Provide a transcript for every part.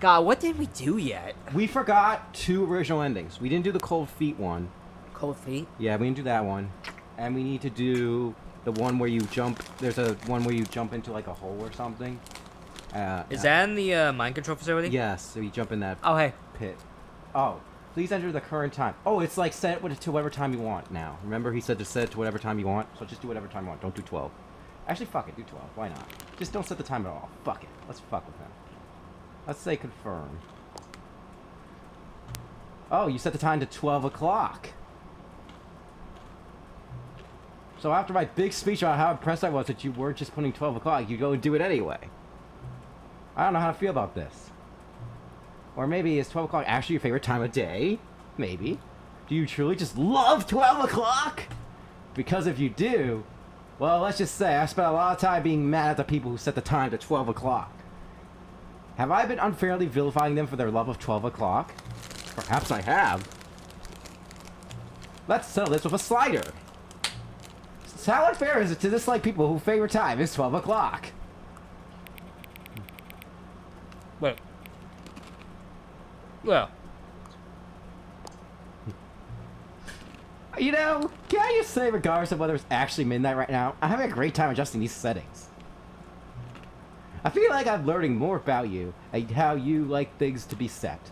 God, what did we do yet? We forgot 2 original endings. We didn't do the cold feet one. Cold feet? Yeah, we didn't do that one. And we need to do the one where you jump. There's a one where you jump into like a hole or something. Is that in the mind control facility? Yes, so you jump in that pit. Oh, please enter the current time. Oh, it's like set it to whatever time you want now. Remember he said to set it to whatever time you want? So just do whatever time you want. Don't do 12. Actually, fuck it. Do 12. Why not? Just don't set the time at all. Fuck it. Let's fuck with him. Let's say confirm. Oh, you set the time to 12 o'clock. So after my big speech about how impressed I was that you weren't just putting 12 o'clock, you go and do it anyway. I don't know how to feel about this. Or maybe is 12 o'clock actually your favorite time of day? Maybe. Do you truly just love 12 o'clock? Because if you do, well, let's just say I spent a lot of time being mad at the people who set the time to 12 o'clock. Have I been unfairly vilifying them for their love of 12 o'clock? Perhaps I have. Let's settle this with a slider. How unfair is it to dislike people whose favorite time is 12 o'clock? Wait. Well. You know, can I just say, regardless of whether it's actually midnight right now, I'm having a great time adjusting these settings. I feel like I'm learning more about you and how you like things to be set.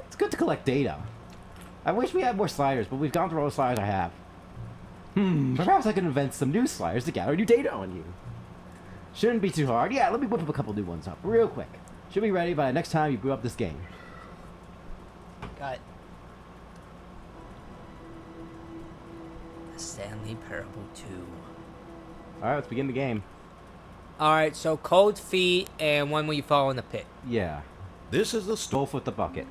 It's good to collect data. I wish we had more sliders, but we've gone through all the sliders I have. Perhaps I can invent some new sliders to gather new data on you. Shouldn't be too hard. Yeah, let me whip up a couple new ones up real quick. Should be ready by the next time you boot up this game. Got it. Stanley Parable 2. Alright, let's begin the game. Alright, so cold feet and one where you fall in the pit. Yeah. This is the Both with the bucket.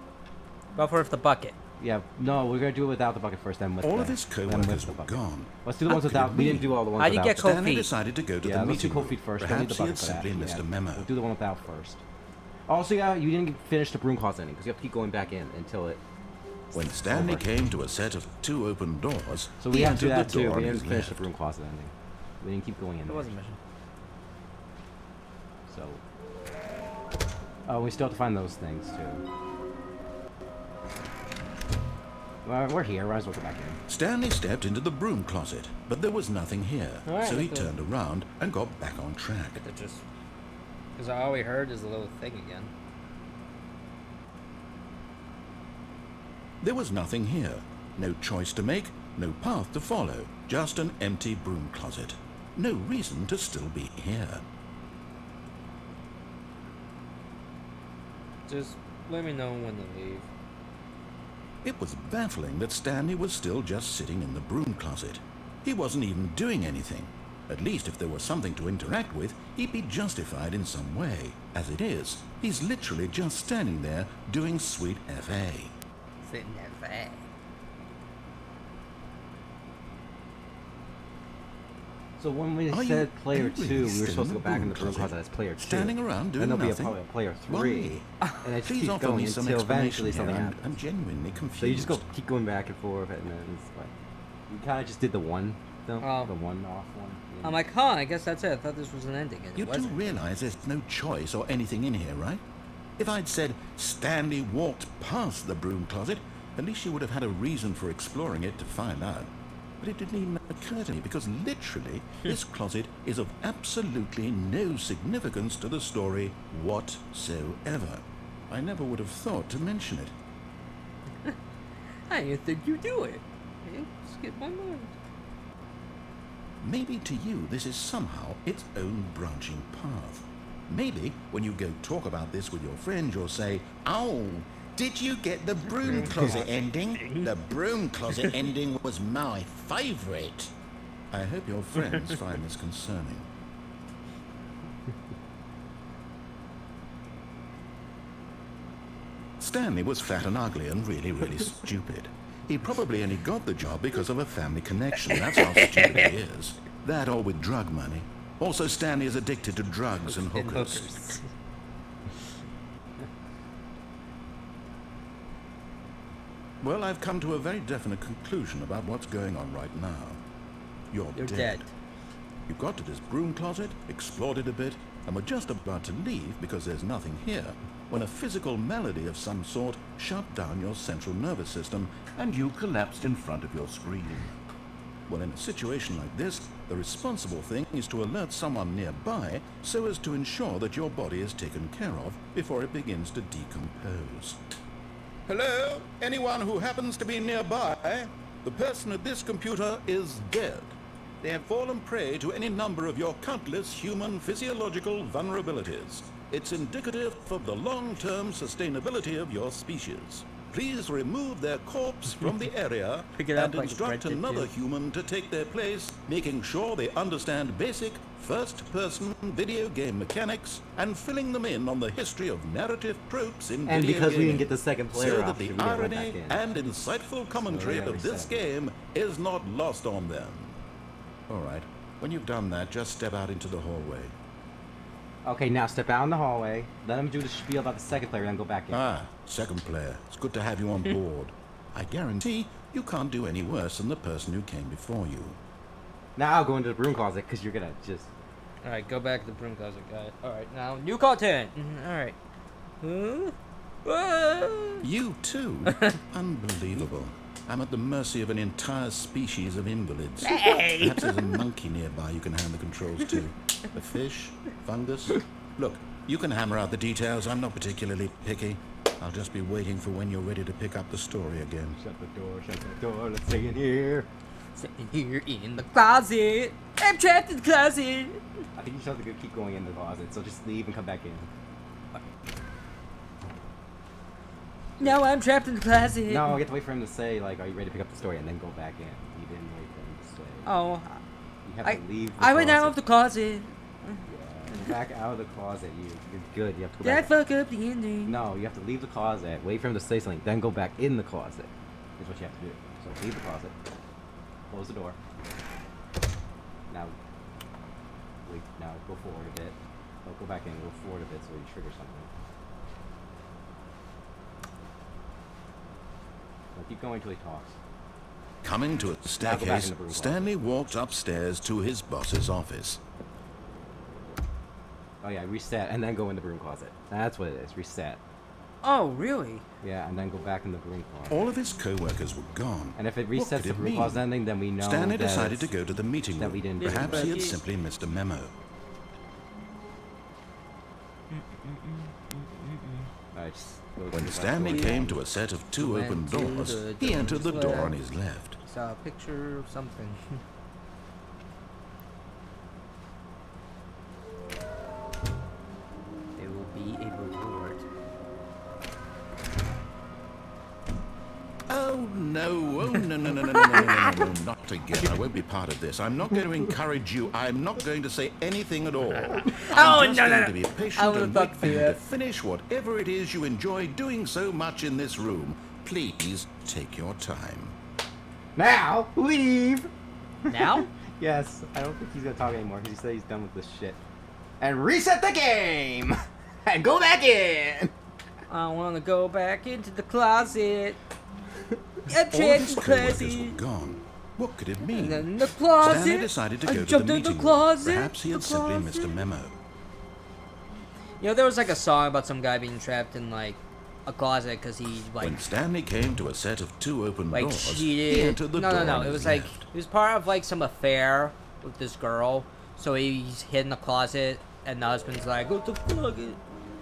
Both with the bucket. Yeah, no, we're gonna do it without the bucket first, then with all the, of his co-workers were gone. Let's do the ones without. We didn't do all the ones How'd you without. get cold Stanley feet? decided to go to Yeah, the let's do meeting cold room. feet first. Don't need the Perhaps he bucket had for that. simply missed Yeah, a memo. We'll do the one without first. Also, yeah, you didn't finish the broom closet ending because you have to keep going back in until it. When Stanley came to a set of 2 open doors, So we he have to do entered that the too. door We on didn't his finish the left. broom closet ending. We didn't keep going in. It was a mission. So. Oh, we still have to find those things too. Well, we're here. Might as well go back in. Stanley stepped into the broom closet, but there was nothing here, All right, so he let's go. turned around and got back on track. Because all we heard is a little thing again. There was nothing here. No choice to make, no path to follow, just an empty broom closet. No reason to still be here. Just let me know when to leave. It was baffling that Stanley was still just sitting in the broom closet. He wasn't even doing anything. At least if there was something to interact with, he'd be justified in some way. As it is, he's literally just standing there doing sweet FA. Sitting there fast. So when we Are said you player really 2, we were still supposed to go back in the broom closet? closet as player 2. Standing around doing Then there'll nothing? be probably a player 3. And it just Please keeps offer going me some until explanation eventually here. something I'm happens. genuinely confused. So you just keep going back and forth, and then it's like you kind of just did the one, though, Oh. the one off one. Yeah. I'm like, huh, I guess that's it. I thought this was an ending. And You it do wasn't. realize there's no choice or anything in here, right? If I'd said Stanley walked past the broom closet, at least you would have had a reason for exploring it to find out. But it didn't even occur to me because literally this closet is of absolutely no significance to the story whatsoever. I never would have thought to mention it. I didn't think you'd do it. It skipped my mind. Maybe to you this is somehow its own branching path. Maybe when you go talk about this with your friends, you'll say, "Oh, did you get the broom closet ending? The broom closet ending was my favourite." I hope your friends find this concerning. Stanley was fat and ugly and really, really stupid. He probably only got the job because of a family connection. That's how stupid he is. That or with drug money. Also, Stanley is addicted to drugs and hookers. Well, I've come to a very definite conclusion about what's going on right now. You're dead. You got to this broom closet, explored it a bit, and were just about to leave because there's nothing here. when a physical malady of some sort shut down your central nervous system and you collapsed in front of your screen. Well, in a situation like this, the responsible thing is to alert someone nearby so as to ensure that your body is taken care of before it begins to decompose. Hello? Anyone who happens to be nearby? The person at this computer is dead. They have fallen prey to any number of your countless human physiological vulnerabilities. It's indicative of the long-term sustainability of your species. Please remove their corpse from the area and instruct another human to take their place, making sure they understand basic first-person video game mechanics and filling them in on the history of narrative tropes in And video because we gaming, didn't get the second player so that option, the we went back irony in. and insightful commentary So of this game is not lost on them. All right, when you've done that, just step out into the hallway. Okay, now step out in the hallway. Let him do the spiel about the second player, then go back in. Ah, second player. It's good to have you on board. I guarantee you can't do any worse than the person who came before you. Now I'll go into the broom closet because you're gonna just. Alright, go back to the broom closet, guys. Alright, now, new content! Alright. You too? Unbelievable. I'm at the mercy of an entire species of invalids. Hey! Perhaps there's a monkey nearby you can hand the controls to. A fish? Fungus? Look, you can hammer out the details. I'm not particularly picky. I'll just be waiting for when you're ready to pick up the story again. Shut the door, let's stay in here. Sitting here in the closet. I'm trapped in the closet. I think you just have to keep going in the closet, so just leave and come back in. Now I'm trapped in the closet. No, you have to wait for him to say, like, are you ready to pick up the story, and then go back in. You didn't wait for him to say. Oh. You have to leave the I went closet. out of the closet. Yeah, back out of the closet. You're good. You have to go Did I back. fuck up the ending? No, you have to leave the closet, wait for him to say something, then go back in the closet. Is what you have to do. So leave the closet, close the door. Now, wait. Now go forward a bit. Oh, go back in. Go forward a bit so you trigger something. So keep going till he talks. Coming to a Now go back in staircase, the broom closet. Stanley walked upstairs to his boss's office. Oh yeah, reset and then go in the broom closet. That's what it is. Reset. Oh, really? Yeah, and then go back in the broom closet. All of his co-workers were gone. And if it What resets could the it broom mean? closet ending, then we know Stanley that decided to it's- go to the meeting that room. we didn't. Perhaps he had Bucky. simply missed a memo. Alright, just go to When the Stanley back came door. to a set of two Went open to doors, the he entered the doors door where- on his left. Saw a picture of something. There will be a reward. Oh no, no, not again. I won't be part of this. I'm not going to encourage you. I'm not going to say anything at all. I'm just going to be patient I would've and wait thought for you to that. finish whatever it is you enjoy doing so much in this room. Please take your time. Now, leave! Now? Yes, I don't think he's gonna talk anymore because he said he's done with this shit. And reset the game! And go back in! I want to go back into the closet. I'm All trapped of in his the co-workers were closet. gone. What could it mean? And then the closet. Stanley decided to I go to the jumped in meeting the room. closet. Perhaps he had the simply missed a closet. memo. You know, there was like a song about some guy being trapped in like a closet because he like When Stanley came to a set of two open doors, he cheated. entered the No, door no, no. on It his was like left. he was part of like some affair with this girl. So he's hid in the closet, and the husband's like, "What the fuck?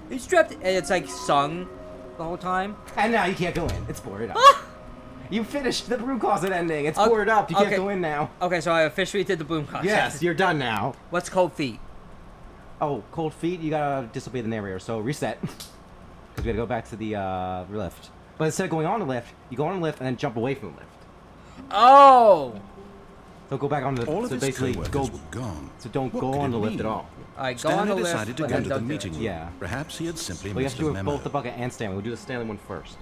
He's trapped." And it's like sung the whole time. And now you can't go in. It's boarded up. You finished the broom closet ending. It's Okay, boarded up. You can't okay. go in now. Okay, so I officially did the boom closet. Yes, you're done now. What's cold feet? Oh, cold feet, you gotta disobey the narrator, so reset. Because we gotta go back to the lift. But instead of going on the lift, you go on the lift and then jump away from the lift. Oh. So go back on the All of so his basically co-workers go. were gone. So don't What go could on it the lift mean? at all. I go on Stanley the lift. decided to but go then to the don't do it. meeting room. Yeah. Perhaps he had simply Well, you have missed to a do memo. both the bucket and Stanley. We'll do the Stanley one first.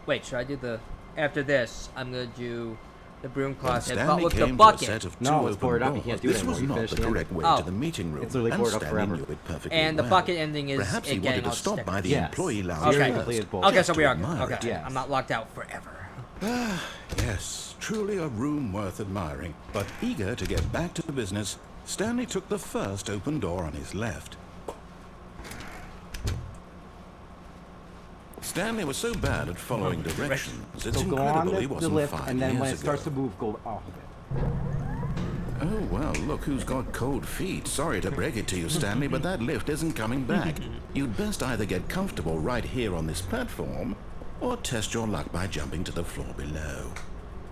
Wait, should I do the? After this, I'm gonna do the broom When closet, but Stanley with the came to a bucket. set of two No, it's open boarded up. You doors, can't do it this anymore. was You not finished the the ending. correct way Oh. to the meeting room. It's literally and boarded up Stanley forever. knew it perfectly And the well. bucket ending is Perhaps he it wanted getting to all stop by the Yes. employee lounge Seriously, Okay. completed both. Okay, just so to we are admire okay. it. Yes. I'm not locked out forever. Yes, truly a room worth admiring. But eager to get back to the business, Stanley took the first open door on his left. Stanley was so bad at following directions, it's So go on incredible he the wasn't lift, 5 and then when it years starts to ago. move, go off of it. Oh, well, look who's got cold feet. Sorry to break it to you, Stanley, but that lift isn't coming back. You'd best either get comfortable right here on this platform, or test your luck by jumping to the floor below.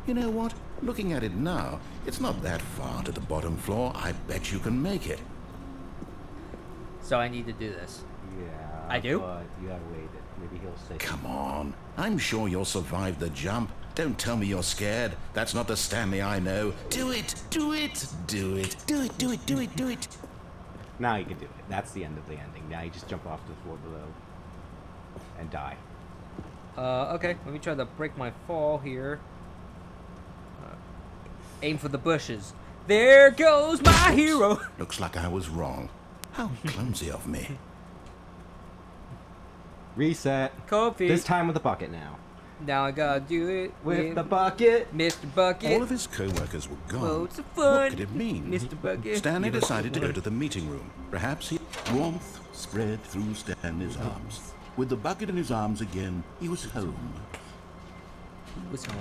You know what? Looking at it now, it's not that far to the bottom floor. I bet you can make it. So I need to do this. Yeah. I do? But you gotta wait. Maybe he'll say. Come on. I'm sure you'll survive the jump. Don't tell me you're scared. That's not the Stanley I know. Do it! Do it! Do it! Do it! Do it! Do it! Do it! Now you can do it. That's the end of the ending. Now you just jump off to the floor below and die. Okay, let me try to break my fall here. Aim for the bushes. There goes my hero! Looks like I was wrong. How clumsy of me. Reset. Kofi. This time with the bucket now. Now I gotta do it With the bucket. Mr. Bucket. All of his co-workers were gone. Loads of fun. What could it mean? Mr. Bucket. Stanley decided to go to the meeting room. Perhaps warmth spread through Stanley's arms. With the bucket in his arms again, he was home.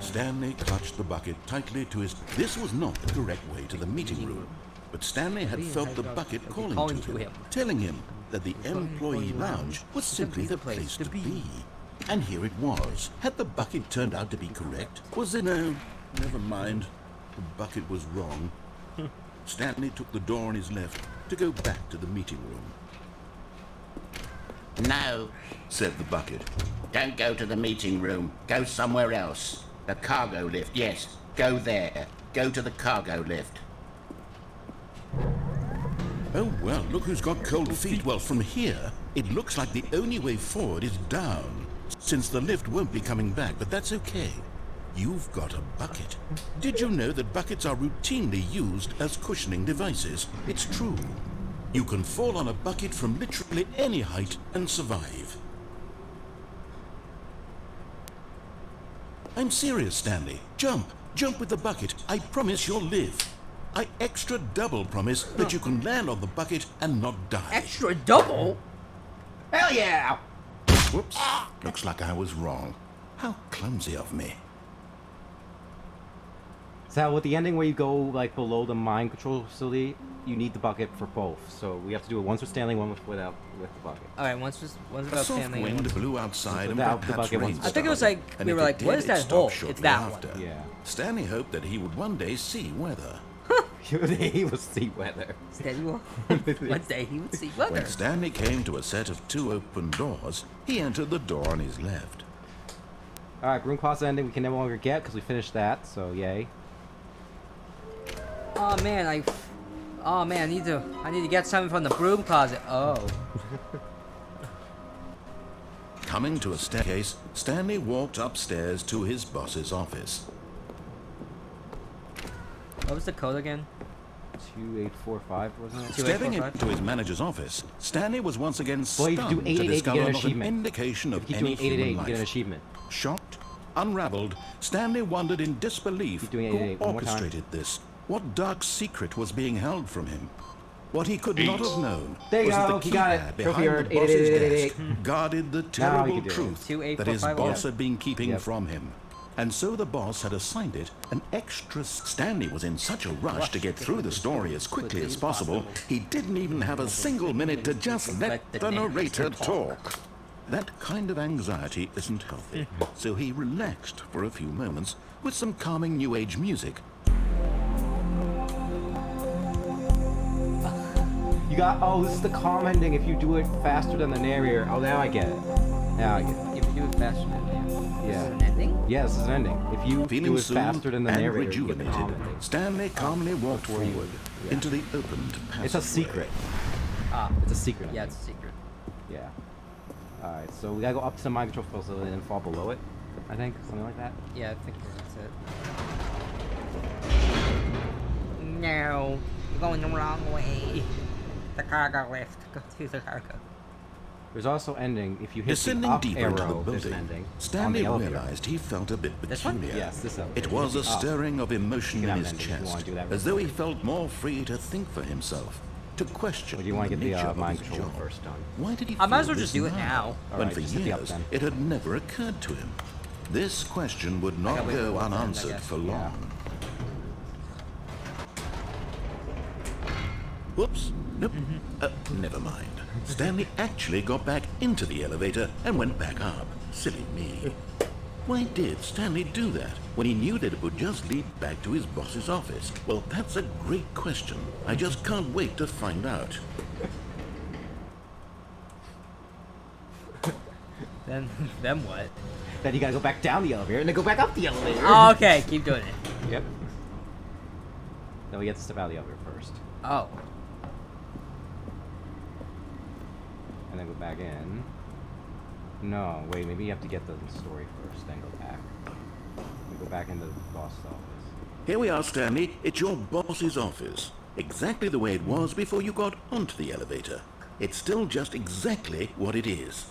Stanley clutched the bucket tightly to his... This was not the correct way to the meeting room. But Stanley had felt the bucket calling to him, telling him that the employee lounge was simply the place to be. And here it was. Had the bucket turned out to be correct? Was it no? Never mind. The bucket was wrong. Stanley took the door on his left to go back to the meeting room. No, Said the bucket. don't go to the meeting room. Go somewhere else. The cargo lift, yes. Go there. Go to the cargo lift. Oh, well, look who's got cold feet. Well, from here, it looks like the only way forward is down, since the lift won't be coming back, but that's okay. You've got a bucket. Did you know that buckets are routinely used as cushioning devices? It's true. You can fall on a bucket from literally any height and survive. I'm serious, Stanley. Jump. Jump with the bucket. I promise you'll live. I extra double promise that you can land on the bucket and not die. Extra double? Hell yeah! Whoops. Looks like I was wrong. How clumsy of me. So with the ending where you go like below the mind control facility, you need the bucket for both. So we have to do it once with Stanley, one without with the bucket. Alright, once A about soft Stanley. wind blew outside and Without the perhaps bucket rain once- I think it was started. like, And we if were it like, did, what is it that stopped hole? shortly It's that after. one. Yeah. Stanley hoped that he would one day see weather. He will see weather. Steady will. One day he would see weather. When Stanley came to a set of 2 open doors, he entered the door on his left. All right, broom closet ending we can no longer get because we finished that. So yay. Oh man, I need to get something from the broom closet. Oh. Coming to a staircase, Stanley walked upstairs to his boss's office. What was the code again? 2845 wasn't it? Stepping 2845? into his manager's office, Stanley was once again Well, if stunned you do to 888, you discover get an not an achievement. indication If of you keep any doing 888, human you get an life. achievement. Shocked, unraveled, Stanley wondered in disbelief Keep doing who 888 one more time. orchestrated this. What dark secret was being held from him? What he could not have known There you was that go, the you got it. keypad Trophy behind earned, the boss's 888. desk guarded the Now you terrible can do it. truth 2845, that his boss yeah. had been keeping Yep. from him. And so the boss had assigned it an extra... Stanley was in such a rush to get through the story as quickly as possible, he didn't even have a single minute to just let the narrator talk. That kind of anxiety isn't healthy, so he relaxed for a few moments with some calming New Age music. You got, oh, this is the calm ending if you do it faster than the narrator. Oh, now I get it. Now I get it. If you do it faster than that. Yeah. Is it an ending? Yeah, this is an ending. If you Feeling do it soothed faster than the and narrator, you get the rejuvenated, calm ending. Stanley calmly walked Before you- forward yeah. into the opened passageway. It's a secret. Ah, It's a secret. yeah, ending. it's a secret. Yeah. Alright, so we gotta go up to the mind control facility and then fall below it. I think. Something like that. Yeah, I think that's it. No, you're going the wrong way. The cargo lift. Go to the cargo. There's also ending. If you hit the Descending up deeper into the arrow, there's an building, ending. Stanley on the elevator. realized he felt a bit This one? peculiar. Yes, this elevator. It was a Hit the up. stirring of emotion You in can his have an ending if you wanna chest, do that as real though he quick. felt more free to think for himself. to question Or do you want to the get nature the of mind his control job. first done? Why did he I might as feel well just this do it now. when Alright, for just hit the up years then. it had never occurred to him? This question would not gotta wait for go both ends, I unanswered guess. for Yeah. long. Whoops. Nope. Never mind. Stanley actually got back into the elevator and went back up. Silly me. Why did Stanley do that when he knew that it would just lead back to his boss's office? Well, that's a great question. I just can't wait to find out. Then what? Then you gotta go back down the elevator and then go back up the elevator. Oh, okay, keep doing it. Yep. Then we get to step out of the elevator first. Oh. And then go back in. No, wait, maybe you have to get the story first, then go back. We go back into the boss's office. Here we are, Stanley. It's your boss's office. Exactly the way it was before you got onto the elevator. It's still just exactly what it is.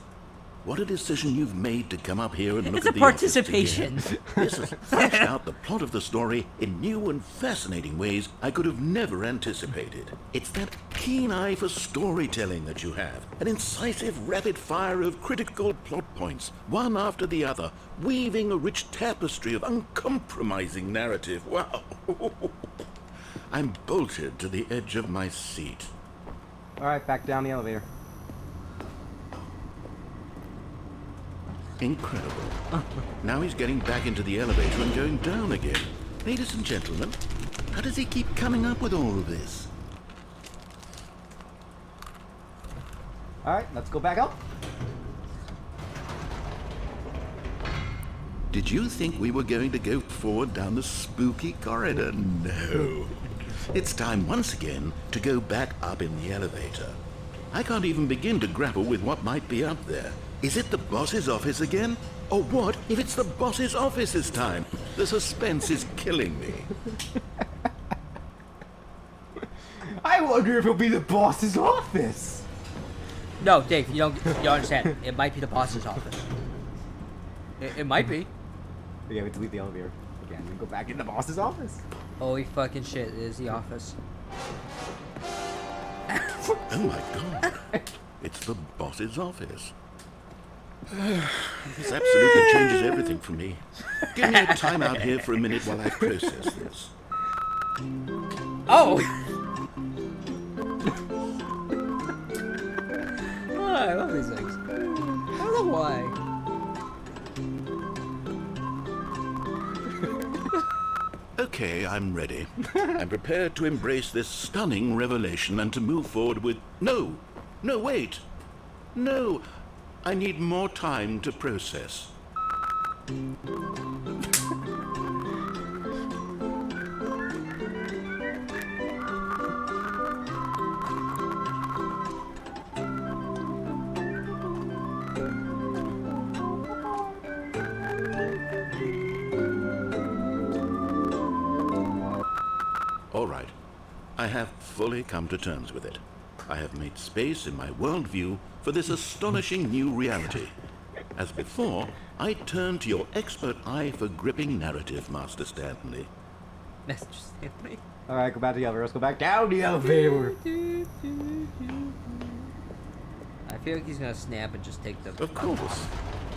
What a decision you've made to come up here and look It's at a the office participation. together. This has fleshed out the plot of the story in new and fascinating ways I could have never anticipated. It's that keen eye for storytelling that you have, an incisive rapid fire of critical plot points, one after the other, weaving a rich tapestry of uncompromising narrative. Wow. I'm bolted to the edge of my seat. Alright, back down the elevator. Incredible. Now he's getting back into the elevator and going down again. Ladies and gentlemen, how does he keep coming up with all of this? Alright, let's go back up. Did you think we were going to go forward down the spooky corridor? No. It's time once again to go back up in the elevator. I can't even begin to grapple with what might be up there. Is it the boss's office again? Or what if it's the boss's office this time? The suspense is killing me. I wonder if it'll be the boss's office. No, Dave, you don't understand. It might be the boss's office. It might be. Yeah, we have to leave the elevator again and go back in the boss's office. Holy fucking shit, it is the office. Oh my god. It's the boss's office. This absolutely changes everything for me. Give me a time out here for a minute while I process this. Oh! Oh, I love these things. I don't know why. Okay, I'm ready. I'm prepared to embrace this stunning revelation and to move forward with... No! No, wait! No! I need more time to process. All right. I have fully come to terms with it. I have made space in my worldview for this astonishing new reality. As before, I turn to your expert eye for gripping narrative, Master Stanley. Mr. Stanley. Alright, go back to the elevator. Let's go back down the elevator. I feel like he's gonna snap and just take the... Of course.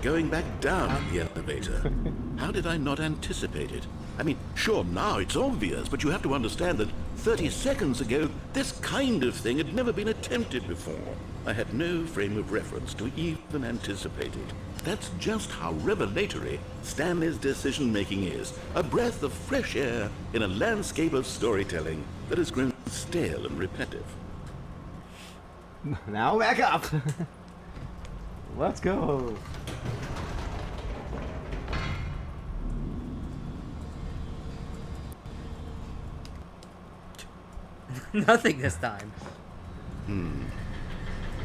Going back down in the elevator. How did I not anticipate it? I mean, sure, now it's obvious, but you have to understand that 30 seconds ago, this kind of thing had never been attempted before. I had no frame of reference to even anticipate it. That's just how revelatory Stanley's decision-making is. A breath of fresh air in a landscape of storytelling that has grown stale and repetitive. Now back up. Let's go. Nothing this time.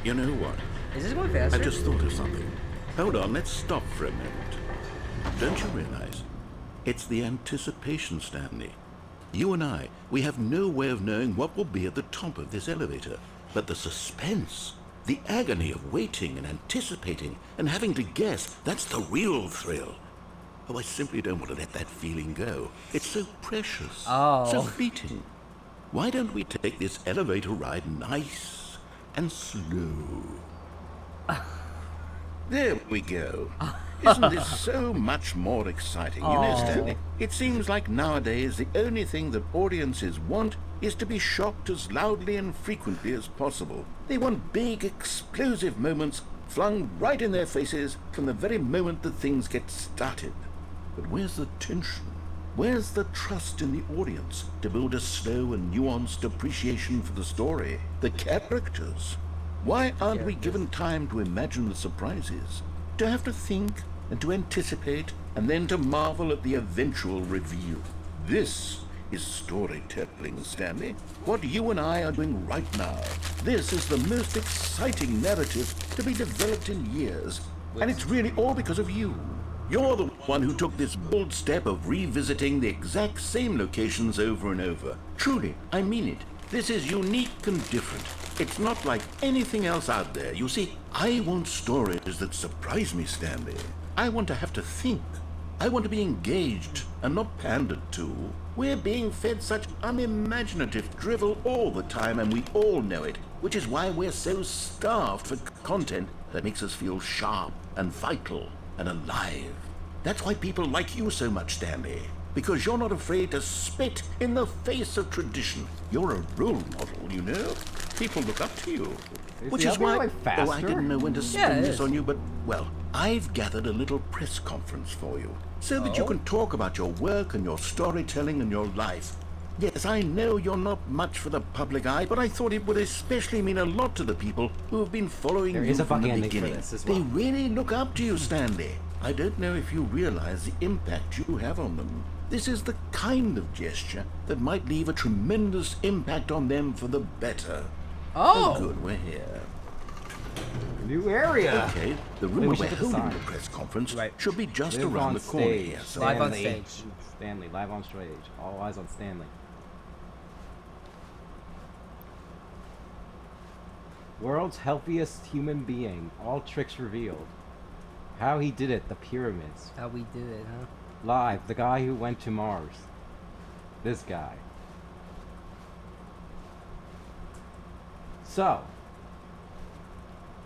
You know what? Is this going faster? I just thought of something. Hold on, let's stop for a minute. Don't you realize? It's the anticipation, Stanley. You and I, we have no way of knowing what will be at the top of this elevator. But the suspense, the agony of waiting and anticipating and having to guess, that's the real thrill. Oh, I simply don't want to let that feeling go. It's so precious, Oh. so fleeting. Why don't we take this elevator ride nice and slow? There we go. Isn't this so much more exciting? You know, Stanley, it seems like nowadays the only thing that audiences want is to be shocked as loudly and frequently as possible. They want big, explosive moments flung right in their faces from the very moment that things get started. But where's the tension? Where's the trust in the audience to build a slow and nuanced appreciation for the story, the characters? Why aren't we given time to imagine the surprises, to have to think and to anticipate and then to marvel at the eventual reveal? This is storytelling, Stanley. What you and I are doing right now. This is the most exciting narrative to be developed in years, and it's really all because of you. You're the one who took this bold step of revisiting the exact same locations over and over. Truly, I mean it. This is unique and different. It's not like anything else out there. You see, I want stories that surprise me, Stanley. I want to have to think. I want to be engaged and not pandered to. We're being fed such unimaginative drivel all the time, and we all know it, which is why we're so starved for content that makes us feel sharp and vital and alive. That's why people like you so much, Stanley. Because you're not afraid to spit in the face of tradition. You're a role model, you know? People look up to you. Which is why... Oh, I didn't know when to spin this on you, but, well, I've gathered a little press conference for you, so that you can talk about your work and your storytelling and your life. Yes, I know you're not much for the public eye, but I thought it would especially mean a lot to the people who have been following you from the beginning. They really look up to you, Stanley. I don't know if you realize the impact you have on them. This is the kind of gesture that might leave a tremendous impact on them for the better. Oh, good, we're here. New area. Okay, the room where we're holding the press conference should be just around the corner here. So live on stage. Stanley, live on stage. All eyes on Stanley. World's healthiest human being. All tricks revealed. How he did it, the pyramids. How we did it, huh? Live, the guy who went to Mars. This guy. So,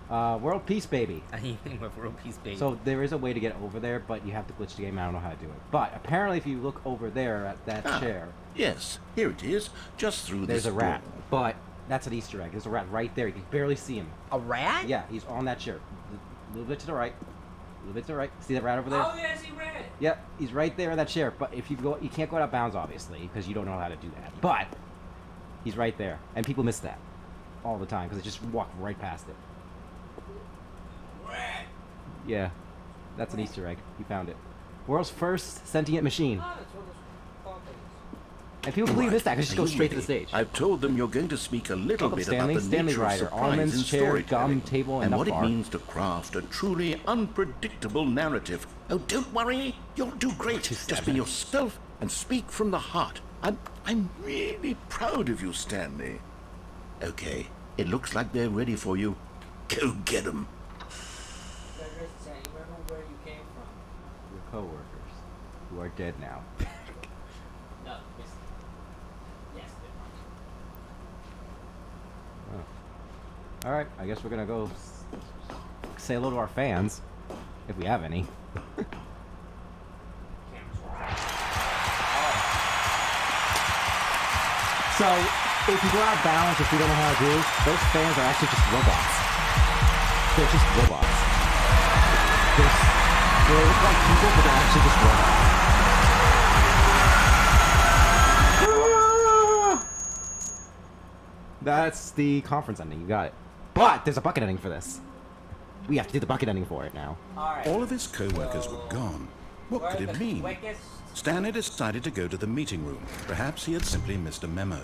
world peace, baby. Anything with world peace, baby. So there is a way to get over there, but you have to glitch the game. I don't know how to do it. But apparently, if you look over there at that chair, yes, here it is, just through there's this a rat. But that's an Easter egg. There's a rat right there. You can barely see him. A rat? Yeah, he's on that chair. A little bit to the right. A little bit to the right. See that rat over there? Oh, yeah, I see rat. Yep, he's right there in that chair. But if you go, you can't go out of bounds, obviously, because you don't know how to do that. But he's right there, and people miss that all the time because they just walk right past it. Rat. Yeah, that's an Easter egg. You found it. World's first sentient machine. Oh, it's one of those claw things. And people believe this, that because just go straight to the stage. I've told them you're going to speak a little bit Stanley. about the Stanley nature of Rider, surprise almonds, in chair, storytelling gum, table, and a what it bar. means to craft a truly unpredictable narrative. Oh, don't worry, you'll do great. Just be yourself and speak from the heart. I'm really proud of you, Stanley. Okay, it looks like they're ready for you. Go get them. Remember where you came from? Your co-workers, who are dead now. No, yes. All right, I guess we're gonna go say hello to our fans, if we have any. So, if you go out of balance, if you don't know how to do, those fans are actually just robots. They're just robots. They look like people, but they're actually just robots. That's the conference ending. You got it. But there's a bucket ending for this. We have to do the bucket ending for it now. All of his co-workers were gone. What could it mean? Stanley decided to go to the meeting room. Perhaps he had simply missed a memo.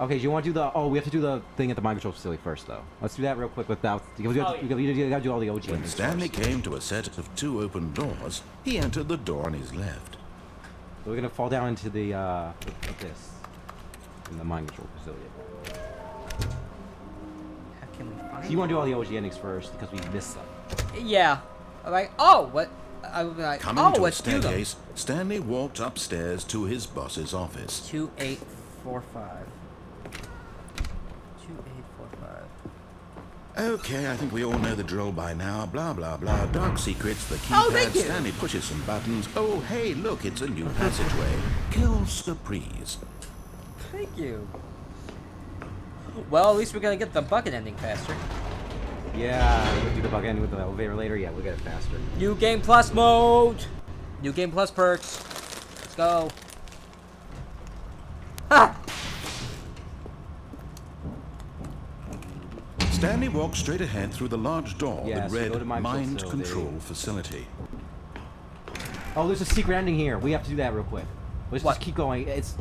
Okay, do you want to do the... Oh, we have to do the thing at the mind control facility first, though. Let's do that real quick without... You gotta do all the OG When Stanley came to a set of 2 open doors, he entered the door on his left. So we're gonna fall down into the, this. In the mind control facility. How can we find So you want to do all the OG endings first, because we missed them. Yeah. I'm like, oh, what? I would be like, Coming oh, to a let's do them. staircase, Stanley walked upstairs to his boss's office. 2845. Okay, I think we all know the drill by now. Blah, blah, blah. Dark secrets, the Oh, keypad, thank you. Stanley pushes some buttons. Oh, hey, look, it's a new passageway. Kill surprise. Thank you. Well, at least we're gonna get the bucket ending faster. Yeah, we'll do the bug ending with the elevator later. Yeah, we'll get it faster. New Game Plus mode! New Game Plus perks. Let's go. Ha! Stanley walks straight ahead through the large door Yeah, that so go read to my Mind facility. Control Facility. Oh, there's a secret ending here. We have to do that real quick. Let's What? just keep going. It's.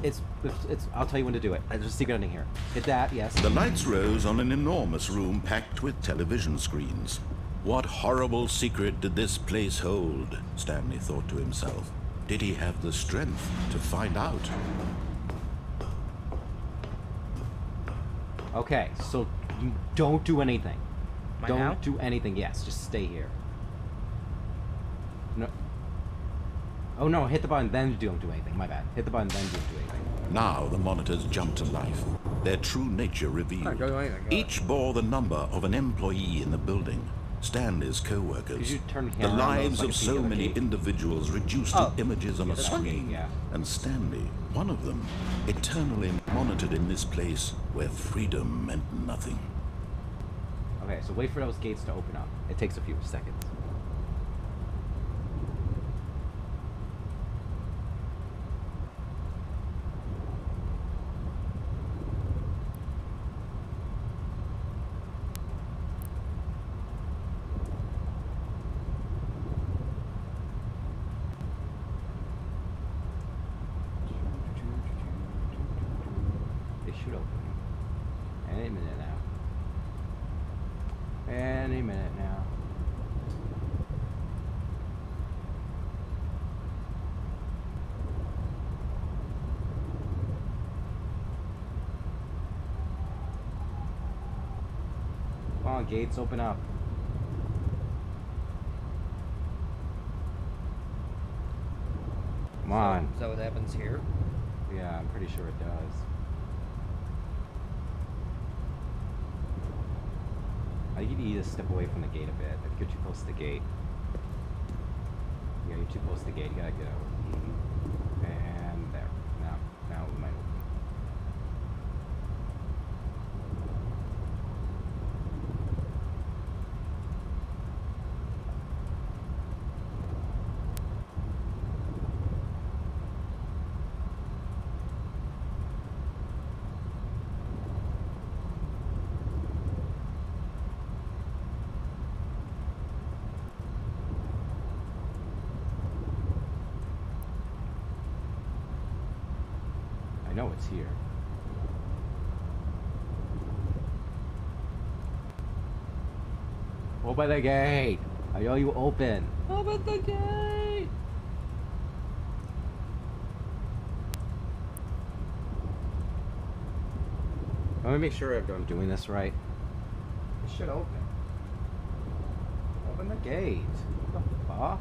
I'll tell you when to do it. There's a secret ending here. Hit that. Yes. The lights rose on an enormous room packed with television screens. What horrible secret did this place hold? Stanley thought to himself. Did he have the strength to find out? Okay, so you don't do anything. Am I Don't now? do anything. Yes, just stay here. No. Oh no! Hit the button, then don't do anything. My bad. Hit the button, then don't do anything. Now the monitors jumped to life, their true nature revealed. Alright, go anything, go Each bore the number of an employee in the building. Stanley's Could co-workers. you turn the The camera around lives so I of can see so the other many gate? individuals reduced Oh. to images on a this one? screen. Yeah. And Stanley, one of them, eternally monitored in this place where freedom meant nothing. Okay, so wait for those gates to open up. It takes a few seconds. They should open any minute now. Any minute now. Come on, gates, open up. Come on. Is that what happens here? Yeah, I'm pretty sure it does. I think you need to step away from the gate a bit. I think you're too close to the gate. Yeah, you're too close to the gate. You gotta get over. And there. Now we might open. I know it's here. Open the gate! I know you open. Open the gate! Let me make sure I'm doing this right. It should open. Open the gate. What the fuck?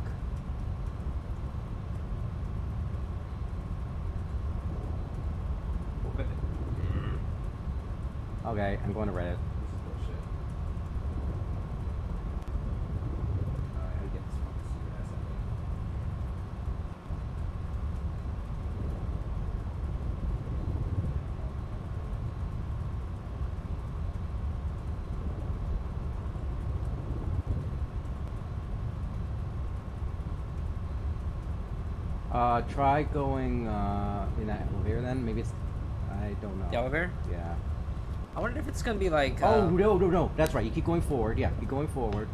Open it. Okay, I'm going to Reddit. This is bullshit. I gotta get this fucking stupid ass ending. Try going in that elevator then. Maybe it's. I don't know. The elevator? Yeah. I wonder if it's gonna be like. Oh no! That's right. You keep going forward. Yeah, keep going forward.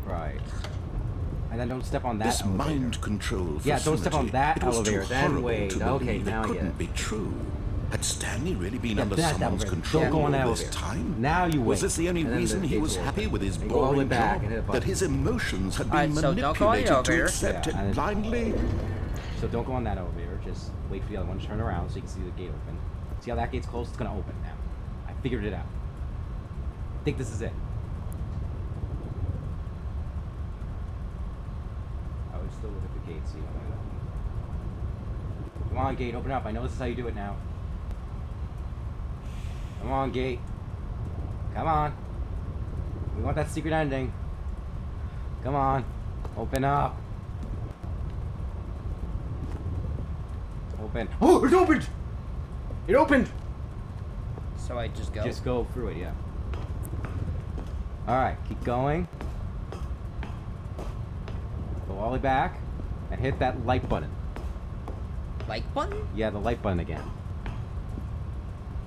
Right. And then don't step on that This elevator. mind control facility. Yeah, don't step on that it was elevator, Too then horrible wait. To Okay, believe now I it get couldn't it. be true. Had Stanley really been Yeah, under that someone's elevator. control Don't go on that all this elevator. time? Now you wait. Was this the only And then reason the he gates was will happy open. with his And go all the way boring back job? and hit a That button. his emotions had been Alright, so don't go on the manipulated to elevator. accept Yeah, and it then- blindly? So don't go on that elevator. Just wait for the other one to turn around so you can see the gate open. See how that gate's closed? It's gonna open now. I figured it out. I think this is it. I would still look at the gate, see when it opens. Come on, gate, open up. I know this is how you do it now. Come on, gate. Come on. We want that secret ending. Come on. Open up. Open. Oh, it opened! It opened! So I just go. Just go through it, yeah. Alright, keep going. Go all the way back and hit that light button. Like button? Yeah, the light button again.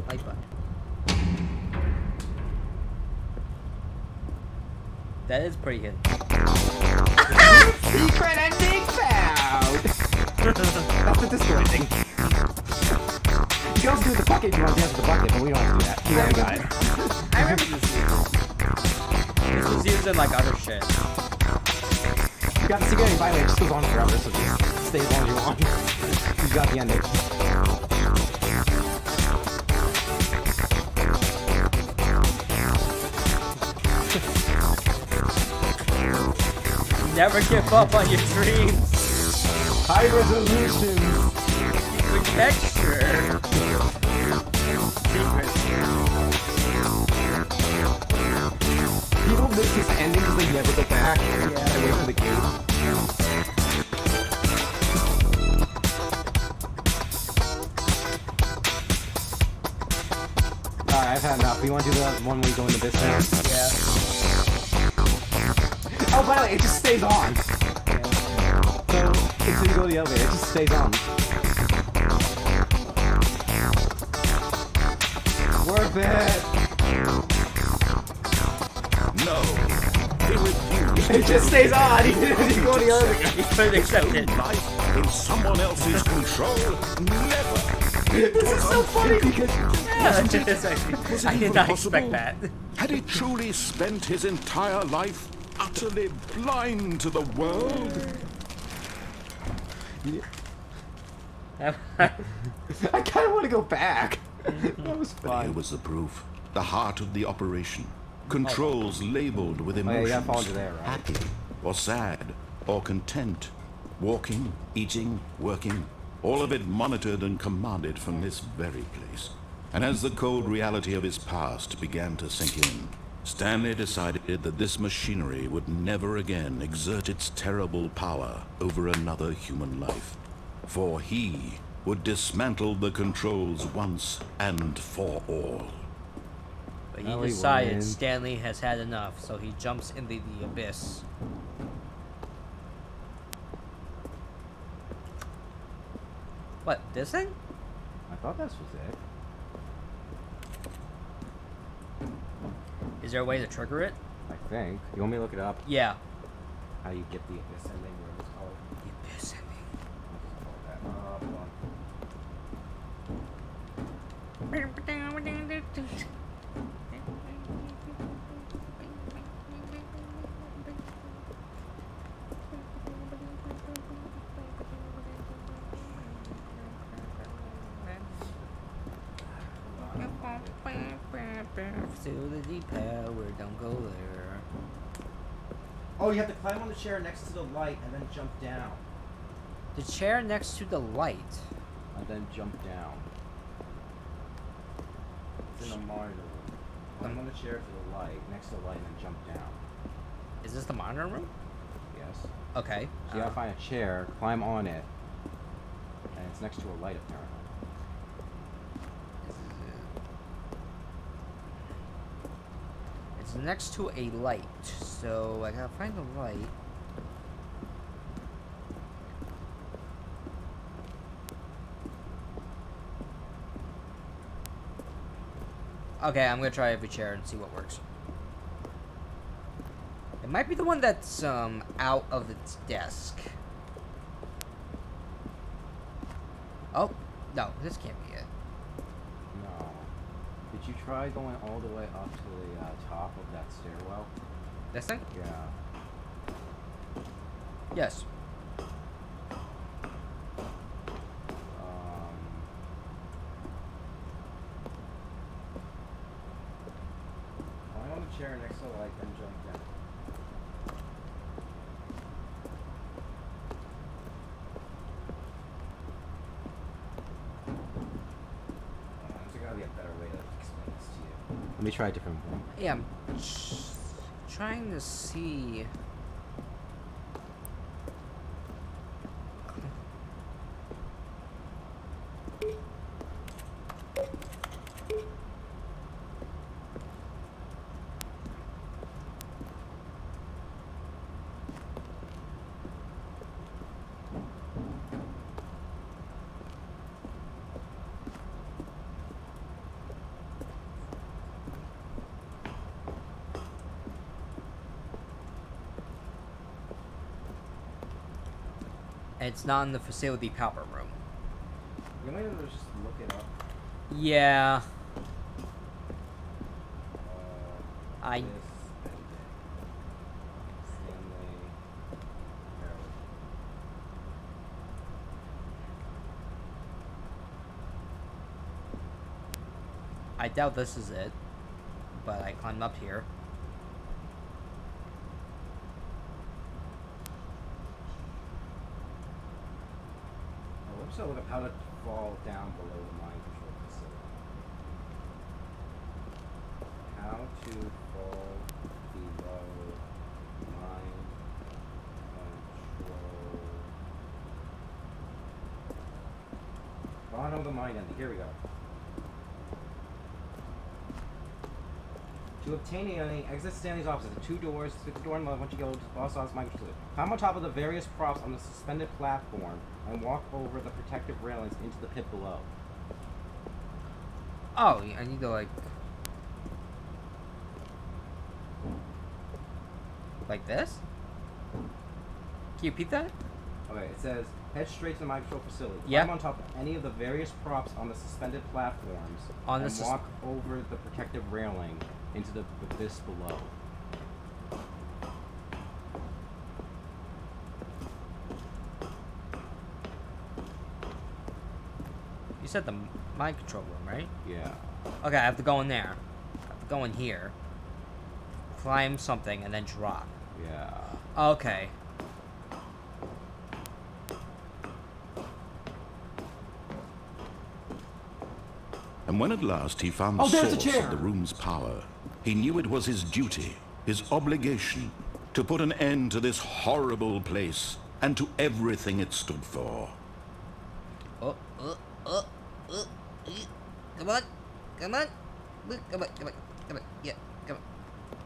Like button. That is pretty good. Secret ending found! That's the disco ending. You can also do it with the bucket if you want to dance with the bucket, but we don't have to do that. We already got it. I remember this was used in like other shit. You got the secret ending, by the way, it just goes on forever, so just stay as long as you want. You got the ending. Never give up on your dreams. High resolution. Secret texture. Secret. People miss this ending because they never go back. Yeah, they wait for the game. Alright, I've had enough. You want to do the one where you go in the business? Yeah. Oh, by the way, it just stays on. So, until you go to the elevator, it just stays on. Worth it! No. He refused. It just stays on! You go to the elevator. You couldn't accept it. Life in someone else's control. Never. This is so funny because... Yeah, I did not expect that. Had he truly spent his entire life utterly blind to the world? I kind of want to go back. That was But here fun. was the proof. The heart of the operation. Controls labeled with Oh, yeah, you emotions. gotta fall into there, right? Happy or sad or content. Walking, eating, working. All of it monitored and commanded from this very place. And as the cold reality of his past began to sink in, Stanley decided that this machinery would never again exert its terrible power over another human life. For he would dismantle the controls once and for all. But No, he he decided wouldn't. Stanley has had enough, so he jumps into the abyss. What, this thing? I thought this was it. Is there a way to trigger it? I think. You want me to look it up? Yeah. How you get the abyss ending? Whatever it's called. The abyss ending. Hold on. Facility power, don't go there. Oh, you have to climb on the chair next to the light and then jump down. The chair next to the light. And then jump down. It's in the monitor room. Climb on the chair to the light, next to the light, and then jump down. Is this the monitor room? Yes. Okay. So you gotta find a chair, climb on it, and it's next to a light apparently. It's next to a light, so I gotta find the light. Okay, I'm gonna try every chair and see what works. It might be the one that's out of its desk. Oh, no, this can't be it. No. Did you try going all the way up to the top of that stairwell? This thing? Yeah. Yes. Climb on the chair next to the light, then jump down. There's gotta be a better way to explain this to me try a different one. Yeah, I'm trying to see. It's not in the facility power room. You might have to just look it up. Yeah. I. Stanley Parable. I doubt this is it, but I climbed up here. So look up how to fall down below the mind control facility. How to fall below mind control. Bottom of the mind ending. Here we go. To obtain a exit Stanley's office, the 2 doors, the door on the left once you go to the boss office mind control. Climb on top of the various props on the suspended platform and walk over the protective railings into the pit below. Oh, I need to like this? Can you repeat that? Okay, it says head straight to the mind control facility. Yeah. Climb on top of any of the various props on the suspended platforms On the and walk over the protective railing into the abyss below. You said the mind control room, right? Yeah. Okay, I have to go in there. I have to go in here. Climb something and then drop. Yeah. Okay. And when at last he found the Oh, there's the source chair! of the room's power, he knew it was his duty, his obligation, to put an end to this horrible place and to everything it stood for. Come on. Come on. Come on. Come on. Come on. Yeah. Come on.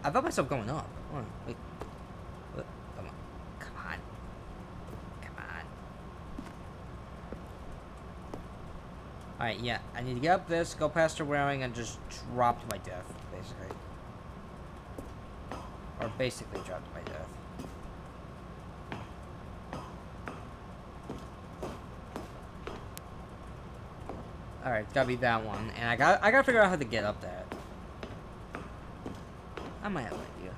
I felt myself going up. Hold on. Wait. Come on. Come on. Come on. Alright, yeah. I need to get up this, go past the railing, and just drop to my death, basically. Or basically drop to my death. Alright, it's gotta be that one. And I gotta figure out how to get up that. I might have an idea.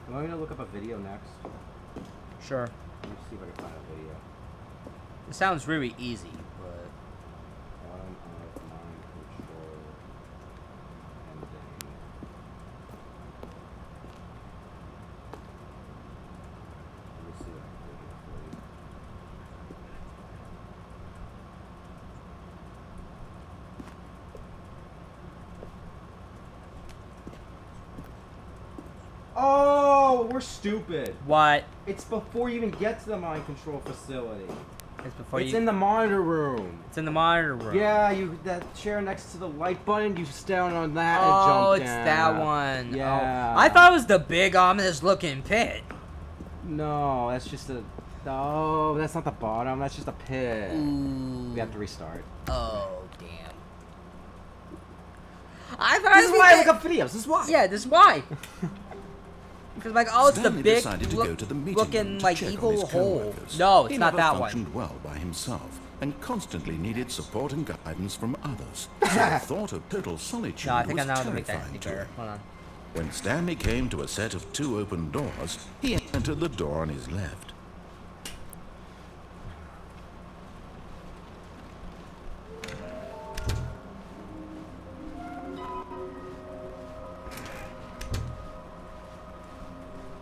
You want me to look up a video next? Sure. Let me see if I can find a video. It sounds really easy, but... Bottom of mind control ending. Let me see what I can do here for you. Oh, we're stupid. What? It's before you even get to the mind control facility. It's before It's you... in the monitor room. It's in the monitor room. Yeah, that chair next to the light button, you stand on that Oh, and jump it's down. that one. Yeah. Oh. I thought it was the big ominous looking pit. No, that's just a... No, that's not the bottom. That's just a pit. Ooh. We have to restart. Oh, damn. I thought This it is was why I the- look up videos. This is why. Yeah, this is why. Because like, oh, it's Stanley the big decided to go to the meeting room looking to like check on evil his hole. co-workers. No, it's He not never that one. functioned well by himself and constantly needed support and guidance from others. So the thought of total solitude No, I think I was know how to make that terrifying any to better. him. Hold on. When Stanley came to a set of 2 open doors, he entered the door on his left.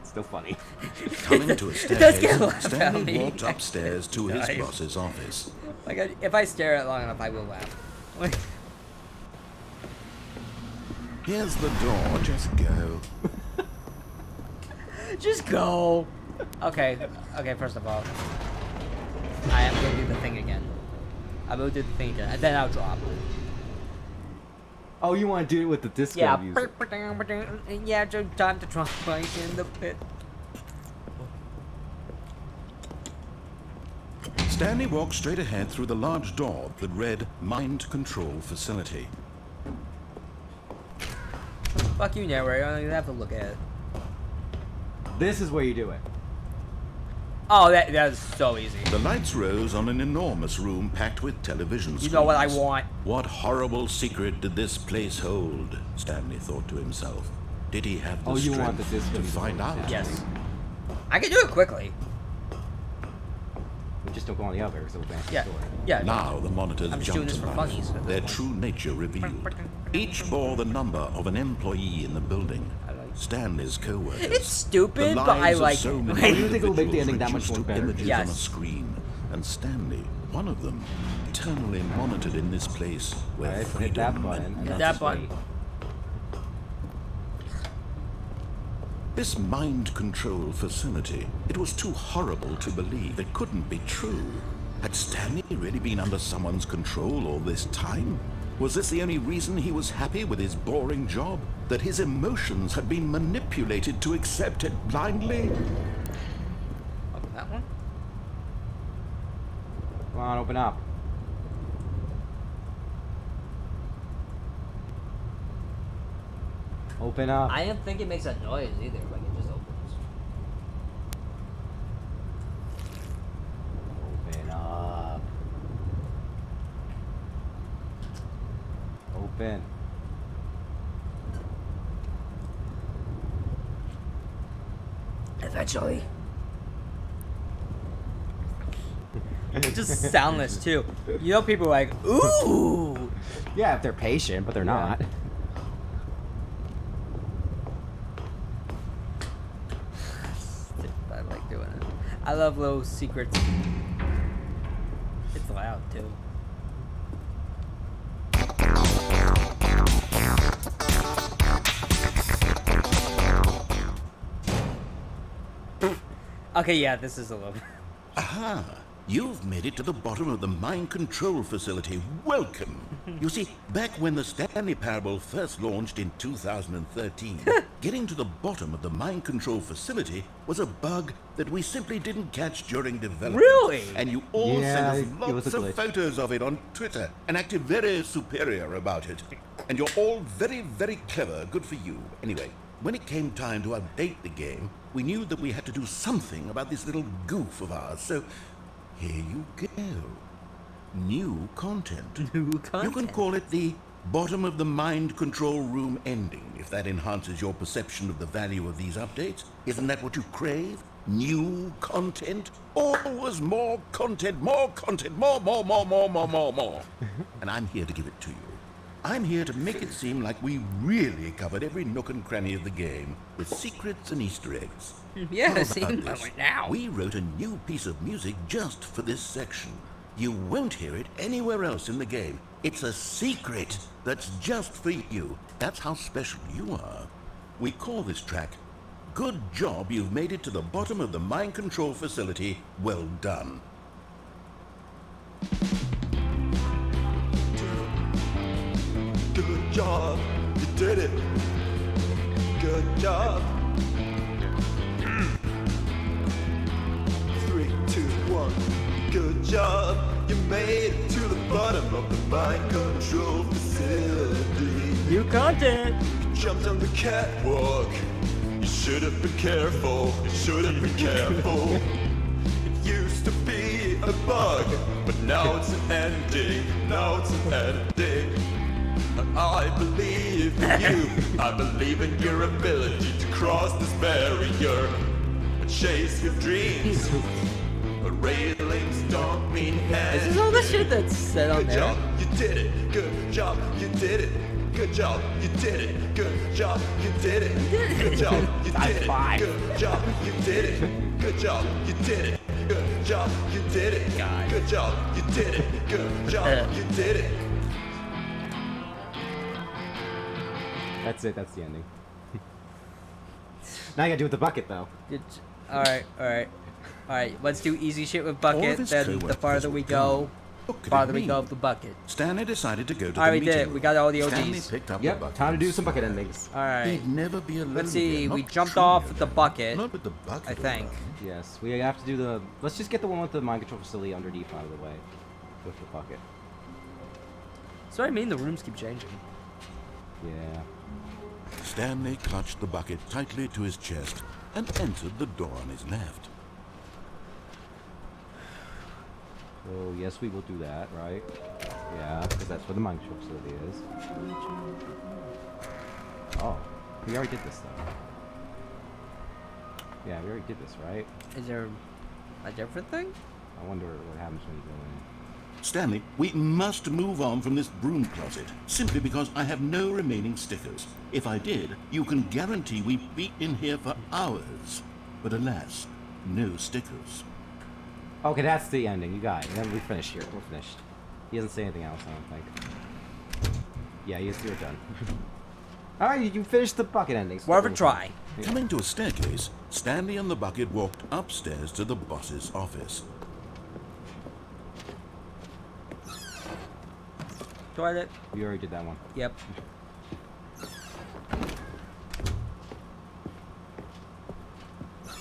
Still funny. Coming to a It does get a staircase, laugh out of Stanley me. walked upstairs to his Nice. boss's office. Like, if I stare at it long enough, I will laugh. Here's the door, just go. Just go. Okay, first of all, I am going to do the thing again. I will do the thing again, and then I'll drop. Oh, you want to do it with the disco Yeah. music? Yeah, just time to drop right in the pit. Stanley walked straight ahead through the large door that read Mind Control Facility. Fuck you, narrator. I don't even have to look at it. This is where you do it. Oh, that's so easy. The lights rose on an enormous room packed with television screens. You know what I want. What horrible secret did this place hold? Stanley thought to himself. Did he have the Oh, you want strength the disco to music. find out? Yes. I can do it quickly. We just don't go on the other, so we'll advance Yeah. the story. Yeah. Now the monitors I'm just doing jumped this to for life, funnies at this their point. true nature revealed. Each bore the number of an employee in the building. I like it. Stanley's co-workers. It's stupid, The but I lives of like so it. many Do you think it'll make the individuals ending that much reduced more to better? images Yes. on a screen, and Stanley, one of them, eternally monitored in this place where Alright, so hit freedom that button. meant and Hit then that just button. wait. This mind control facility, it was too horrible to believe. It couldn't be true. Had Stanley really been under someone's control all this time? Was this the only reason he was happy with his boring job? That his emotions had been manipulated to accept it blindly? Open that one. Come on, open up. Open up. I didn't think it makes a noise either. Like it just opens. Open up. Open. Eventually. It's just soundless too. You know, people are like, ooh. Yeah, if they're patient, but they're Yeah. not. I like doing it. I love little secrets. It's loud too. Okay, yeah, this is a little. Aha! You've made it to the bottom of the mind control facility. Welcome! You see, back when the Stanley Parable first launched in 2013, getting to the bottom of the mind control facility was a bug that we simply didn't catch during development. Really? And you all Yeah, sent it us was lots a of glitch. photos of it on Twitter and acted very superior about it. And you're all very, very clever. Good for you. Anyway, when it came time to update the game, we knew that we had to do something about this little goof of ours, so here you go. New content. New You can content. call it the bottom of the mind control room ending, if that enhances your perception of the value of these updates. Isn't that what you crave? New content? Always more content, more, more. And I'm here to give it to you. I'm here to make it seem like we really covered every nook and cranny of the game, with secrets and Easter eggs. Yeah, How see, about this? right now. We wrote a new piece of music just for this section. You won't hear it anywhere else in the game. It's a secret that's just for you. That's how special you are. We call this track, Good Job You've Made It to the Bottom of the Mind Control Facility. Well done. Good job, you did it. Good job. 3, 2, 1. Good job, you made it to the bottom of the mind control facility. New content. You jumped on the catwalk. You should have been careful. You should have been careful. It used to be a bug, but now it's an ending. Now it's an ending. I believe in you. I believe in your ability to cross this barrier and chase your dreams. But railings don't mean hands. Is this all the shit that's said on Good there? job, you did it. Good job, you did it. Good job, you did it. Good job, you did it. Good job, you did it. Good job, you did it. Good job, you did it. Good job, you did it. Good job, you did it. Good job, you did it. That's it. That's the ending. Now you gotta do with the bucket, though. Alright. Let's do easy shit with All of bucket. his Then the co-workers farther we were go, gone. What could farther it we mean? go of the bucket. Stanley decided to go to the Alright, we meeting did it. room. We got all the Stanley OGs. picked up the Yep. bucket Time to and do some bucket sighed. endings. Alright. He'd never be alone Let's see. again, We not jumped truly off with the alone. bucket. Not with the bucket. I think. alone. Yes, we have to do the. Let's just get the one with the mind control facility underneath out of the way. With the bucket. That's what I mean. The rooms keep changing. Yeah. Stanley clutched the bucket tightly to his chest and entered the door on his left. So yes, we will do that, right? Yeah, because that's where the mind control facility is. Oh, we already did this though. Yeah, we already did this, right? Is there a different thing? I wonder what happens when you go in. Stanley, we must move on from this broom closet, simply because I have no remaining stickers. If I did, you can guarantee we'd be in here for hours. But alas, no stickers. Okay, that's the ending. You got it. Then we finished here. We're finished. He doesn't say anything else, I don't think. Yeah, you're done. Alright, you finished the bucket ending. Worth a try. Coming to a staircase, Stanley and the bucket walked upstairs to the boss's office. Toilet. We already did that one. Yep.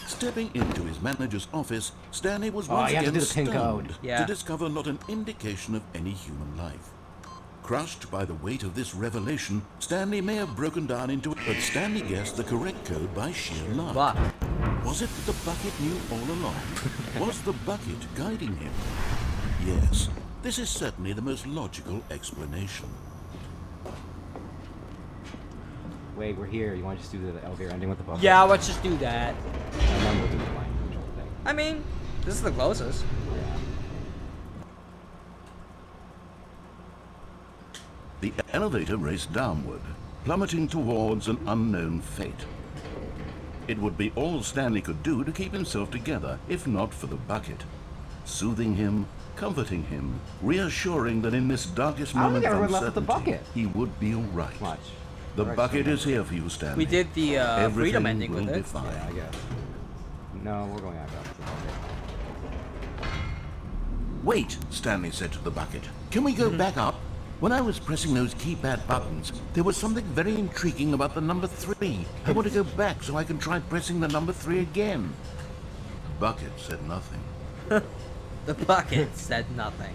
Stepping into his manager's office, Stanley was Oh, once you have to again do the pin stunned code. Yeah. to discover not an indication of any human life. Crushed by the weight of this revelation, Stanley may have broken down into it, but Stanley guessed the correct code by sheer luck. Luck. Was it that the bucket knew all along? Was the bucket guiding him? Yes, this is certainly the most logical explanation. Wait, we're here. You want to just do the elevator ending with the bucket? Yeah, let's just do that. And then we'll do the mind control thing. I mean, this is the closest. Yeah. The elevator raced downward, plummeting towards an unknown fate. It would be all Stanley could do to keep himself together, if not for the bucket. Soothing him, comforting him, reassuring that in this darkest I don't moment think of everyone left with the uncertainty, bucket. he would be all right. Much. The Right, bucket so- is here for you, Stanley. We did the Everything freedom ending will with be it. fine. Yeah, I guess. No, we're going out. Wait, Stanley said to the bucket. Can we go back up? When I was pressing those keypad buttons, there was something very intriguing about the number 3. I want to go back so I can try pressing the number 3 again. The bucket said nothing. The bucket said nothing.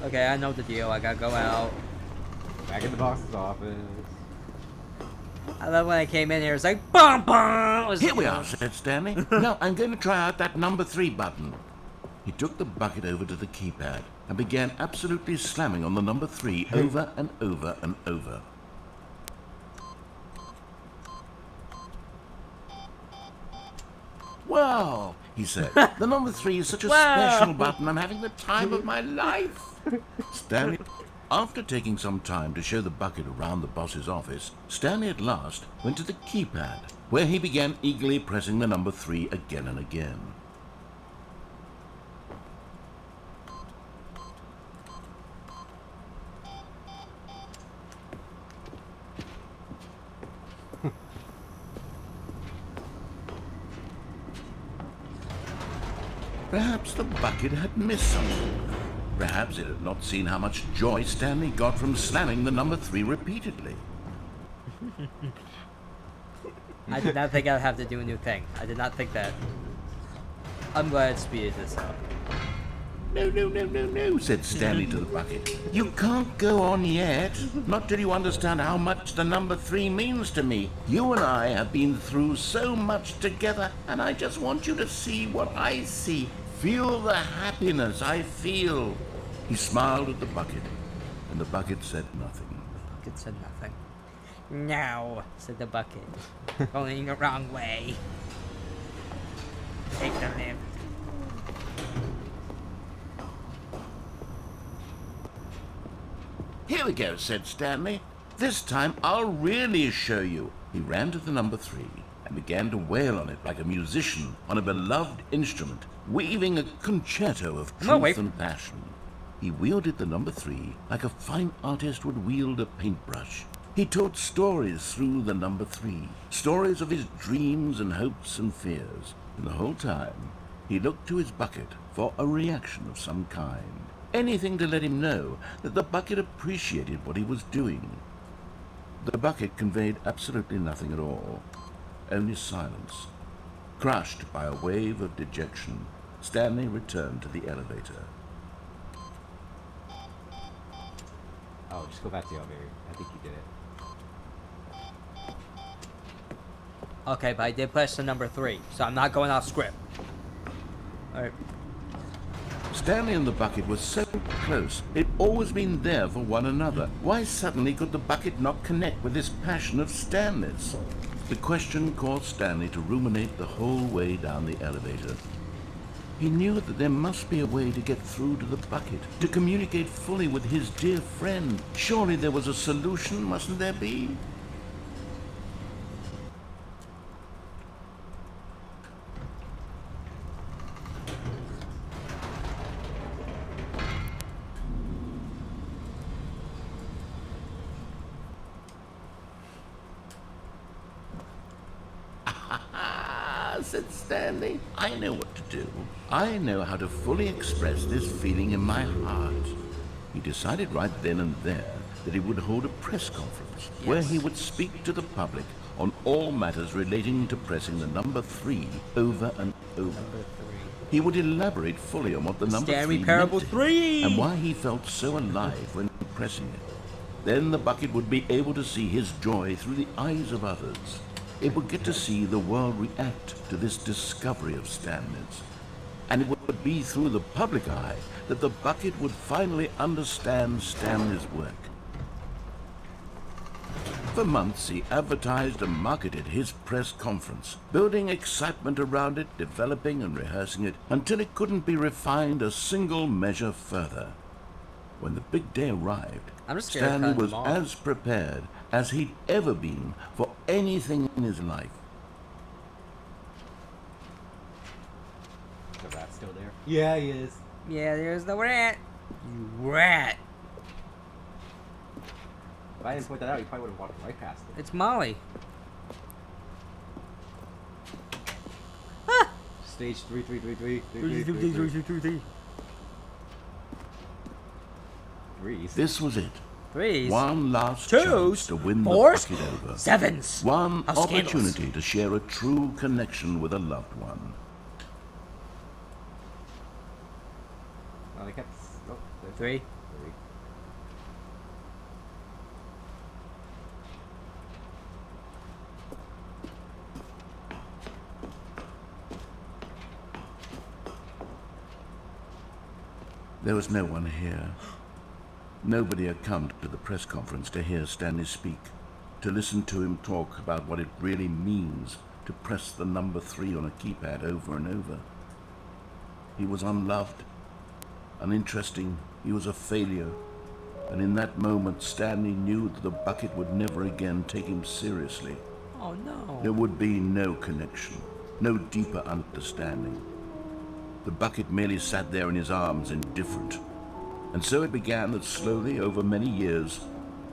Okay, I know the deal. I gotta go out. Back in the boss's office. I love when I came in here. It's like bum bum. It was Here we like- are, said Stanley. Now I'm going to try out that number 3 button. He took the bucket over to the keypad and began absolutely slamming on the number 3 over and over and over. Wow, he said. The number 3 is such a Wow. special button. I'm having the time of my life. Stanley, after taking some time to show the bucket around the boss's office, Stanley at last went to the keypad, where he began eagerly pressing the number 3 again and again. Perhaps the bucket had missed something. Perhaps it had not seen how much joy Stanley got from slamming the number 3 repeatedly. I did not think I'd have to do a new thing. I did not think that. I'm glad it speeded this up. No, no, no, no, no, said Stanley to the bucket. You can't go on yet. Not till you understand how much the number 3 means to me. You and I have been through so much together, and I just want you to see what I see. Feel the happiness I feel. He smiled at the bucket, and the bucket said nothing. The bucket said nothing. No, said the bucket. Going the wrong way. Take the lift. Here we go, said Stanley. This time I'll really show you. He ran to the number 3 and began to wail on it like a musician on a beloved instrument, weaving a concerto of truth and passion. He wielded the number 3 like a fine artist would wield a paintbrush. He told stories through the number 3, stories of his dreams and hopes and fears. And the whole time, he looked to his bucket for a reaction of some kind. Anything to let him know that the bucket appreciated what he was doing. The bucket conveyed absolutely nothing at all, only silence. Crushed by a wave of dejection, Stanley returned to the elevator. Oh, just go back to the elevator. I think you did it. Okay, but I did press the number 3, so I'm not going off script. Alright. Stanley and the bucket were so close. They'd always been there for one another. Why suddenly could the bucket not connect with this passion of Stanley's? The question caused Stanley to ruminate the whole way down the elevator. He knew that there must be a way to get through to the bucket, to communicate fully with his dear friend. Surely there was a solution, mustn't there be? Said Stanley. I know what to do. I know how to fully express this feeling in my heart. He decided right then and there that he would hold a press conference where he would speak to the public on all matters relating to pressing the number 3 over and over. He would elaborate fully on what the number Stanley 3 Parable meant 3 and why he felt so alive when pressing it. Then the bucket would be able to see his joy through the eyes of others. It would get to see the world react to this discovery of Stanley's. And it would be through the public eye that the bucket would finally understand Stanley's work. For months, he advertised and marketed his press conference, building excitement around it, developing and rehearsing it, until it couldn't be refined a single measure further. When the big day arrived, Stanley was as prepared as he'd ever been for anything in his life. The rat's still there? Yeah, he is. Yeah, there's the rat. You rat. If I didn't point that out, you probably would have walked right past it. It's Molly. Stage 3. This was it. Threes. One last Twos. chance to win Fours. the bucket over. Sevens. One Of scandals. opportunity to share a true connection with a loved one. Oh, they kept... Oh, there's 3. 3. There was no one here. Nobody had come to the press conference to hear Stanley speak, to listen to him talk about what it really means to press the number 3 on a keypad over and over. He was unloved, uninteresting, he was a failure, and in that moment Stanley knew that the bucket would never again take him seriously. Oh no. There would be no connection, no deeper understanding. The bucket merely sat there in his arms, indifferent. And so it began that slowly, over many years,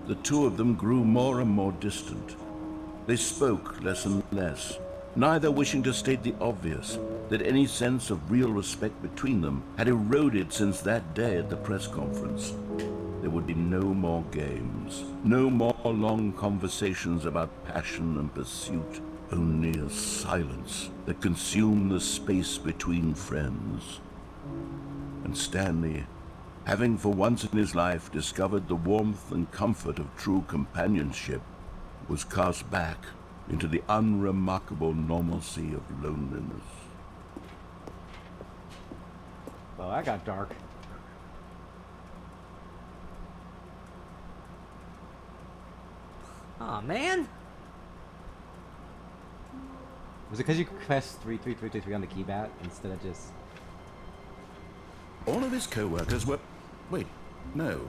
the two of them grew more and more distant. They spoke less and less, neither wishing to state the obvious, that any sense of real respect between them had eroded since that day at the press conference. There would be no more games, no more long conversations about passion and pursuit, only a silence that consumed the space between friends. And Stanley, having for once in his life discovered the warmth and comfort of true companionship, was cast back into the unremarkable normalcy of loneliness. Oh, that got dark. Aw, man. Was it because you pressed 33333 on the keypad instead of just... All of his co-workers were... Wait, no.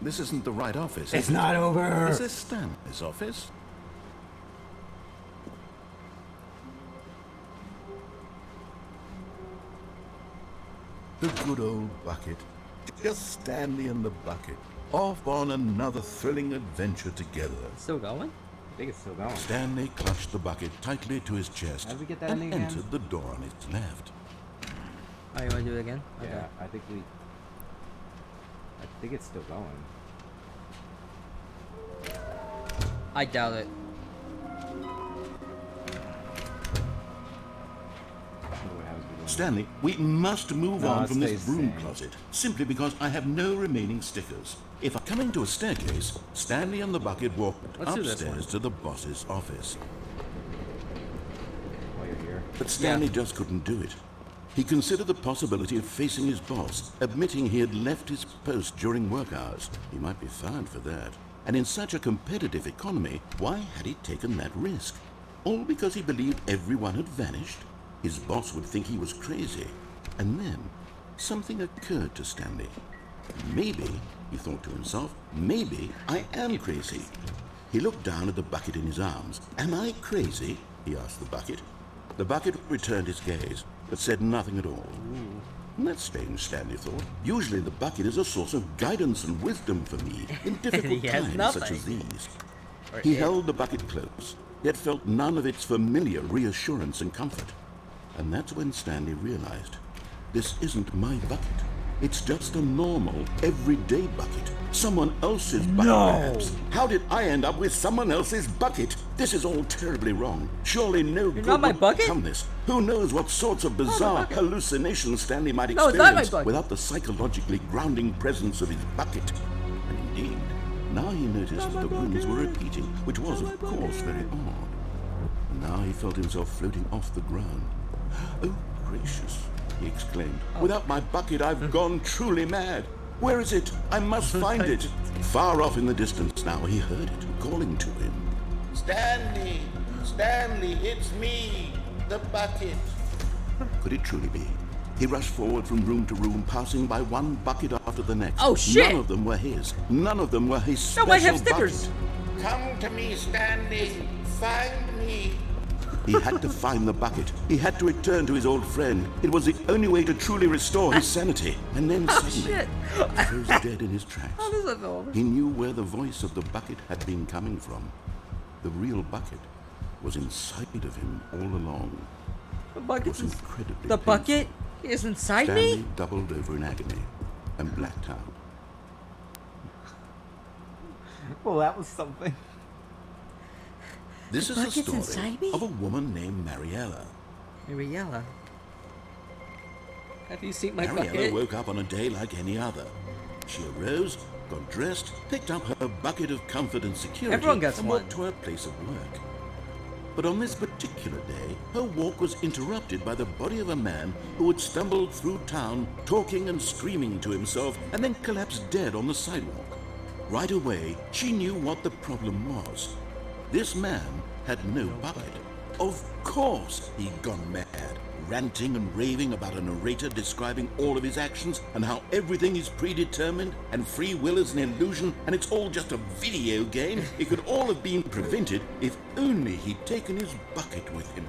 This isn't the right office. It's not over! Is this Stanley's office? The good old bucket. Just Stanley and the bucket. Off on another thrilling adventure together. Still going? I think it's still going. Stanley clutched the bucket tightly to his chest How'd we get that and ending again? entered the door on his left. Oh, you want to do it again? Yeah, I think it's still going. I doubt it. Stanley, we must move No, on it from this stays the broom same. closet, simply because I have no remaining stickers. If I come into a staircase, Stanley and the bucket walked Let's do this upstairs to the boss's office. While you're here. But Stanley just couldn't do it. He considered the possibility of facing his boss, admitting he had left his post during work hours. He might be fired for that. And in such a competitive economy, why had he taken that risk? All because he believed everyone had vanished? His boss would think he was crazy. And then, something occurred to Stanley. Maybe, he thought to himself, maybe I am crazy. He looked down at the bucket in his arms. Am I crazy? He asked the bucket. The bucket returned his gaze, but said nothing at all. That's strange, Stanley thought. Usually the bucket is a source of guidance and wisdom for me in difficult He has times such nothing. as these. Or He it. held the bucket close, yet felt none of its familiar reassurance and comfort. And that's when Stanley realized, this isn't my bucket. It's just a normal, everyday bucket. Someone else's bucket, perhaps. How did I end up with someone else's bucket? This is all terribly wrong. Surely no good not my would bucket? come this. Who knows what sorts of bizarre bucket. hallucinations Stanley might No, it's not my experience bucket. without the psychologically grounding presence of his bucket. And indeed, now he noticed the rooms were repeating, which was, of course, very odd. Now he felt himself floating off the ground. Oh, gracious, he exclaimed. Without my bucket, I've gone truly mad. Where is it? I must find it. Far off in the distance now, he heard it calling to him. Stanley! Stanley, it's me! The bucket! Could it truly be? He rushed forward from room to room, passing by one bucket after the next. Oh, shit! None of them were his. None of them were his No, special I have stickers. bucket. Come to me, Stanley! Find me! He had to find the bucket. He had to return to his old friend. It was the only way to truly restore his sanity. And then Oh, suddenly, shit. he froze dead in his tracks. How does that feel over? He knew where the voice of the bucket had been coming from. The real bucket was inside of him all along. The It bucket's was incredibly The painful. bucket is inside Stanley me? doubled over in agony and blacked out. Well, that was something. This The is the bucket's story inside me? of a woman named Mariella. Mariella. Have you seen my Mariella bucket? woke up on a day like any other. She arose, got dressed, picked up her bucket of comfort and security, Everyone gets and one. walked to her place of work. But on this particular day, her walk was interrupted by the body of a man who had stumbled through town, talking and screaming to himself, and then collapsed dead on the sidewalk. Right away, she knew what the problem was. This man had no bucket. Of course he'd gone mad, ranting and raving about a narrator describing all of his actions and how everything is predetermined and free will is an illusion and it's all just a video game. It could all have been prevented if only he'd taken his bucket with him.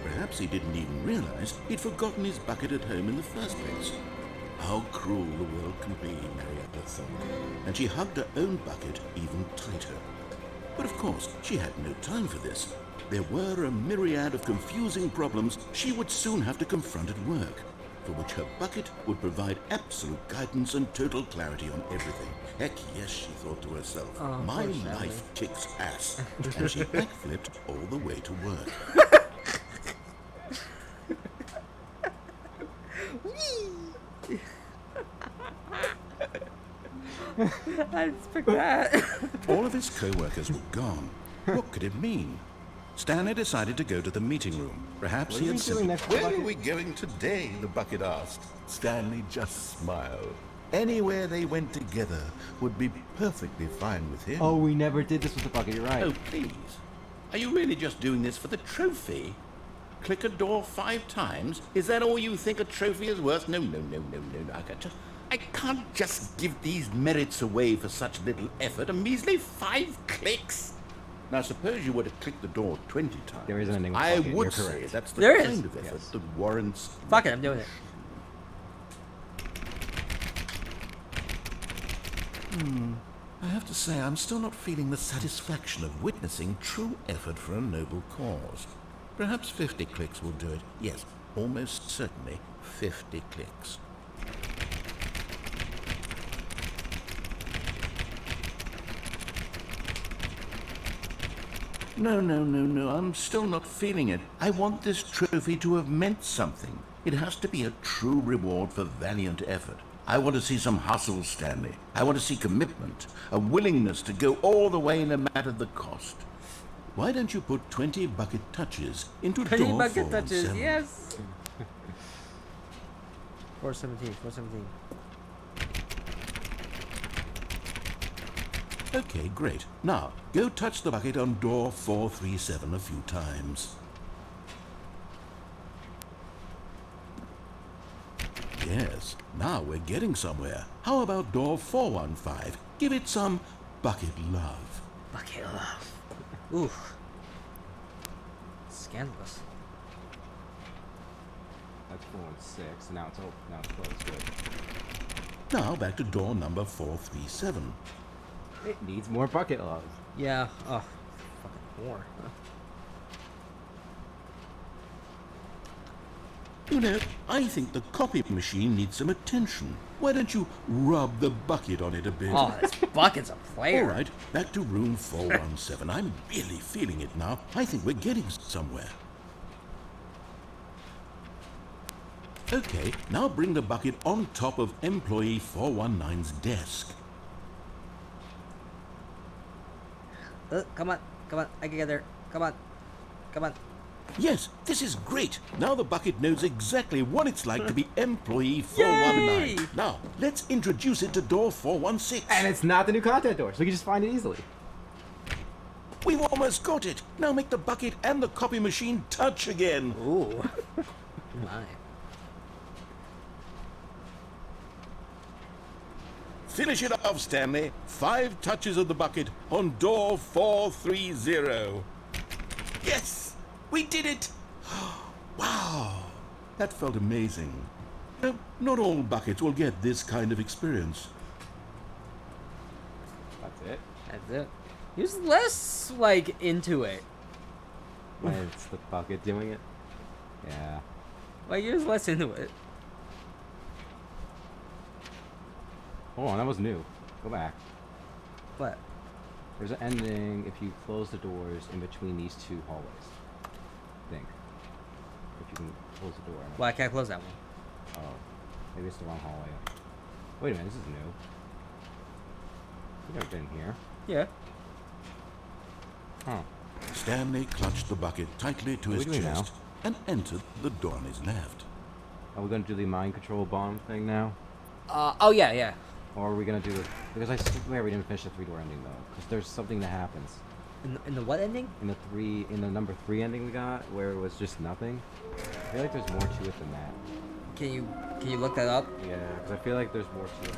Perhaps he didn't even realize he'd forgotten his bucket at home in the first place. How cruel the world can be, Marietta thought, and she hugged her own bucket even tighter. But of course, she had no time for this. There were a myriad of confusing problems she would soon have to confront at work, for which her bucket would provide absolute guidance and total clarity on everything. Heck yes, she thought to herself, Oh, my poor Sally. life kicks ass. And she backflipped all the way to work. I didn't expect that. All of his co-workers were gone. What could it mean? Stanley decided to go to the meeting room. Perhaps What he are had we doing simply... next to the Where are bucket? we going today? The bucket asked. Stanley just smiled. Anywhere they went together would be perfectly fine with him. Oh, we never did this with the bucket. You're right. Oh, please. Are you really just doing this for the trophy? Click a door 5 times? Is that all you think a trophy is worth? No. I can't just give these merits away for such little effort. A measly 5 clicks. Now, suppose you were to click the door 20 times. There is an ending with I bucket, would you're say correct. that's the There is. kind of effort Yes. that warrants... Fuck it, I'm doing it. I have to say, I'm still not feeling the satisfaction of witnessing true effort for a noble cause. Perhaps 50 clicks will do it. Yes, almost certainly 50 clicks. No, I'm still not feeling it. I want this trophy to have meant something. It has to be a true reward for valiant effort. I want to see some hustle, Stanley. I want to see commitment, a willingness to go all the way no matter the cost. Why don't you put 20 bucket touches into Pretty door bucket 417? touches, yes. 417. Okay, great. Now, go touch the bucket on door 437 a few times. Yes, now we're getting somewhere. How about door 415? Give it some bucket love. Bucket love. Oof. Scandalous. That's 416. Now it's open. Now it's closed. Good. Now back to door number 437. It needs more bucket love. Yeah. Oh, fucking more. You know, I think the copy machine needs some attention. Why don't you rub the bucket on it a bit? Oh, this bucket's a player. All right, back to room 417. I'm really feeling it now. I think we're getting somewhere. Okay, now bring the bucket on top of employee 419's desk. Come on. I can get there. Come on. Yes, this is great. Now the bucket knows exactly what it's like to be employee 419. Yay! Now, let's introduce it to door 416. And it's not the new content door, so we can just find it easily. We've almost got it. Now make the bucket and the copy machine touch again. Ooh. My. Finish it off, Stanley. 5 touches of the bucket on door 430. Yes, we did it. Wow, that felt amazing. No, not all buckets will get this kind of experience. That's it. That's it. He was less, like, into it. When it's the bucket doing it. Yeah. Like, he was less into it. Hold on, that was new. Go back. But, There's an ending if you close the doors in between these 2 hallways. I think. If you can close the door. well, I can't close that one. Oh. Maybe it's the wrong hallway. Wait a minute, this is new. You've never been here. Yeah. Huh. Stanley clutched the bucket tightly to What are his we doing chest and entered the door on his left. Are we gonna do the mind control bomb thing now? Oh, yeah. Or are we gonna do it? Because I swear we didn't finish the 3-door ending though. Because there's something that happens In the what ending? in the number 3 ending we got, where it was just nothing. I feel like there's more to it than that. Can you look that up? Yeah, because I feel like there's more to it.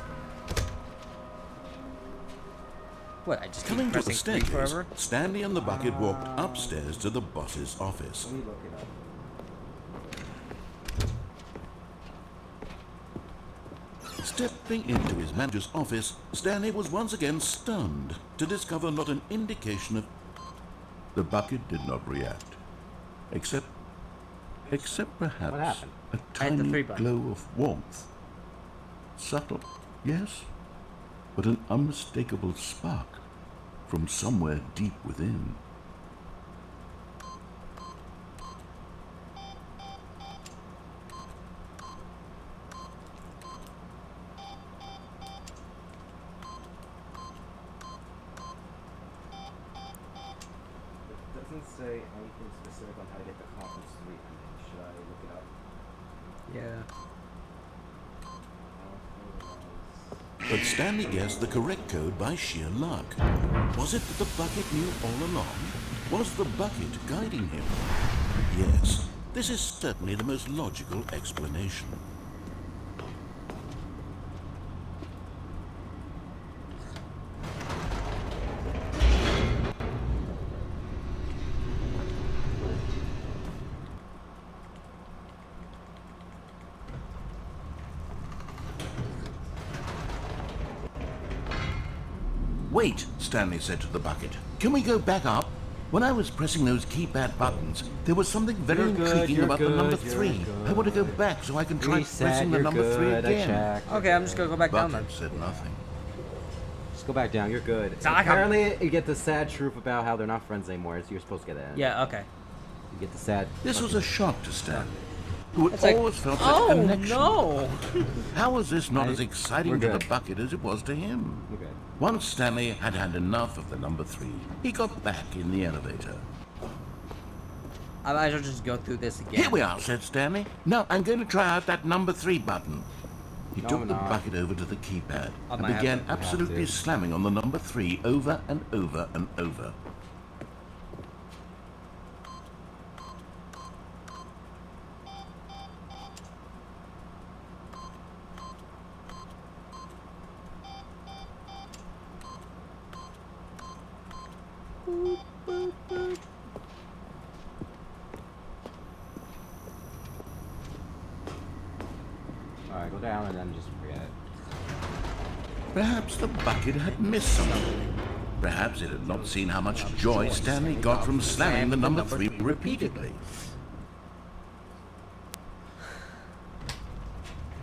What, I just keep Coming to the pressing 3 staircase, forever? Stanley and the bucket walked upstairs to the boss's office. Let me look it up. Stepping into his manager's office, Stanley was once again stunned to discover not an indication of... The bucket did not react. Except perhaps What happened? a I hit the tiny 3 button. glow of warmth. Subtle, yes, but an unmistakable spark from somewhere deep within. It doesn't say anything specific on how to get the conference 3 ending. Should I look it up? Yeah. But Stanley guessed the correct code by sheer luck. Was it that the bucket knew all along? Was the bucket guiding him? Yes, this is certainly the most logical explanation. Wait, Stanley said to the bucket. Can we go back up? When I was pressing those keypad buttons, there was something very intriguing about the number 3. I want to go back so I can try pressing the number 3 again. Okay, I'm just gonna go back down then. Bucket said nothing. Just go back down. You're good. It's not like Apparently, you get the sad truth about how they're not friends anymore. So you're supposed to get that. Yeah, okay. You get the sad. This was a shock to Stanley, who had It's like, always felt such oh connection. no! How was this not as we're exciting to the good. bucket as it was to him? Okay. Once Stanley had had enough of the number 3, he got back in the elevator. I might as well just go through this again. Here we are, said Stanley. Now I'm going to try out that number 3 button. He No, took we're the not. bucket over to the keypad I and might have began to. absolutely to. slamming on the number 3 over and over and over. Alright, go down and then just forget it. Perhaps the bucket had missed something. Perhaps it had not seen how much joy Stanley got from slamming the number 3 repeatedly.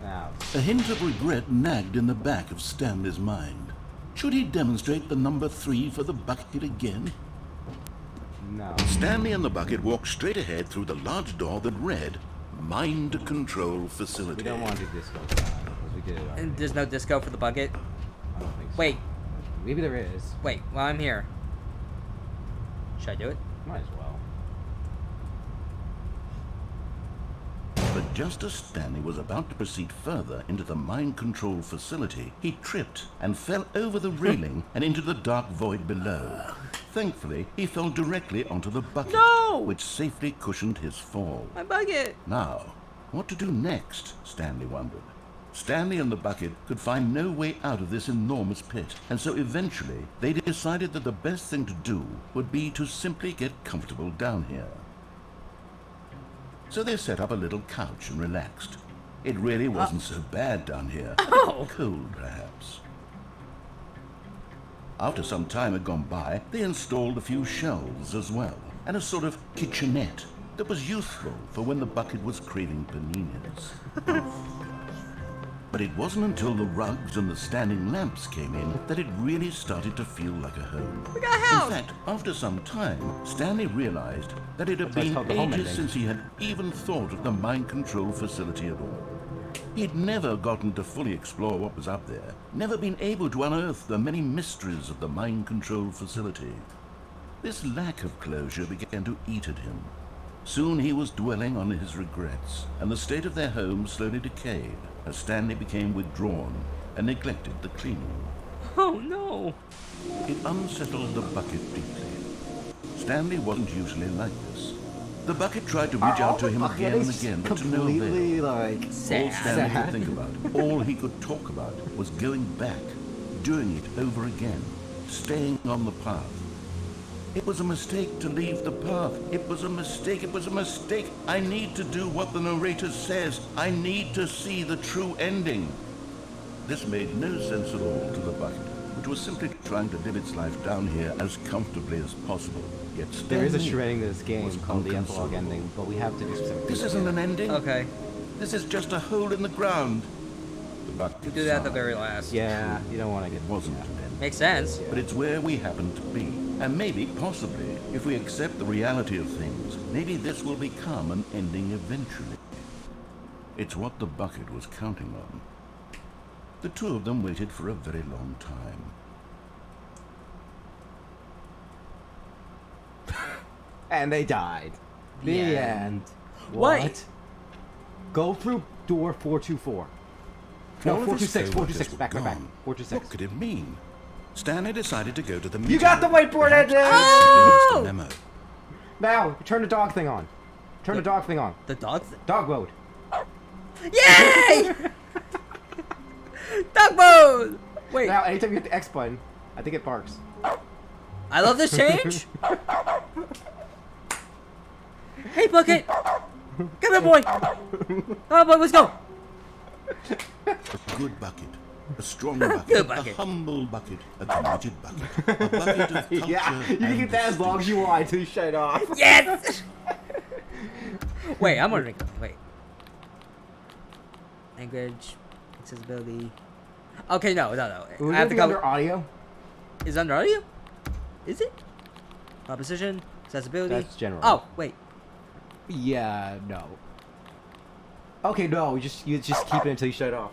Now, A hint of regret nagged in the back of Stanley's mind. Should he demonstrate the number 3 for the bucket again? no. Stanley and the bucket walked straight ahead through the large door that read, Mind Control We Facility. don't want to do disco style, because we did it already. And there's no disco for the bucket? I don't think so. Wait, Maybe there is. wait, while I'm here. Should I do it? Might as well. But just as Stanley was about to proceed further into the mind control facility, he tripped and fell over the railing and into the dark void below. Thankfully, he fell directly onto the bucket, No! which safely cushioned his fall. My bucket! Now, what to do next, Stanley wondered. Stanley and the bucket could find no way out of this enormous pit, and so eventually they decided that the best thing to do would be to simply get comfortable down here. So they set up a little couch and relaxed. It really wasn't so bad down here. Oh. Cold, perhaps. After some time had gone by, they installed a few shelves as well, and a sort of kitchenette that was useful for when the bucket was craving paninis. But it wasn't until the rugs and the standing lamps came in that it really started to feel like a home. We got a house! In fact, after some time, Stanley realized that it had That's been called the home ages ending. since he had even thought of the mind control facility at all. He'd never gotten to fully explore what was up there, never been able to unearth the many mysteries of the mind control facility. This lack of closure began to eat at him. Soon he was dwelling on his regrets, and the state of their home slowly decayed as Stanley became withdrawn and neglected the cleaning. Oh no! It unsettled the bucket deeply. Stanley wasn't usually like this. The bucket tried to reach out to him again and again, but to no avail. completely like All Sad. Stanley Sad. could think about, all he could talk about, was going back, doing it over again, staying on the path. It was a mistake to leave the path. It was a mistake. It was a mistake. I need to do what the narrator says. I need to see the true ending. This made no sense at all to the bucket, which was simply trying to live its life down here as comfortably as possible. Yet there is a Stanley shred in this game was called the epilogue inconsolable. ending, but we have to do something. This isn't an ending. Okay, This is just a hole in the ground. The bucket do that at the sighed. very last. Yeah, you don't want to It get. wasn't yeah. an ending. Makes sense. But it's where we happen to be. And maybe, possibly, if we accept the reality of things, maybe this will become an ending eventually. It's what the bucket was counting on. The two of them waited for a very long time. And they died. The Yeah. end. What? Go through door 424. No, All of his 426. coworkers 426. were Back. gone. 426. What could it mean? Stanley decided to go to the meeting. You got the room. whiteboard Perhaps ending! he missed a memo. Now, turn the dog thing on. Turn the dog thing on. The dogs. Dog mode. Yay! Dog mode. Wait. Now, anytime you hit the X button, I think it barks. I love this change. Hey, Bucket. Come here, boy. Come on, boy. Let's go. A good bucket. A strong bucket. Good bucket. A humble bucket. A committed bucket. A bucket of culture. Yeah, you can and get that as long as you want until you shut it off. Yes. Wait, I'm wondering. Wait. Language, accessibility. Okay, no. Would I have it to be go. under audio? Is it under audio? Is it? Proposition, accessibility. That's general. Oh, wait. Yeah, no. Okay, no, you just keep it until you shut it off.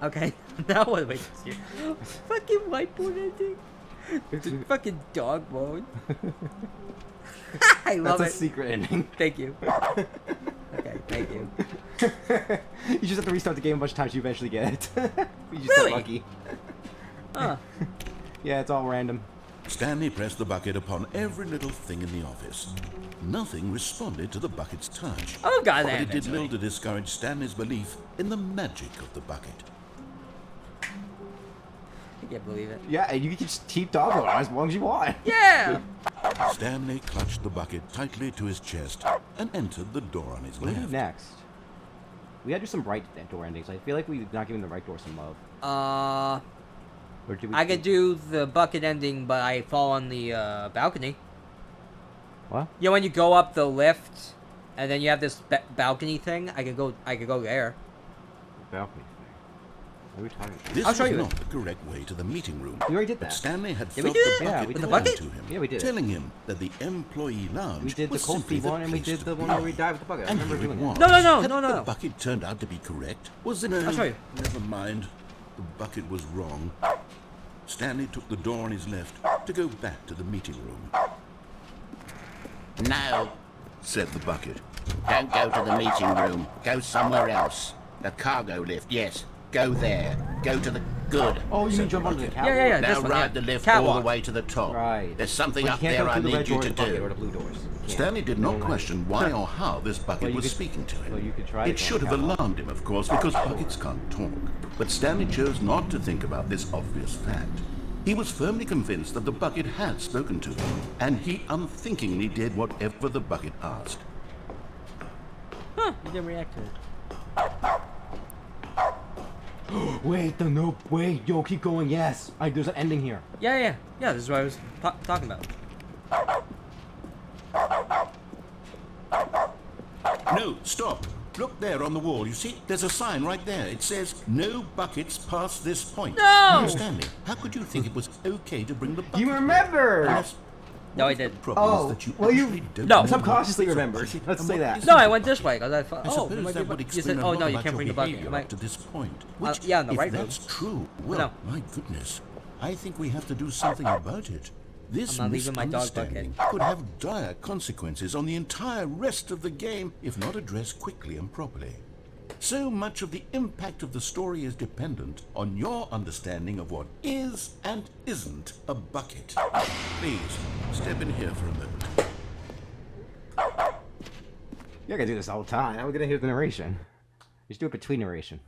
Okay. Now what do I do? Fucking whiteboard ending. Fucking dog mode. I love That's a it. secret ending. Thank you. Okay, thank you. You just have to restart the game a bunch of times, you eventually get it. You just Really? get lucky. Huh. Yeah, it's all random. Stanley pressed the bucket upon every little thing in the office. Nothing responded to the bucket's touch. Oh, God, But that it did eventually. little to discourage Stanley's belief in the magic of the bucket. I can't believe it. Yeah, and you can just keep dog mode on as long as you want. Yeah! Stanley clutched the bucket tightly to his chest and entered the door on his What do we do left. next? We gotta do some right door endings. I feel like we're not giving the right door some love. Or do we? I could do the bucket ending, but I fall on the balcony. What? You know when you go up the lift, and then you have this balcony thing? I could go there. Balcony thing. What are we talking about? This I'll show was you not the correct way to the meeting room. We already did But that. Stanley had Did we felt do the that? Yeah, bucket we did calling that. to him, Yeah, we did it. telling him that the employee lounge We did the was cold simply feet the one, and we place did the to one be. where we died with the bucket. I And remember here it doing was. that. No, Had no. the bucket turned out to be correct? Was it? I'll show you. Never mind. The bucket was wrong. Stanley took the door on his left to go back to the meeting room. No, Said the bucket. don't go to the meeting room. Go somewhere else. The cargo lift, yes. Go there. Go to the good. Oh, you mean jump onto the bucket. catwalk? Yeah. Now This one, ride yeah. the lift all Catwalk. the way to the top. Right. There's something But up you can't there go I through the need red you door to of the bucket or do. the blue doors. You can't. Stanley did not question why or how this bucket Well, you was could- speaking to him. well, you could try It it should on have the catwalk. alarmed him, of course, because buckets can't talk. But Stanley chose not to think about this obvious fact. He was firmly convinced that the bucket had spoken to him, and he unthinkingly did whatever the bucket asked. Huh, you didn't react to it. Wait, wait, yo, keep going. Yes, there's an ending here. Yeah, this is what I was talking about. No, stop. Look there on the wall. You see, there's a sign right there. It says, "No buckets past this point." No! Now, Stanley, how could you think it was okay to bring the bucket? You remember? Unless- No, I The didn't. problem Oh, is that you well, you- actually don't No. know what Subconsciously is a remembered. bucket Let's and say what that. isn't No, a I went bucket. this way because I thought, I oh, suppose it might that be would you explain said, a oh lot no, you about can't your bring the bucket. behavior I'm like, up to this point. Which, yeah, on the if right that's road. true, well, No. my goodness, I think we have to do something about it. This I'm not leaving my dog misunderstanding could have dire consequences on the entire rest of the game if not addressed quickly and properly. So much of the impact of the story is dependent on your understanding of what is and isn't a bucket. Please, step in here for a moment. You're gonna do this all the time. How are we gonna hear the narration? Just do it between narration.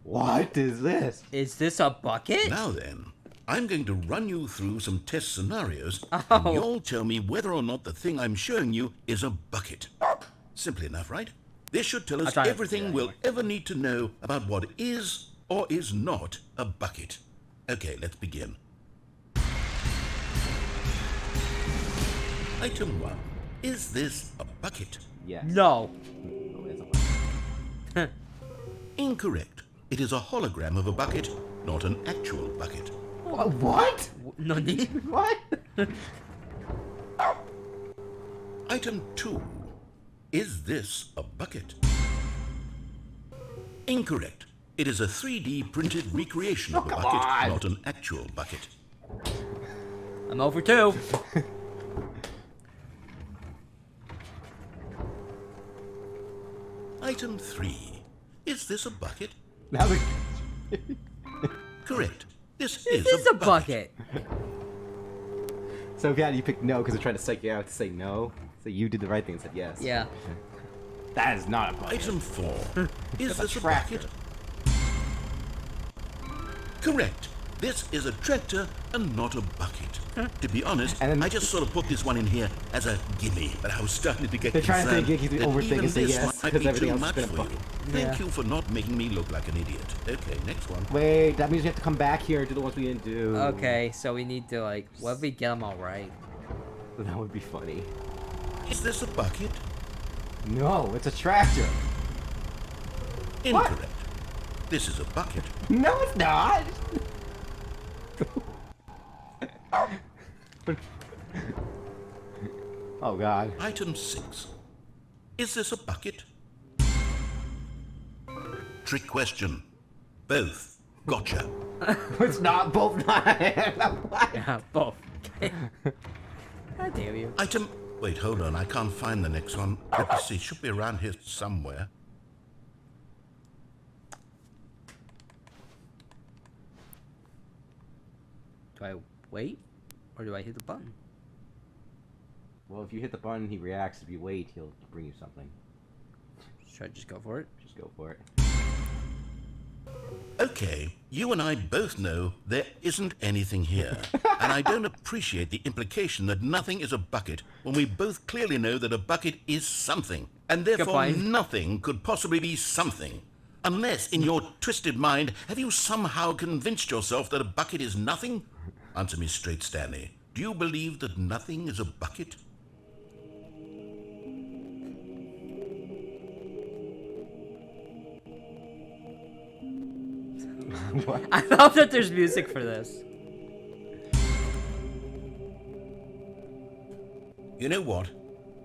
What is this? is this a bucket? Now then, I'm going to run you through some test scenarios, Oh. and you'll tell me whether or not the thing I'm showing you is a bucket. Simple enough, right? This should tell I'll us try it. everything Yeah, we'll ever need to know about what is or is not a bucket. Okay, let's begin. Item 1. Is this a bucket? Yes. No. No, it's a- Incorrect. It is a hologram of a bucket, not an actual bucket. What? No need. What? Item 2. Is this a bucket? Incorrect. It is a 3D printed recreation of a bucket, on. not an actual bucket. I'm over 2. Item 3. Is this a bucket? Now the... Correct. This This is a bucket. So yeah, you picked no because they're trying to psych you out to say no. So you did the right thing and said yes. Yeah. That is not a bucket. Item 4. Is That's this a tractor. bucket? Correct. This is a tractor and not a bucket. To be honest, And then- I just sort of put this one in here as a gimme, but I was starting to get They're trying to concerned think you can that overthink even and say this yes, might 'cause be everything too else has much been a for you. bucket. Thank Yeah. you for not making me look like an idiot. Okay, next one. Wait, that means we have to come back here and do the ones we didn't do. Okay, so we need to like, what if we get them all right? That would be funny. Is this a bucket? No, it's a tractor. Incorrect. This is a bucket. No, it's not. Oh God. Item 6. Is this a bucket? Trick question. Both. Gotcha. It's not both. Not. What? Yeah, both. God damn you. Item... Wait, hold on. I can't find the next one. Let me see. Should be around here somewhere. Do I wait? Or do I hit the button? Well, if you hit the button, he reacts. If you wait, he'll bring you something. Should I just go for it? Just go for it. Okay, you and I both know there isn't anything here. And I don't appreciate the implication that nothing is a bucket when we both clearly know that a bucket is something. And therefore point. nothing could possibly be something. Unless, in your twisted mind, have you somehow convinced yourself that a bucket is nothing? Answer me straight, Stanley. Do you believe that nothing is a bucket? I love that there's music for this. You know what?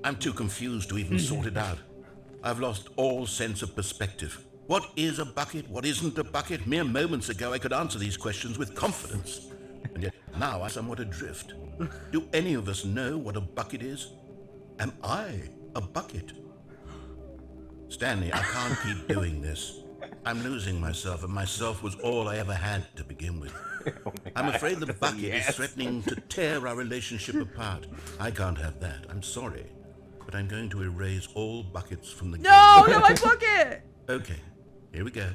I'm too confused to even sort it out. I've lost all sense of perspective. What is a bucket? What isn't a bucket? Mere moments ago I could answer these questions with confidence. And yet now I'm somewhat adrift. Do any of us know what a bucket is? Am I a bucket? Stanley, I can't keep doing this. I'm losing myself, and myself was all I ever had to begin with. I'm afraid the bucket is threatening to tear our relationship apart. I can't have that. I'm sorry. But I'm going to erase all buckets from the game. No, not my bucket! Okay, here we go.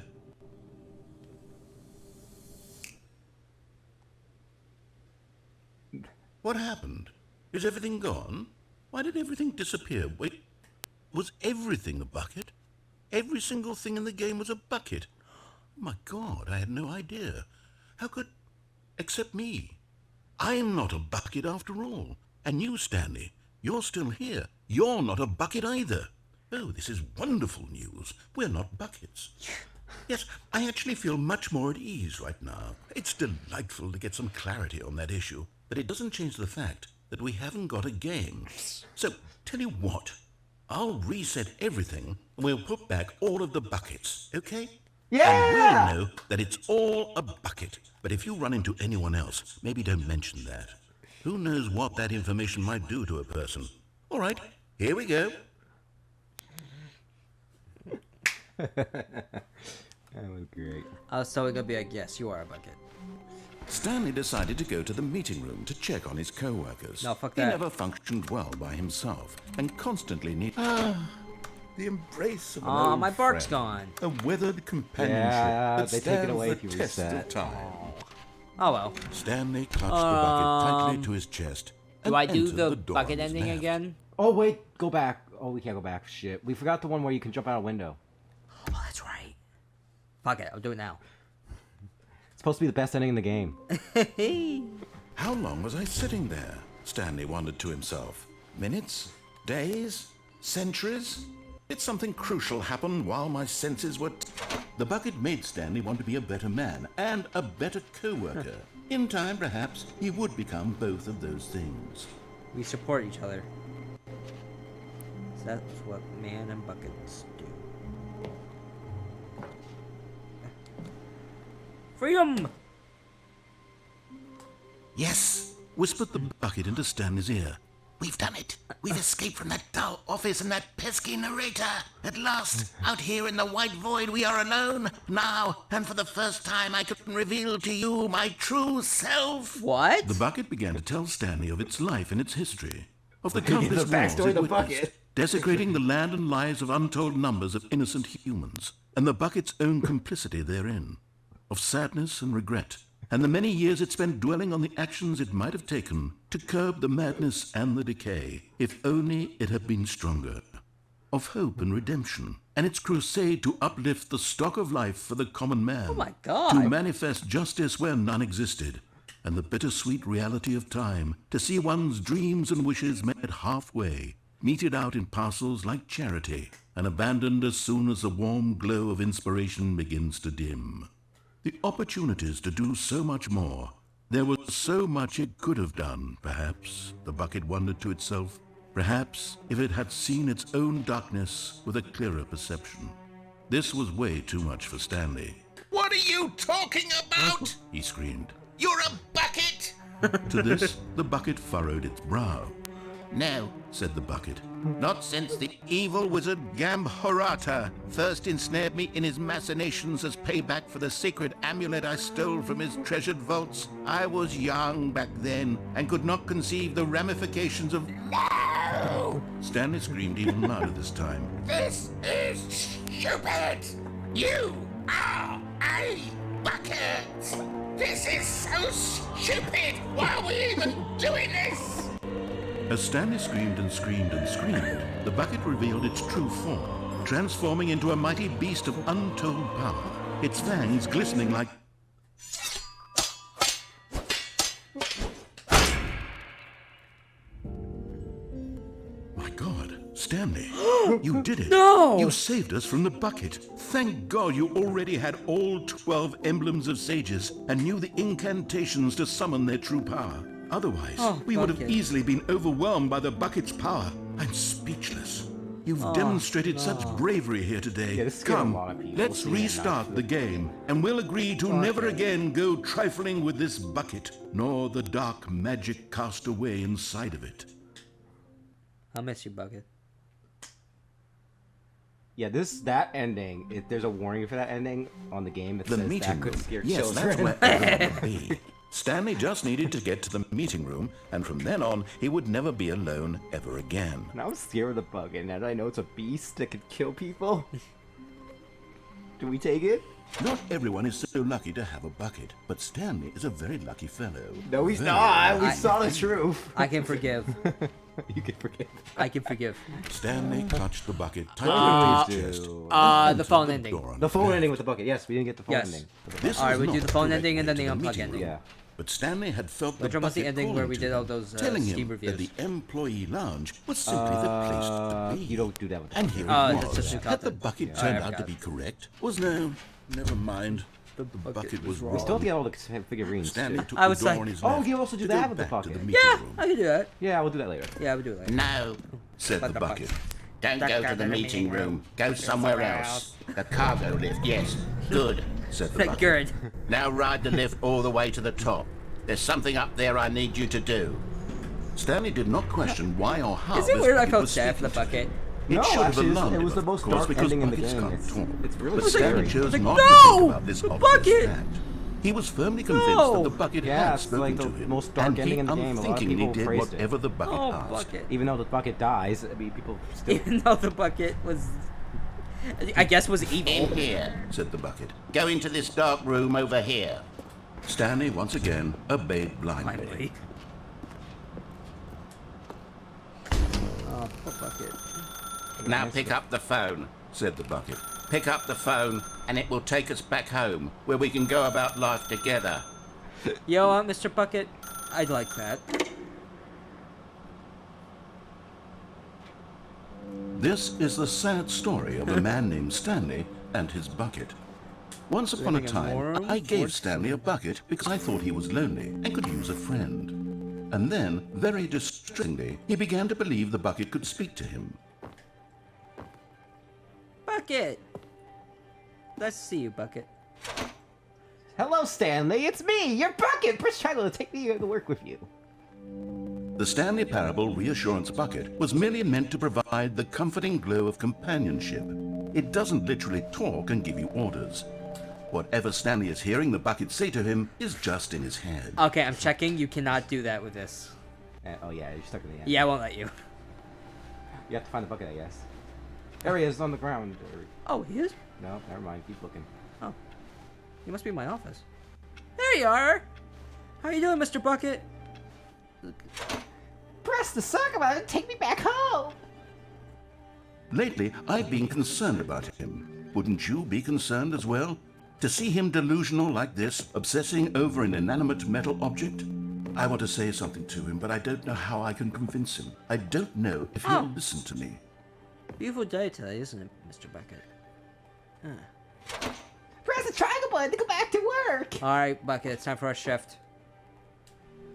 What happened? Is everything gone? Why did everything disappear? Wait, was everything a bucket? Every single thing in the game was a bucket. Oh my God, I had no idea. How could... except me. I'm not a bucket after all. And you, Stanley, you're still here. You're not a bucket either. Oh, this is wonderful news. We're not buckets. Yes, I actually feel much more at ease right now. It's delightful to get some clarity on that issue, but it doesn't change the fact that we haven't got a game. So, tell you what, I'll reset everything and we'll put back all of the buckets, okay? Yeah! And we'll know that it's all a bucket. But if you run into anyone else, maybe don't mention that. Who knows what that information might do to a person? All right, here we go. That was great. I was totally gonna be like, yes, you are a bucket. Stanley decided to go to the meeting room to check on his co-workers. No, fuck He that. never functioned well by himself and constantly needed the embrace of an Aw, old my bark's friend. gone. A weathered companionship Yeah, that they take it stands away the if you test reset. of time. Oh well. Stanley clutched the bucket tightly to his chest and Do I do entered the door bucket on his ending left. again? Oh wait, go back. Oh, we can't go back. Shit, we forgot the one where you can jump out a window. Oh, that's right. Fuck it, I'll do it now. It's supposed to be the best ending in the game. How long was I sitting there? Stanley wondered to himself. Minutes? Days? Centuries? Did something crucial happen while my senses were... The bucket made Stanley want to be a better man and a better co-worker. In time, perhaps, he would become both of those things. We support each other. So that's what man and buckets do. Freedom! Yes! Whispered the bucket into Stanley's ear. We've done it. We've escaped from that dull office and that pesky narrator. At last, out here in the white void, we are alone. Now, and for the first time, I can reveal to you my true self. What? The bucket began to tell Stanley of its life and its history, of the The countless wars backstory it of the witnessed, bucket. desecrating the land and lives of untold numbers of innocent humans, and the bucket's own complicity therein, of sadness and regret, and the many years it spent dwelling on the actions it might have taken to curb the madness and the decay, if only it had been stronger, of hope and redemption, and its crusade to uplift the stock of life for the common man, Oh my God. to manifest justice where none existed, and the bittersweet reality of time, to see one's dreams and wishes met halfway, meted out in parcels like charity, and abandoned as soon as the warm glow of inspiration begins to dim. The opportunities to do so much more. There was so much it could have done, perhaps, the bucket wondered to itself. Perhaps if it had seen its own darkness with a clearer perception. This was way too much for Stanley. What are you talking about? He screamed. You're a bucket. To this, the bucket furrowed its brow. No, Said the bucket. not since the evil wizard Gambhorata first ensnared me in his machinations as payback for the sacred amulet I stole from his treasured vaults. I was young back then and could not conceive the ramifications of... No! Stanley screamed even louder this time. This is stupid! You are a bucket! This is so stupid! Why are we even doing this? As Stanley screamed and screamed and screamed, the bucket revealed its true form, transforming into a mighty beast of untold power, its fangs glistening like... My God, Stanley, you did it. No! You saved us from the bucket. Thank God you already had all 12 emblems of sages and knew the incantations to summon their true power. Otherwise, we would have bucket. easily been overwhelmed by the bucket's power. I'm speechless. You've demonstrated such bravery here today. Yeah, this scared a Come, lot of people, let's seeing that restart knife. the game, and we'll agree to never again go trifling with this bucket, nor the dark magic cast away inside of it. I'll miss you, Bucket. Yeah, that ending, there's a warning for that ending on the game that The says meeting that could room. scare Yes, children. that's where everyone would be. Stanley just needed to get to the meeting room, and from then on, he would never be alone ever again. And I was scared of the bucket. Now that I know it's a beast that could kill people. Do we take it? Not everyone is so lucky to have a bucket, but Stanley is a very lucky fellow. No, he's Very not. We I- saw the truth. I can forgive. You can forget. I can forgive. Stanley clutched the bucket tightly to his chest. The phone ending. Door on The his phone left. ending with the bucket. Yes, we didn't get the phone Yes. ending. This Alright, was we do not the phone direct ending and then way the to unplug meeting ending. room. Yeah. But Stanley had felt Which the one was the bucket ending where calling we to did him, all those telling Steam him that reviews? the employee lounge was simply the place to be. You don't do that with the And bucket. here Oh, it that's was. just new Had the content. bucket Yeah, turned I out to forgot. be correct? Was no, never mind. The bucket was wrong. We still have to get all the figurines. Stanley too. took I the was door like, on his oh, left you also do to that go with the back to bucket. meeting Yeah, room, I can do that. Yeah, we'll do that later. Yeah, we'll do it later. No, said the bucket. don't go to the meeting room. Go somewhere else. The cargo lift, yes. Good. Said the bucket. Good. Now ride the lift all the way to the top. There's something up there I need you to do. Stanley did not question why or how. Is it this weird I bucket felt was sad for the speaking to him. bucket? It No, should have actually, alarmed it was him, the of most course, dark because ending in the buckets game. can't talk. It's really But scary. Stanley chose like, not no! to think about this The obvious bucket! fact. He was firmly convinced No! that the bucket Yeah, had it's spoken like to the him, most dark and ending he in the game. A lot of unthinkingly people did praised it. whatever the bucket Oh, asked. Bucket. Even though the bucket dies, I mean, people still. Even though the bucket was, I guess, was In evil. here. Said the bucket. Go into this dark room over here. Stanley once again obeyed blindly. Finally. Oh, poor bucket. Now pick up the phone. Said the bucket. Pick up the phone, and it will take us back home, where we can go about life together. Yo, Mr. Bucket, I'd like that. This is the sad story of a man named Stanley and his bucket. Once upon a Living in time, moral I gave fortune. Stanley a bucket because I thought he was lonely and could use a friend. And then, very distressingly, he began to believe the bucket could speak to him. Bucket! Nice to see you, Bucket. Hello, Stanley. It's me, your bucket. Prince Triangle to take me to work with you. The Stanley Parable Reassurance Bucket was merely meant to provide the comforting glow of companionship. It doesn't literally talk and give you orders. Whatever Stanley is hearing the bucket say to him is just in his head. Okay, I'm checking. You cannot do that with this. Oh yeah, you're stuck in the end. Yeah, I won't let you. You have to find the bucket, I guess. There he is on the ground. Oh, he is? No, never mind. Keep looking. Oh. He must be in my office. There you are! How you doing, Mr. Bucket? Press the circle button and take me back home! Lately, I've been concerned about him. Wouldn't you be concerned as well? To see him delusional like this, obsessing over an inanimate metal object? I want to say something to him, but I don't know how I can convince him. I don't know if he'll listen to me. Beautiful day today, isn't it, Mr. Bucket? Huh. Press the triangle button to go back to work! Alright, Bucket, it's time for our shift.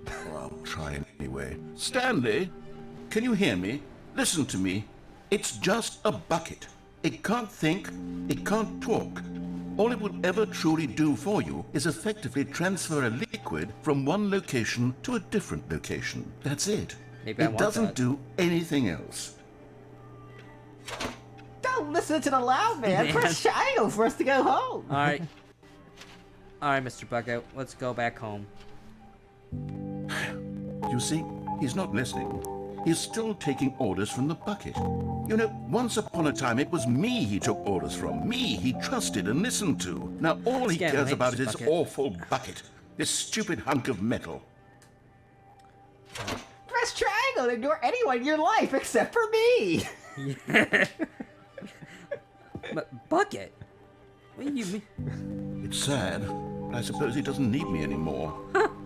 Well, I'll try anyway. Stanley, can you hear me? Listen to me. It's just a bucket. It can't think, it can't talk. All it will ever truly do for you is effectively transfer a liquid from one location to a different location. That's it. Maybe I It want doesn't that. do anything else. Don't listen to the loud man! Man. Press triangle for us to go home! Alright. Alright, Mr. Bucket, let's go back home. You see, he's not listening. He's still taking orders from the bucket. You know, once upon a time it was me he took orders from. Me he trusted and listened to. Now all he Scan, cares right, about is bucket. this awful bucket. This stupid hunk of metal. Press triangle to ignore anyone in your life except for me! But Bucket? What do you mean? It's sad, but I suppose he doesn't need me anymore.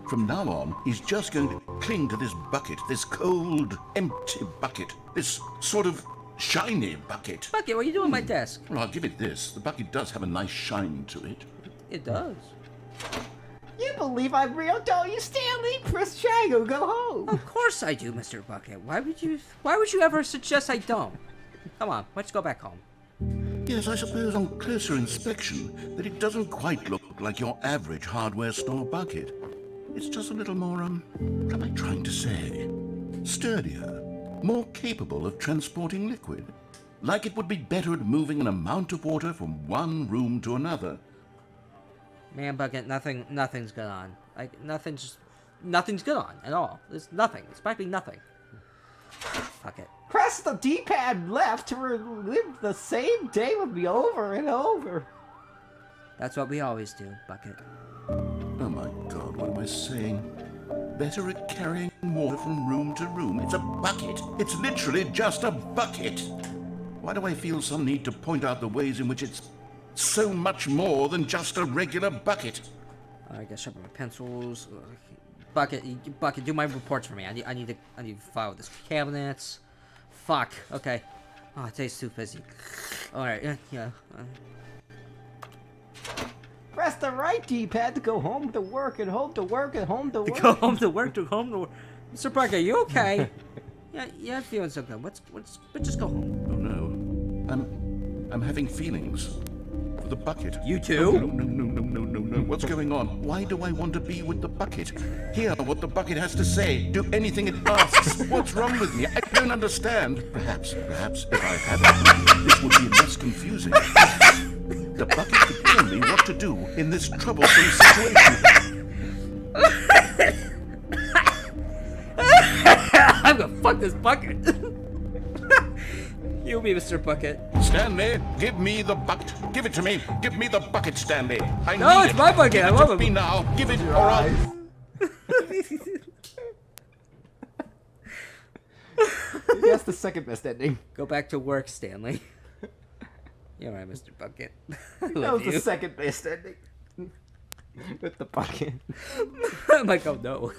From now on, he's just going to cling to this bucket, this cold, empty bucket, this sort of shiny bucket. Bucket, what are you doing on my desk? Well, I'll give it this. The bucket does have a nice shine to it. It does. You believe I'm real, don't you, Stanley? Press triangle, go home! Of course I do, Mr. Bucket. Why would you ever suggest I don't? Come on, let's go back home. Yes, I suppose on closer inspection that it doesn't quite look like your average hardware store bucket. It's just a little more, what am I trying to say? Sturdier, more capable of transporting liquid. Like it would be better at moving an amount of water from one room to another. Man, Bucket, nothing's good on. Like, nothing's good on at all. There's nothing. It's practically nothing. Fuck it. Press the D-pad left to relive the same day with me over and over. That's what we always do, Bucket. Oh my God, what am I saying? Better at carrying water from room to room. It's a bucket. It's literally just a bucket. Why do I feel some need to point out the ways in which it's so much more than just a regular bucket? I guess sharpen my pencils. Bucket, do my reports for me. I need to file this cabinets. Fuck. Okay. Oh, today's too busy. All right. Yeah. Press the right D-pad to go home to work and home to work and home to work. Go home to work. Mr. Bucket, you okay? yeah, I'm feeling so good. Let's just go home. Oh no. I'm having feelings for the bucket. You too? No. What's going on? Why do I want to be with the bucket? Hear what the bucket has to say. Do anything it asks. What's wrong with me? I don't understand. Perhaps if I had it, this would be less confusing. The bucket could tell me what to do in this troublesome situation. I'm gonna fuck this bucket. You me, Mr. Bucket. Stanley, give me the bucket. Give it to me. Give me the bucket, Stanley. I No, need it's it. my bucket. Give I it love to it. me now. Give it or I'll... That's the second best ending. Go back to work, Stanley. You're right, Mr. Bucket. I That love was the you. second best ending. With the bucket. I'm like, oh no.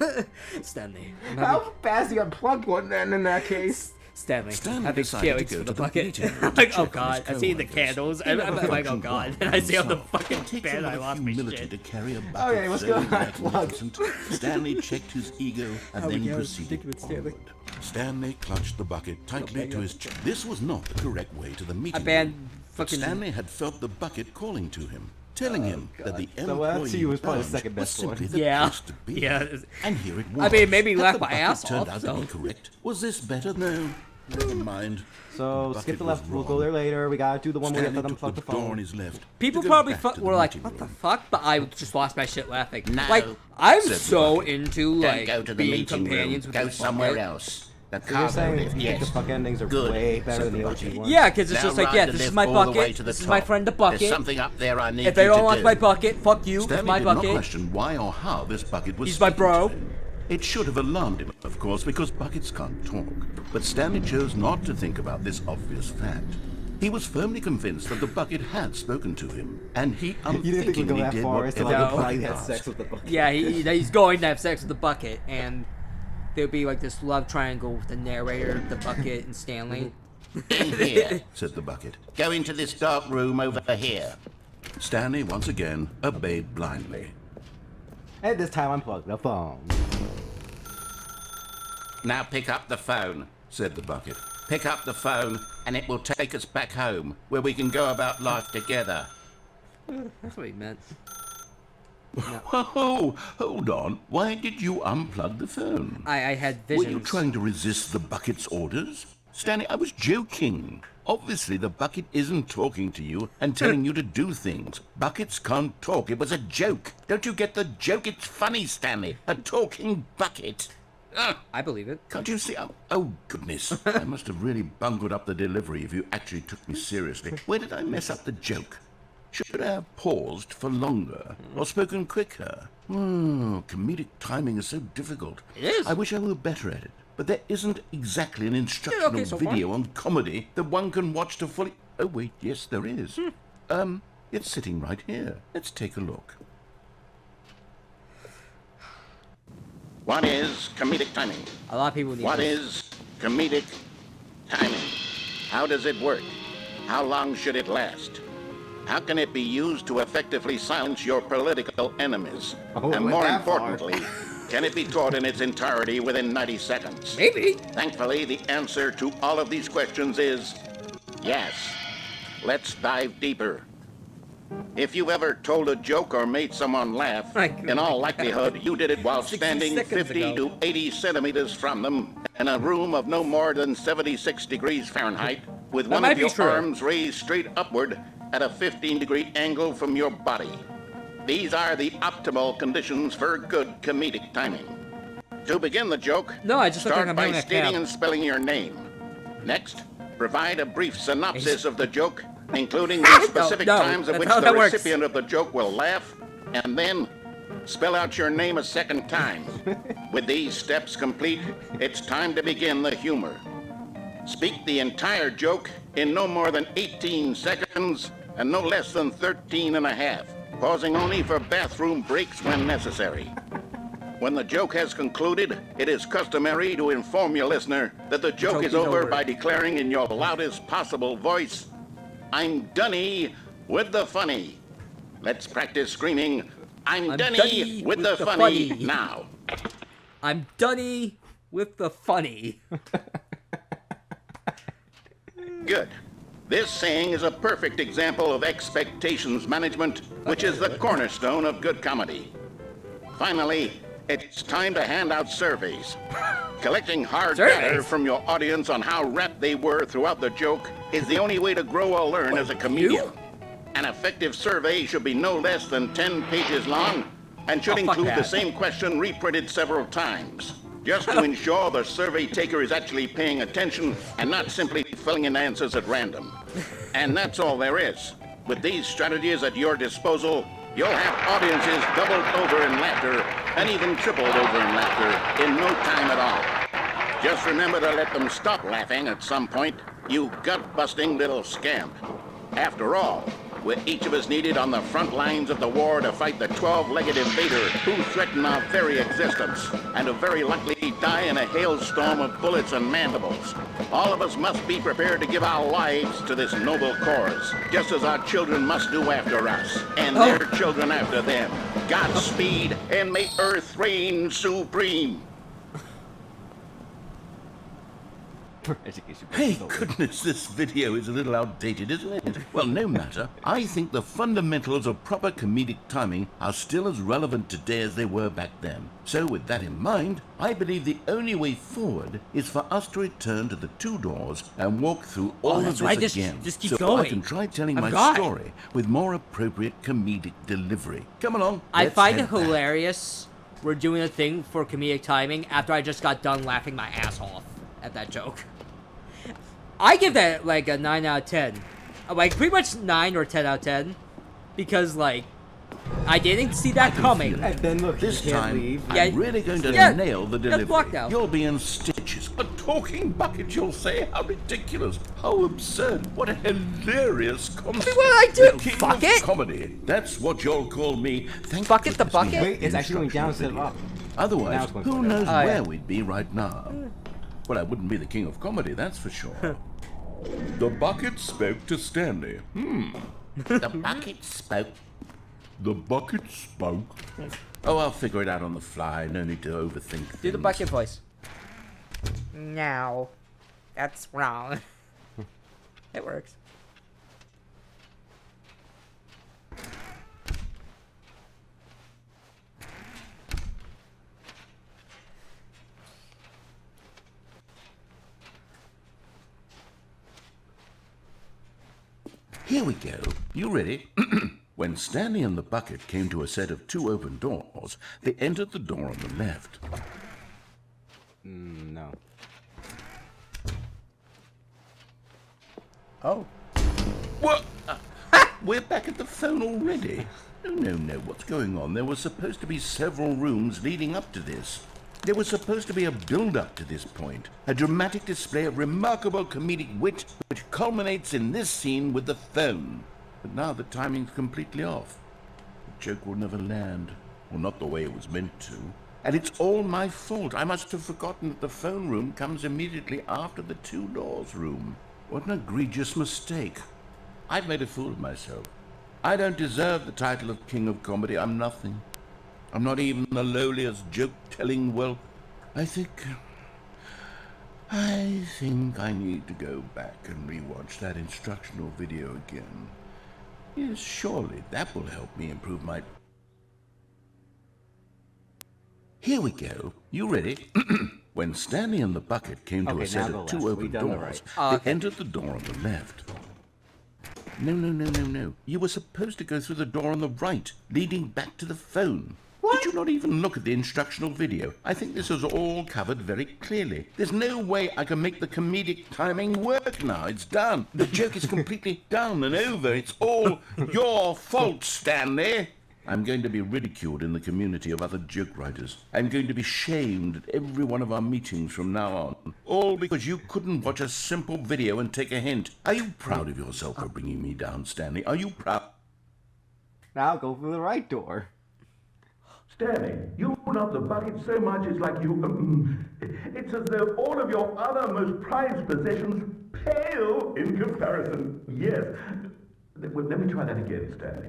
Stanley. I'm having, How fast do you unplug one then in that case? Stanley. Stanley having decided feelings to go for the to the bucket. meeting I'm to like, oh check on god. his I see the co-workers. candles. He I'm never like, oh functioned god. well And I see on the himself. fucking It takes bed. a lot I of lost my humility shit. to carry a bucket Okay, what's so going on? magnificent. Stanley checked his ego and How we then go, proceeded ridiculous, Stanley. forward. Stanley clutched the bucket tightly Okay, to yeah. his chest. This was not the correct way to the meeting. I banned But fucking... Stanley had felt the bucket calling to him. telling him that the So that's employee was probably the lounge second was best one. simply the Yeah. place to be. Yeah. And here it was. I mean, maybe Had laugh the my bucket ass turned off, out so. to be correct. Was this better? No. Never mind. So The skip the bucket was left. We'll wrong. go there later. We gotta do the one where we have Stanley to took unplug the the door on phone. his left. People to go probably back to the were like, meeting what the room. fuck? But I just lost my shit laughing. No, Like, I'm said the so bucket. into, Don't like, go to the being meeting companions room. with Go this somewhere bucket. else. The So you're cargo saying lift, you think yes. the fuck endings are Good, way better said than the the OG bucket. one? Yeah, because it's Now just like, ride yeah, the this is lift my all the way bucket. to the This is my top. friend the There's bucket. something up there I need If they you don't to want do. my bucket, fuck you. It's Stanley my did not bucket. question why or how this bucket was He's my speaking bro. to him. It should have alarmed him, of course, because buckets can't talk. But Stanley chose not to think about this obvious fact. He was firmly convinced that the bucket had spoken to him, and he You didn't think we'd unthinkingly go that did far as to whatever like the No. imply he bucket had asked. sex with the bucket. Yeah, he's going to have sex with the bucket, and there'll be like this love triangle with the narrator, the bucket, and Stanley. In here. Said the bucket. Go into this dark room over here. Stanley once again obeyed blindly. And this time unplug the phone. Now pick up the phone. Said the bucket. Pick up the phone, and it will take us back home, where we can go about life together. That's what he meant. Oh, hold on. Why did you unplug the phone? I had Were visions. you trying to resist the bucket's orders? Stanley, I was joking. Obviously, the bucket isn't talking to you and telling you to do things. Buckets can't talk. It was a joke. Don't you get the joke? It's funny, Stanley. A talking bucket. I believe it. Can't you see? Oh, goodness. I must have really bungled up the delivery if you actually took me seriously. Where did I mess up the joke? Should I have paused for longer or spoken quicker? Comedic timing is so difficult. It is. I wish I were better at it. But there isn't exactly an instructional okay so far. video on comedy that one can watch to fully... Oh, wait, yes, there is. It's sitting right here. Let's take a look. What is comedic timing? A lot of people need What this. is comedic timing? How does it work? How long should it last? How can it be used to effectively silence your political enemies? Oh, and went more that far. importantly, can it be taught in its entirety within 90 seconds? Maybe. Thankfully, the answer to all of these questions is yes. Let's dive deeper. If you've ever told a joke or made someone laugh, in all likelihood, you did it while 60 standing seconds 50 ago. to 80 centimeters from them in a room of no more than 76 degrees Fahrenheit, with one might of be your true. arms raised straight upward at a 15-degree angle from your body. These are the optimal conditions for good comedic timing. To begin the joke, No, I just look start like I'm by having a stating cab. and spelling your name. Next, provide a brief synopsis of the joke, including the specific no, times at that's which how the that works. recipient of the joke will laugh, and then spell out your name a second time. With these steps complete, it's time to begin the humor. Speak the entire joke in no more than 18 seconds and no less than 13 and a half, pausing only for bathroom breaks when necessary. When the joke has concluded, it is customary to inform your listener that the joke is over by declaring in your loudest possible voice, "I'm Dunny with the funny." Let's practice screaming, I'm Dunny with the funny now. I'm Dunny with the funny. Good. This saying is a perfect example of expectations management, which is the cornerstone of good comedy. Finally, it's time to hand out surveys. Collecting hard data Surveys? from your audience on how rapt they were throughout the joke is the only way to grow or learn as a comedian. An effective survey should be no less than 10 pages long and should Oh, fuck include the that. same question reprinted several times, just to ensure the survey taker is actually paying attention and not simply filling in answers at random. And that's all there is. With these strategies at your disposal, you'll have audiences doubled over in laughter and even tripled over in laughter in no time at all. Just remember to let them stop laughing at some point, you gut-busting little scamp. After all, we're each of us needed on the front lines of the war to fight the 12-legged invader who threaten our very existence and who very likely die in a hailstorm of bullets and mandibles. All of us must be prepared to give our lives to this noble cause, just as our children must do after us, and their children after them. Godspeed, and may Earth reign supreme. For education. Hey, solely. goodness, this video is a little outdated, isn't it? Well, no matter. I think the fundamentals of proper comedic timing are still as relevant today as they were back then. So with that in mind, I believe the only way forward is for us to return to the two doors and walk through all that's of right. this Just- again. just keep so going. I can try telling I'm my God. story with more appropriate comedic delivery. Come along. I let's find it head back. hilarious we're doing a thing for comedic timing after I just got done laughing my ass off at that joke. I give that like a 9 out of 10. Like pretty much 9 or 10 out of 10. Because like, I didn't see that coming. And then look, This you can't time, leave. Yeah, I'm really going to yeah, nail the that's delivery. blocked out. You'll be in stitches. A talking bucket, you'll say? How ridiculous. How absurd. What a hilarious concept. What did I do? The king Fuck of it? comedy. That's what you'll call me. Thank Bucket the goodness we bucket? have Wait, it's actually going down instead of video. up. Now Otherwise, it's going who forward. knows Oh, where yeah. we'd be right now? Well, I wouldn't be the king of comedy, that's for sure. The bucket spoke to Stanley. The bucket spoke. The bucket spoke. Oh, I'll figure it out on the fly. No need to overthink things. Do the bucket voice. No. That's wrong. It works. Here we go. You ready? When Stanley and the bucket came to a set of two open doors, they entered the door on the left. No. Oh. What? We're back at the phone already? No, what's going on? There were supposed to be several rooms leading up to this. There was supposed to be a build-up to this point, a dramatic display of remarkable comedic wit which culminates in this scene with the phone. But now the timing's completely off. The joke will never land, or not the way it was meant to. And it's all my fault. I must have forgotten that the phone room comes immediately after the two doors room. What an egregious mistake. I've made a fool of myself. I don't deserve the title of King of Comedy. I'm nothing. I'm not even the lowliest joke-telling whelp. I think I need to go back and rewatch that instructional video again. Yes, surely that will help me improve my... Here we go. You ready? When Stanley and the bucket came to Okay, a set now of the two left. open We've done the doors, right. Oh, they okay. entered the door on the left. No. You were supposed to go through the door on the right, leading back to the phone. Did you not even look at the instructional video? I think this is all covered very clearly. There's no way I can make the comedic timing work now. It's done. The joke is completely done and over. It's all your fault, Stanley. I'm going to be ridiculed in the community of other joke writers. I'm going to be shamed at every one of our meetings from now on. All because you couldn't watch a simple video and take a hint. Are you proud of yourself for bringing me down, Stanley? Are you proud? Now go through the right door. Stanley, you love the bucket so much it's like you... it's as though all of your other most prized possessions pale in comparison. Yes. Well, let me try that again, Stanley.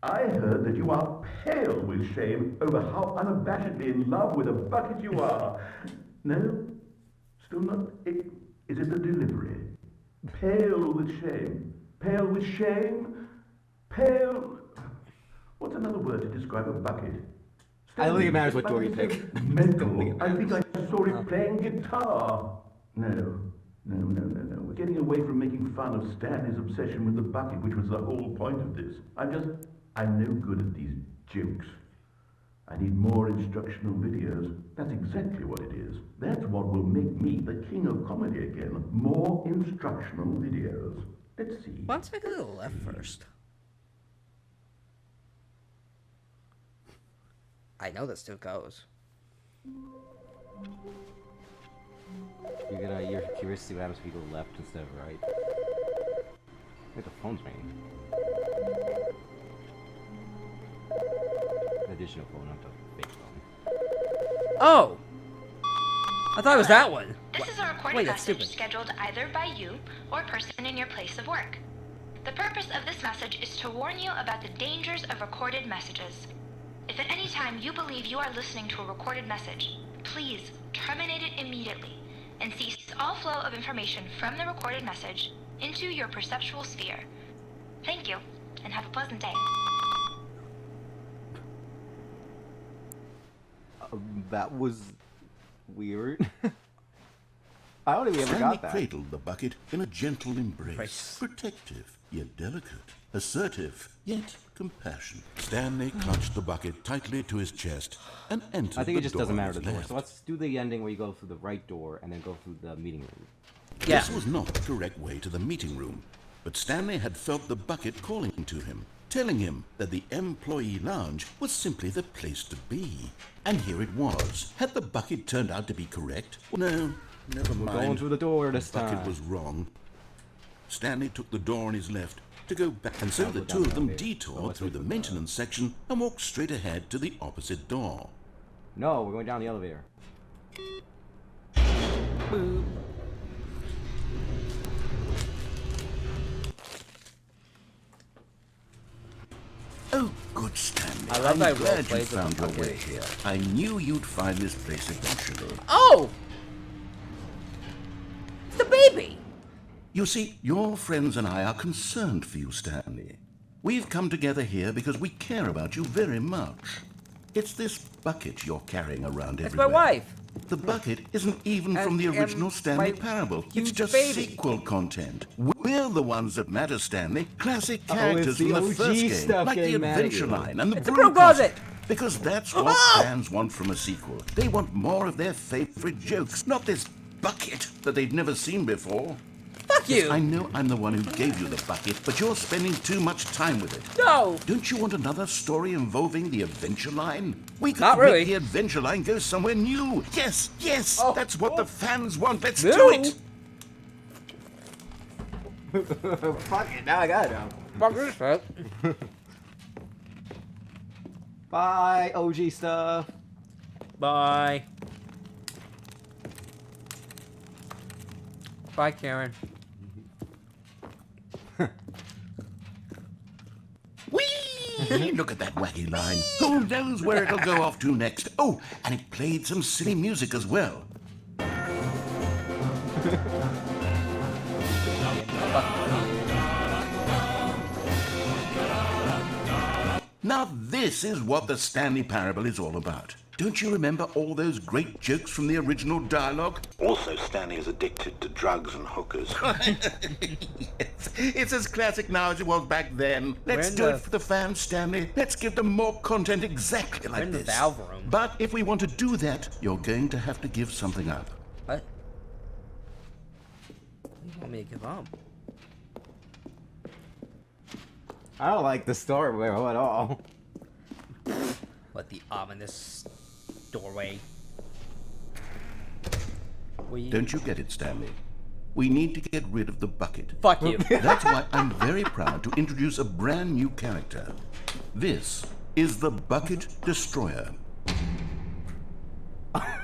I heard that you are pale with shame over how unabashedly in love with a bucket you are. No? Still not? Is it the delivery? Pale with shame. Pale with shame? Pale... What's another word to describe a bucket? I don't think it matters what door you pick. Mental. I think I saw it playing guitar. No. We're getting away from making fun of Stanley's obsession with the bucket, which was the whole point of this. I'm no good at these jokes. I need more instructional videos. That's exactly what it is. That's what will make me the king of comedy again. More instructional videos. Let's see. Why don't I go to the left first? I know that still goes. You're curious to see what happens if you go left instead of right. I think the phone's ringing. The additional phone, not the fake phone. Oh! I thought it was that one. This is a recorded Wait, that's message stupid. scheduled either by you or a person in your place of work. The purpose of this message is to warn you about the dangers of recorded messages. If at any time you believe you are listening to a recorded message, please terminate it immediately. and cease all flow of information from the recorded message into your perceptual sphere. Thank you, and have a pleasant day. That was weird. I don't even ever Stanley got that. cradled the bucket in a gentle embrace. Protective, yet delicate. Assertive, yet compassionate. Stanley clutched the bucket tightly to his chest and entered I think the it just door doesn't on matter the his door. left. So let's do the ending where you go through the right door and then go through the meeting room. Yeah. This was not the correct way to the meeting room, but Stanley had felt the bucket calling to him, telling him that the employee lounge was simply the place to be. And here it was. Had the bucket turned out to be correct? No, never We're mind. going through the door this The bucket time. was wrong. Stanley took the door on his left to go back, and so I'll the go two down of them there. detoured let's through wait the for the- maintenance section and walked straight ahead to the opposite door. No, we're going down the elevator. Oh, good Stanley. I love I'm that glad roleplay you with the found your bucket. way here. I knew you'd find this place eventually. Oh! It's the baby! You see, your friends and I are concerned for you, Stanley. We've come together here because we care about you very much. It's this bucket you're carrying around It's my everywhere. wife. The bucket isn't even from the And original Stanley my Parable. It's huge just baby. sequel content. We're the ones that matter, Stanley. Classic it's characters the from the OG first game, stuff like the getting mad at Adventure you. Line and the It's a Broom Broom Closet. Because that's what fans want from a sequel. They want more of their favorite jokes, not this bucket that they've never seen before. Fuck you! I know I'm the one who gave you the bucket, but you're spending too much time with it. No! Don't you want another story involving the Adventure Line? We could Not make really. the Adventure Line go somewhere new. Yes, yes, Oh. that's what the fans want. Let's No. do it. Fuck it, now I got it. Fuck this shit. Bye, OG stuff. Bye. Bye, Karen. Whee! Look at that wacky line. Who knows where it'll go off to next? Oh, and it played some silly music as well. Now this is what the Stanley Parable is all about. Don't you remember all those great jokes from the original dialogue? Also, Stanley is addicted to drugs and hookers. Yes, it's as classic now as it was back then. Let's in do the- it for the fans, Stanley. Let's give them more content exactly like in the this. Valve room. But if we want to do that, you're going to have to give something up. What? What do you want me to give up? I don't like the story at all. What, the ominous doorway? We... Don't you get it, Stanley? We need to get rid of the bucket. Fuck you. That's why I'm very proud to introduce a brand new character. This is the Bucket Destroyer.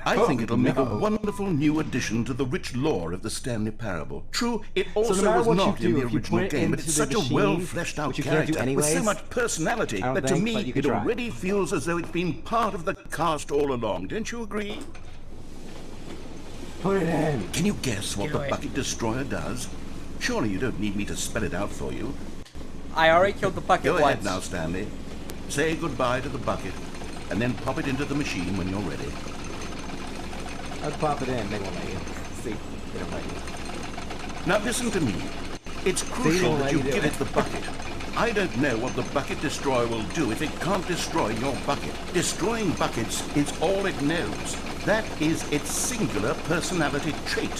I think it'll make a wonderful new addition to the rich lore of the Stanley Parable. True, it also matter was what not you in do, the if you original put it game, but into it's the such a machine, well-fleshed out which you can't do character with so anyways, much personality I don't that to think, me but you could it try. already feels as though it's been part of the cast all along. Don't you agree? Put it in. Can you guess what Do the it. Bucket Destroyer does? Surely you don't need me to spell it out for you. I already killed the bucket Go once. ahead now, Stanley. Say goodbye to the bucket, and then pop it into the machine when you're ready. I'll pop it in. They won't let you. See, they don't let you. Now listen to me. It's They crucial won't that let you you do give it. it the bucket. I don't know what the Bucket Destroyer will do if it can't destroy your bucket. Destroying buckets is all it knows. That is its singular personality trait.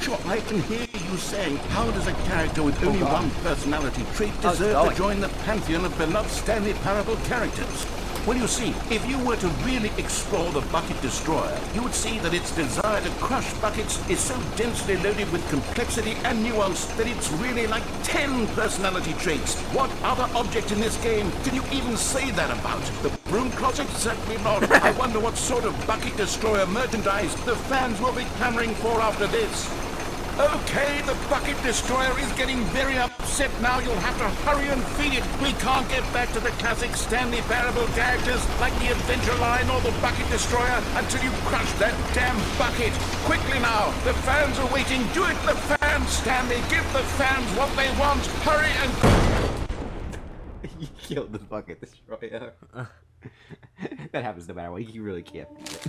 Sure, I can hear you saying, how does a character with only one personality trait How's it deserve to going? join the pantheon of beloved Stanley Parable characters? Well, you see, if you were to really explore the Bucket Destroyer, you would see that its desire to crush buckets is so densely loaded with complexity and nuance that it's really like 10 personality traits. What other object in this game can you even say that about? The broom closet? Certainly not. I wonder what sort of Bucket Destroyer merchandise the fans will be clamoring for after this. Okay, the bucket destroyer is getting very upset now. You'll have to hurry and feed it. We can't get back to the classic Stanley Parable characters like the Adventure Line or the bucket destroyer until you crush that damn bucket. Quickly now, the fans are waiting. Do it, the fans, Stanley. Give the fans what they want. Hurry and... You killed the bucket destroyer. That happens no matter what. You really can't beat it.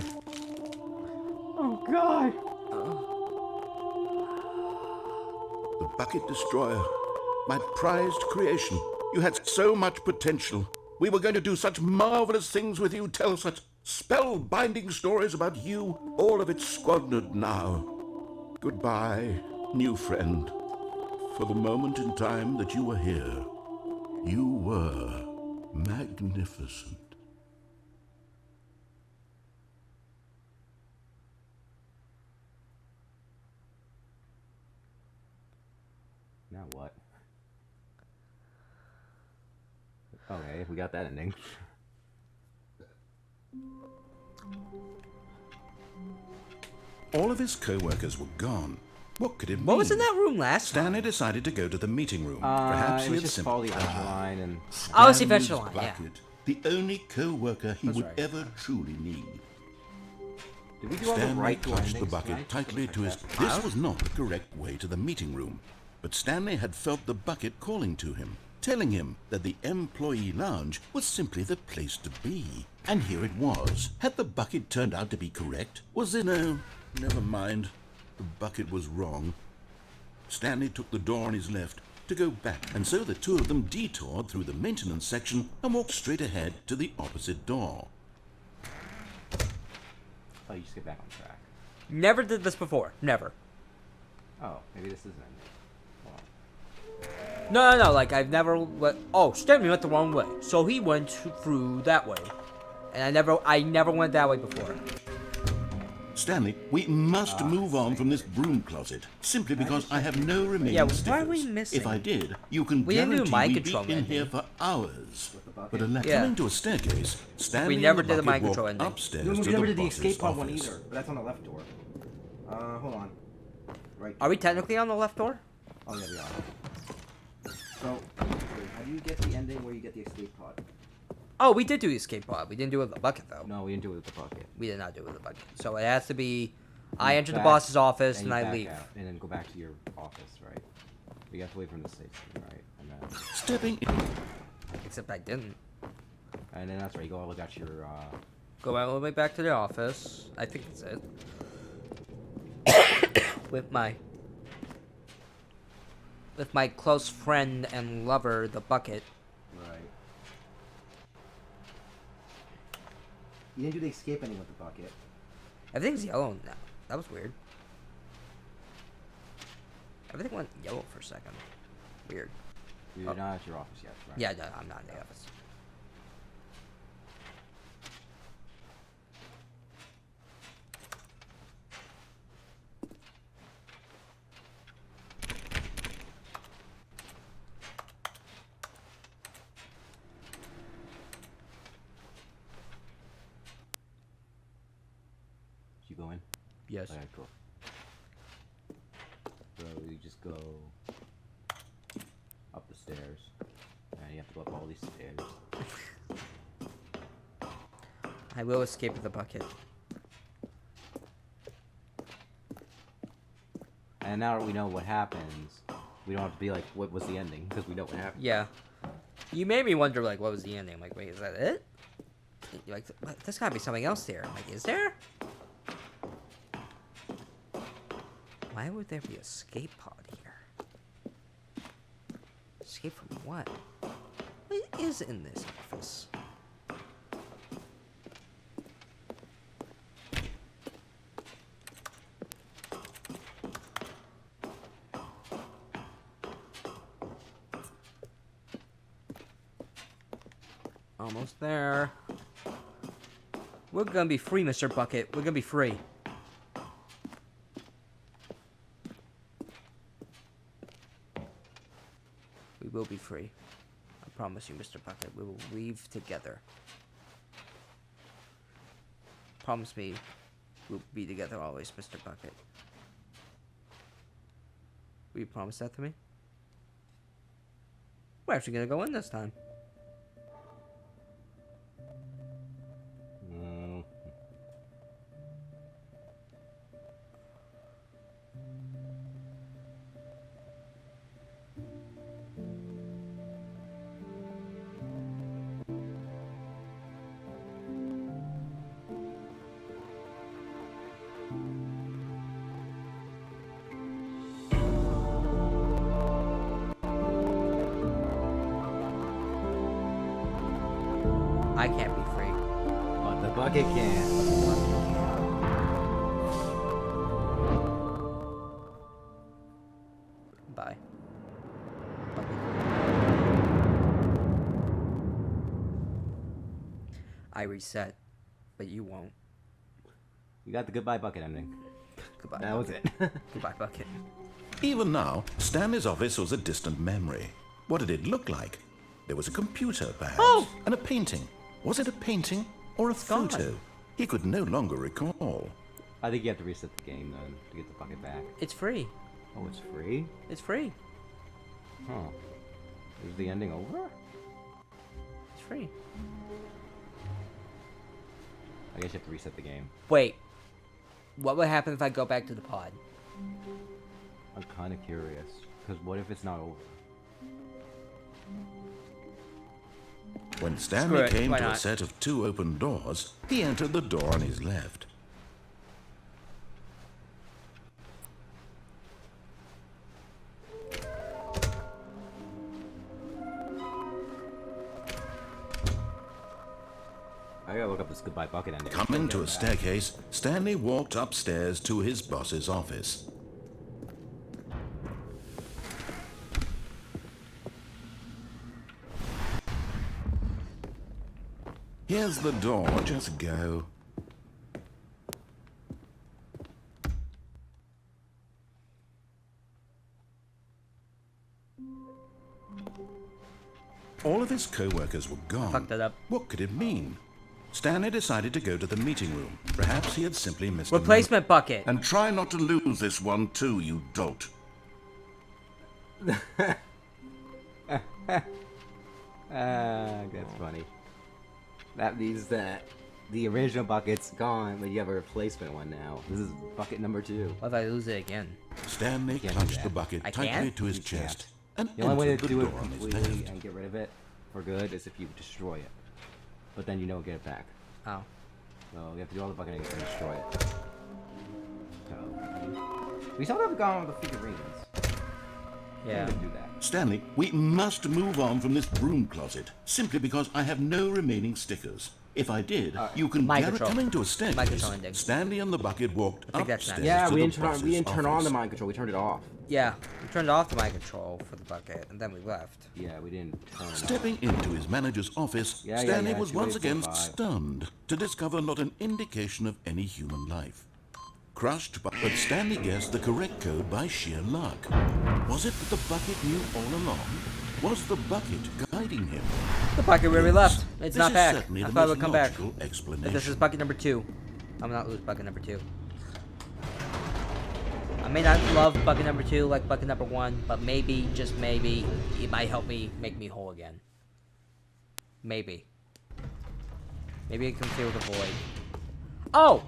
Oh God. The bucket destroyer. My prized creation. You had so much potential. We were going to do such marvelous things with you, tell such spellbinding stories about you. All of it squandered now. Goodbye, new friend. For the moment in time that you were here, you were magnificent. Now what? Okay, we got that ending. All of his co-workers were gone. What could it mean? What was in that room last time? Stanley decided to go to the meeting room. Perhaps it he was had just simply... follow the Adventure Line and... Oh, it's the Stanley's Adventure Line, yeah. bucket, the only co-worker he That's would right. ever truly need. Did we do all the Stanley right clutched the endings bucket tonight? tightly to his... This was not the correct way to the meeting room, but Stanley had felt the bucket calling to him, telling him that the employee lounge was simply the place to be. And here it was. Had the bucket turned out to be correct? Was there no... Never mind. The bucket was wrong. Stanley took the door on his left to go back, and so the two of them detoured through the maintenance section and walked straight ahead to the opposite door. Oh, you just get back on track. Never did this before. Never. Oh, maybe this isn't ending. No. Like, I've never went... Oh, Stanley went the wrong way. So he went through that way. And I never went that way before. Stanley, we must move on from this broom closet, simply because I have no remaining Yeah, why stickers. are we missing? If I did, you can We didn't do guarantee mind we'd control be in ending. here for hours. bucket? But Yeah. coming to a staircase, Stanley never and did the bucket mind control walked ending. upstairs No, to we never did the boss's escape pod one office. either, but that's on the left door. Hold on. Right. Are we technically on the left door? Oh, yeah, we are. So, how do you get the ending where you get the escape pod? Oh, we did do the escape pod. We didn't do it with the bucket, though. No, we didn't do it with the bucket. We did not do it with the bucket. So it has to be... I enter the Back, boss's office and you I back leave. out, and then go back to your office, right? You have to wait for him to say something, right? Stepping in. Except I didn't. And then that's right. You go look at your. Go all the way back to the office. I think that's it. With my close friend and lover, the bucket. Right. You didn't do the escape ending with the bucket. Everything's yellow now. That was weird. Everything went yellow for a second. Weird. You're not at your office yet, right? Yeah, no, I'm not in the office. You go in? Yes. Okay, cool. So you just go up the stairs, and you have to go up all these stairs. I will escape the bucket. And now that we know what happens, we don't have to be like, what was the ending? Because we know what happened. Yeah. You made me wonder, like, what was the ending? I'm like, wait, is that it? You're like, there's gotta be something else there. I'm like, is there? Why would there be an escape pod here? Escape from what? What is in this office? Almost there. We're gonna be free, Mr. Bucket. We're gonna be free. We will be free. I promise you, Mr. Bucket. We will leave together. Promise me we'll be together always, Mr. Bucket. Will you promise that to me? We're actually gonna go in this time. I can't be free. But the bucket can. Bye. I reset, but you won't. You got the goodbye bucket ending. Goodbye. That was it. Goodbye, bucket. Even now, Stanley's office was a distant memory. What did it look like? There was a computer, perhaps, and a painting. Was it a painting or a photo? He could no longer recall. I think you have to reset the game, then, to get the bucket back. It's free. Oh, it's free? It's free. Huh. Is the ending over? It's free. I guess you have to reset the game. Wait. What would happen if I go back to the pod? I'm kind of curious. Because what if it's not over? When Stanley came why to a not? set of 2 open doors, he entered the door on his left. I gotta look up this goodbye bucket ending. Coming to a staircase, Stanley walked upstairs to his boss's office. Here's the door, just go. All of his co-workers were gone. Fucked it up. What could it mean? Stanley decided to go to the meeting room. Perhaps he had simply missed a Replacement bucket. And try not to lose this one too, you dolt. That's funny. That means that the original bucket's gone, but you have a replacement one now. This is bucket number 2. What if I lose it again? Stanley Can't do clutched that. the bucket I tightly can't? to his You can't. chest and The only way entered to the do it door on his completely left. and get rid of it for good is if you destroy it. But then you don't get it back. Oh. So you have to do all the bucketing and destroy it. So we still haven't gone with the figurines. Yeah. Can't do that. Stanley, we must move on from this broom closet, simply because I have no remaining stickers. If I did, you can Mind gather control. coming to a Mind staircase. control ending. Stanley and the bucket walked I think that's upstairs nice. Yeah, to we the didn't turn on boss's the office. mind control. We turned it off. Yeah. We turned off the mind control for the bucket, and then we left. Yeah, we didn't turn it off. Stepping into his manager's office, Yeah, Stanley yeah, was 2, once 8, 4, again 5. stunned to discover not an indication of any human life. Crushed, but Stanley guessed the correct code by sheer luck. Was it that the bucket knew all along? Was the bucket guiding him? The bucket where we left. It's This not is back. certainly I the thought it most would come back. logical But explanation. this is bucket number 2. I'm not lose bucket number 2. I may not love bucket number 2 like bucket number 1, but maybe, just maybe, it might help me make me whole again. Maybe. Maybe it can fill the void. Oh!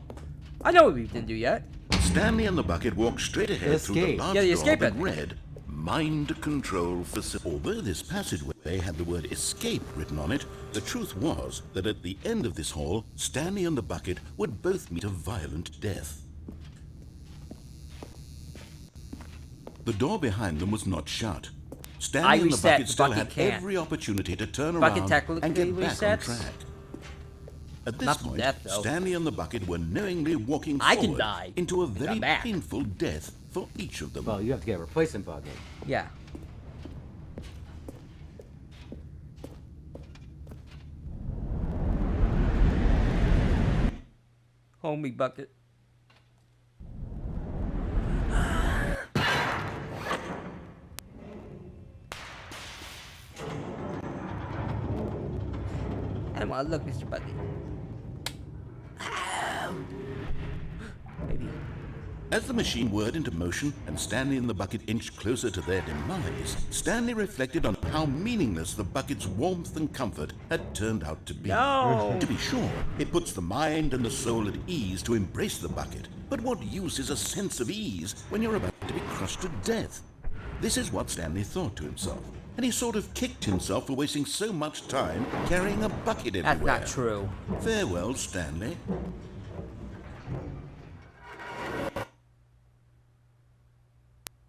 I know what we didn't do yet. Stanley and the bucket walked straight ahead through the Escape. large Yeah, the door escape that ending. read Mind Control Facility. Although this passageway had the word escape written on it, the truth was that at the end of this hall, Stanley and the bucket would both meet a violent death. The door behind them was not shut. Stanley and the reset. bucket The still bucket had can't. every opportunity to turn Bucket around and technically get back on resets. track. At this Not to point, death, though. Stanley and the bucket were knowingly walking I can forward die into a and very come back. painful death for each of them. Well, you have to get a replacement bucket. Yeah. Homie bucket. And well, look, Mr. Bucket. Maybe. As the machine whirred into motion and Stanley and the bucket inched closer to their demise, Stanley reflected on how meaningless the bucket's warmth and comfort had turned out to be. No. To be sure, it puts the mind and the soul at ease to embrace the bucket, but what use is a sense of ease when you're about to be crushed to death? This is what Stanley thought to himself, and he sort of kicked himself for wasting so much time carrying a bucket everywhere. That's not true. Farewell, Stanley.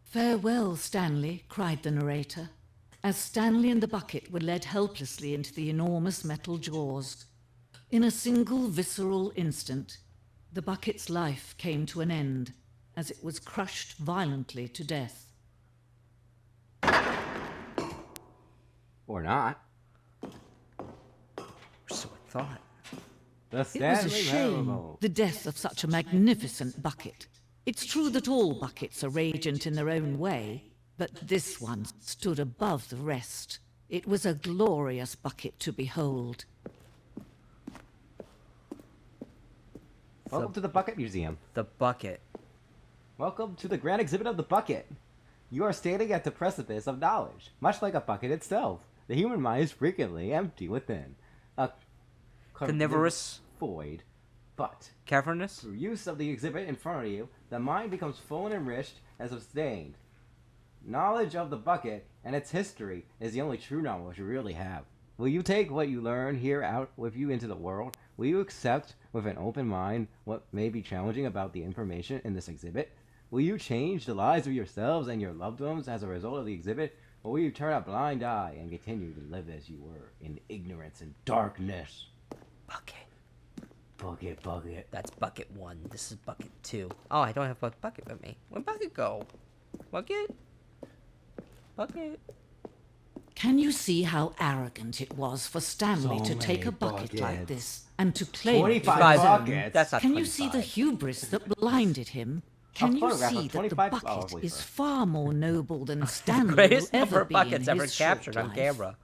"Farewell, Stanley," cried the narrator, as Stanley and the bucket were led helplessly into the enormous metal jaws. In a single visceral instant, the bucket's life came to an end as it was crushed violently to death. Or not. So I thought. The It was a Stanley shame, Parable. the death of such a magnificent bucket. It's true that all buckets are radiant in their own way, but this one stood above the rest. It was a glorious bucket to behold. Welcome to the Bucket Museum. The bucket. Welcome to the grand exhibit of the bucket. You are standing at the precipice of knowledge, much like a bucket itself. The human mind is frequently empty within a Carnivorous. void, but Cavernous. through use of the exhibit in front of you, the mind becomes full and enriched and sustained. Knowledge of the bucket and its history is the only true knowledge you really have. Will you take what you learn here out with you into the world? Will you accept with an open mind what may be challenging about the information in this exhibit? Will you change the lives of yourselves and your loved ones as a result of the exhibit? Or will you turn a blind eye and continue to live as you were in ignorance and darkness? Bucket. Bucket, bucket. That's bucket 1. This is bucket 2. Oh, I don't have a bucket with me. Where'd bucket go? Bucket? Bucket? Can you see how arrogant it was for Stanley So to take a many bucket like buckets. this and to claim it? 25 Guys, buckets. That's not Can you see the 25. hubris that blinded him? Can you photograph of see that the 25 bucket hours is later. far more noble than Stanley will Greatest number ever of be in buckets ever his captured short on life? camera.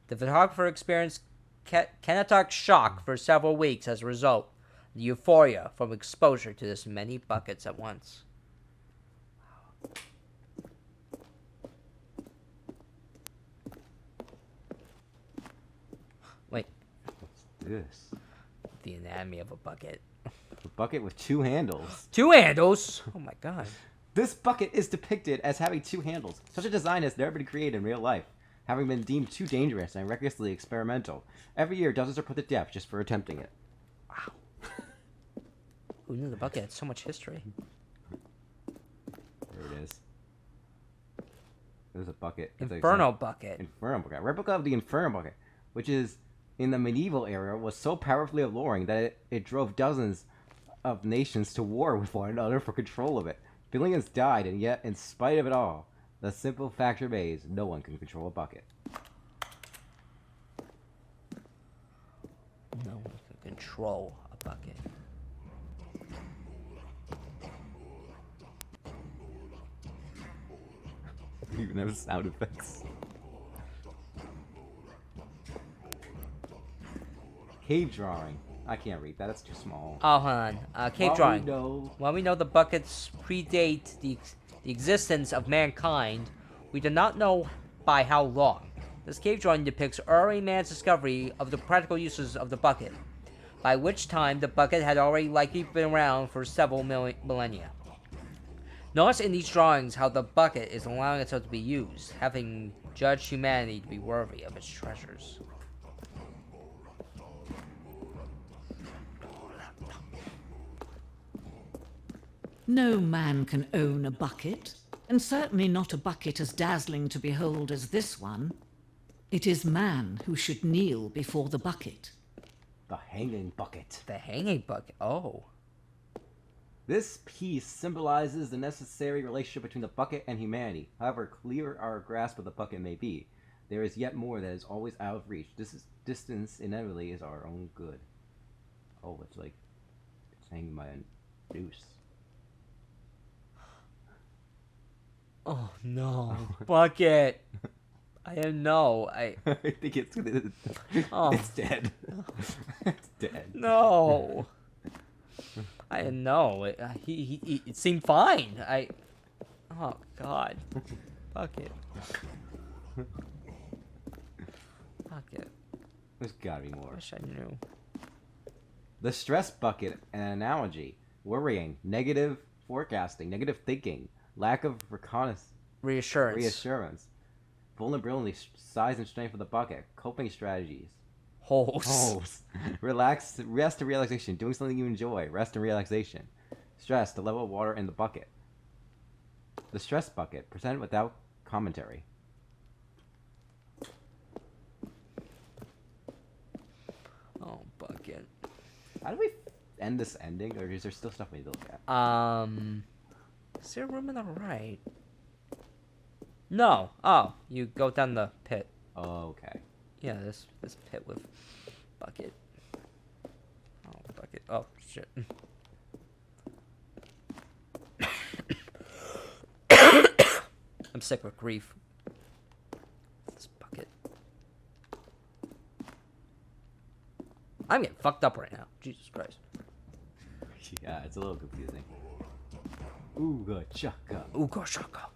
The photographer experienced catatonic shock for several weeks as a result. The euphoria from exposure to this many buckets at once. Wait, This. the anatomy of a bucket. A bucket with 2 handles. 2 handles. Oh my god. This bucket is depicted as having 2 handles. Such a design has never been created in real life, having been deemed too dangerous and recklessly experimental. Every year, dozens are put to death just for attempting it. Wow. Who knew the bucket had so much history? There it is. There's a bucket. It's Inferno bucket. Inferno bucket. A replica of the Inferno bucket, which is in the medieval era, was so powerfully alluring that it drove dozens of nations to war with one another for control of it. Billions died, and yet, in spite of it all, the simple fact remains: no one can control a bucket. No one can control a bucket. You even have sound effects. Cave drawing. I can't read that. That's too small. Oh, hold on. Cave While drawing. we know- While we know the buckets predate the existence of mankind, we do not know by how long. This cave drawing depicts early man's discovery of the practical uses of the bucket, by which time the bucket had already likely been around for several millennia. Notice in these drawings how the bucket is allowing itself to be used, having judged humanity to be worthy of its treasures. No man can own a bucket, and certainly not a bucket as dazzling to behold as this one. It is man who should kneel before the bucket. The hanging bucket. The hanging bucket. Oh. This piece symbolizes the necessary relationship between the bucket and humanity. However clear our grasp of the bucket may be, there is yet more that is always out of reach. Distance inevitably is our own good. Oh, it's like it's hanging by a noose. Oh no. Bucket. I didn't know. I think it's Oh. it's dead. It's dead. No. I didn't know. It seemed fine. Oh God. Bucket. Bucket. There's gotta be more. Wish I knew. The stress bucket, an analogy. Worrying, negative forecasting, negative thinking, lack of reassurance. Vulnerability, size and strength of the bucket, coping strategies. Holes. Rest and relaxation, doing something you enjoy, rest and relaxation. Stress, the level of water in the bucket. The stress bucket, presented without commentary. Oh, bucket. How do we end this ending, or is there still stuff we need to look at? Is there a room on the right? No. Oh, you go down the pit. Oh, okay. Yeah, this pit with bucket. Oh, bucket. Oh, shit. I'm sick with grief. This bucket. I'm getting fucked up right now. Jesus Christ. Yeah, it's a little confusing. Ooga chaka. Ooga shaka.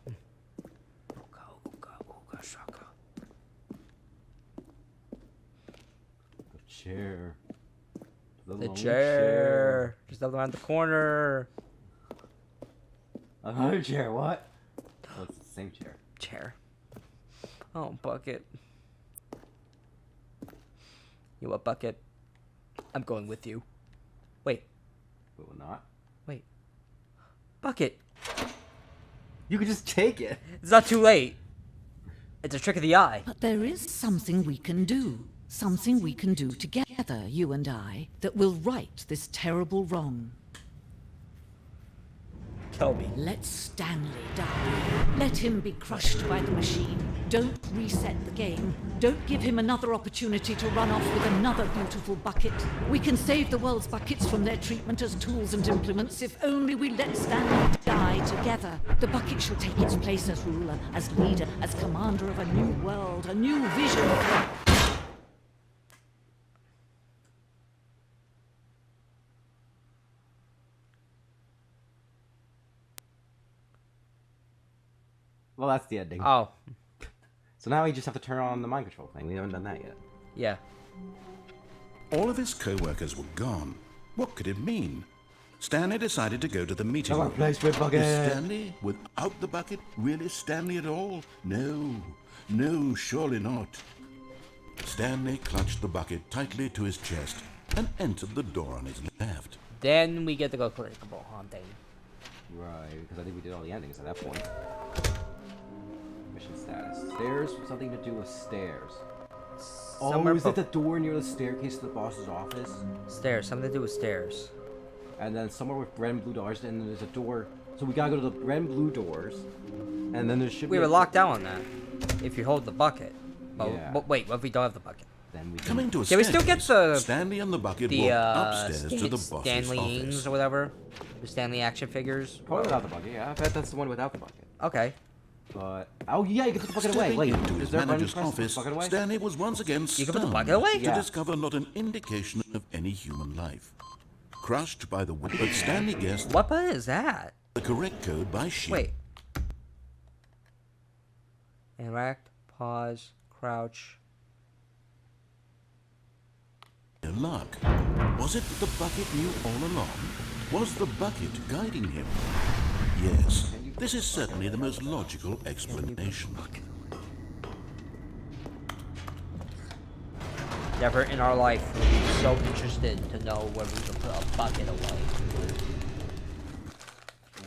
Ooga shaka. The chair. The lonely chair. Just up around the corner. Another chair, what? Oh, it's the same chair. Chair. Oh, bucket. You what, bucket? I'm going with you. Wait. We will not. Wait. Bucket. You could just take it. It's not too late. It's a trick of the eye. But there is something we can do. Something we can do together, you and I, that will right this terrible wrong. Tell me. Let Stanley die. Let him be crushed by the machine. Don't reset the game. Don't give him another opportunity to run off with another beautiful bucket. We can save the world's buckets from their treatment as tools and implements if only we let Stanley die together. The bucket shall take its place as ruler, as leader, as commander of a new world, a new vision. Well, that's the ending. Oh. So now we just have to turn on the mind control thing. We haven't done that yet. Yeah. All of his co-workers were gone. What could it mean? Stanley decided to go to the meeting room. Place with bucket. Was Stanley without the bucket really Stanley at all? No, surely not. Stanley clutched the bucket tightly to his chest and entered the door on his left. Then we get to go clickable haunting. Right, because I think we did all the endings at that point. Mission status. Stairs, something to do with stairs. Somewhere is it the door near the staircase to the boss's office? Stairs, something to do with stairs. And then somewhere with red and blue doors, and then there's a door. So we gotta go to the red and blue doors. And then there should be. We were locked out on that. If you hold the bucket. But, Yeah. but wait, what if we don't have the bucket? Then we Coming to a Can we still get the Stanley and the bucket walked upstairs to the boss's Stanley office. Ings or whatever? The Stanley action figures? Probably without the bucket, yeah. I bet that's the one without the bucket. Okay. But oh yeah, you can put the bucket away. Stepping Wait, into is his there a button manager's to press to put office, the bucket away? Stanley was once again You stunned can put the bucket away? to Yeah. discover not an indication of any human life. Crushed by the wind, but Stanley guessed What button is that? the correct code by sheep. Wait. Interact, pause, crouch. Luck. Was it that the bucket knew all along? Was the bucket guiding him? Yes, this is certainly the most logical explanation. Never in our life were we so interested to know where we could put a bucket away.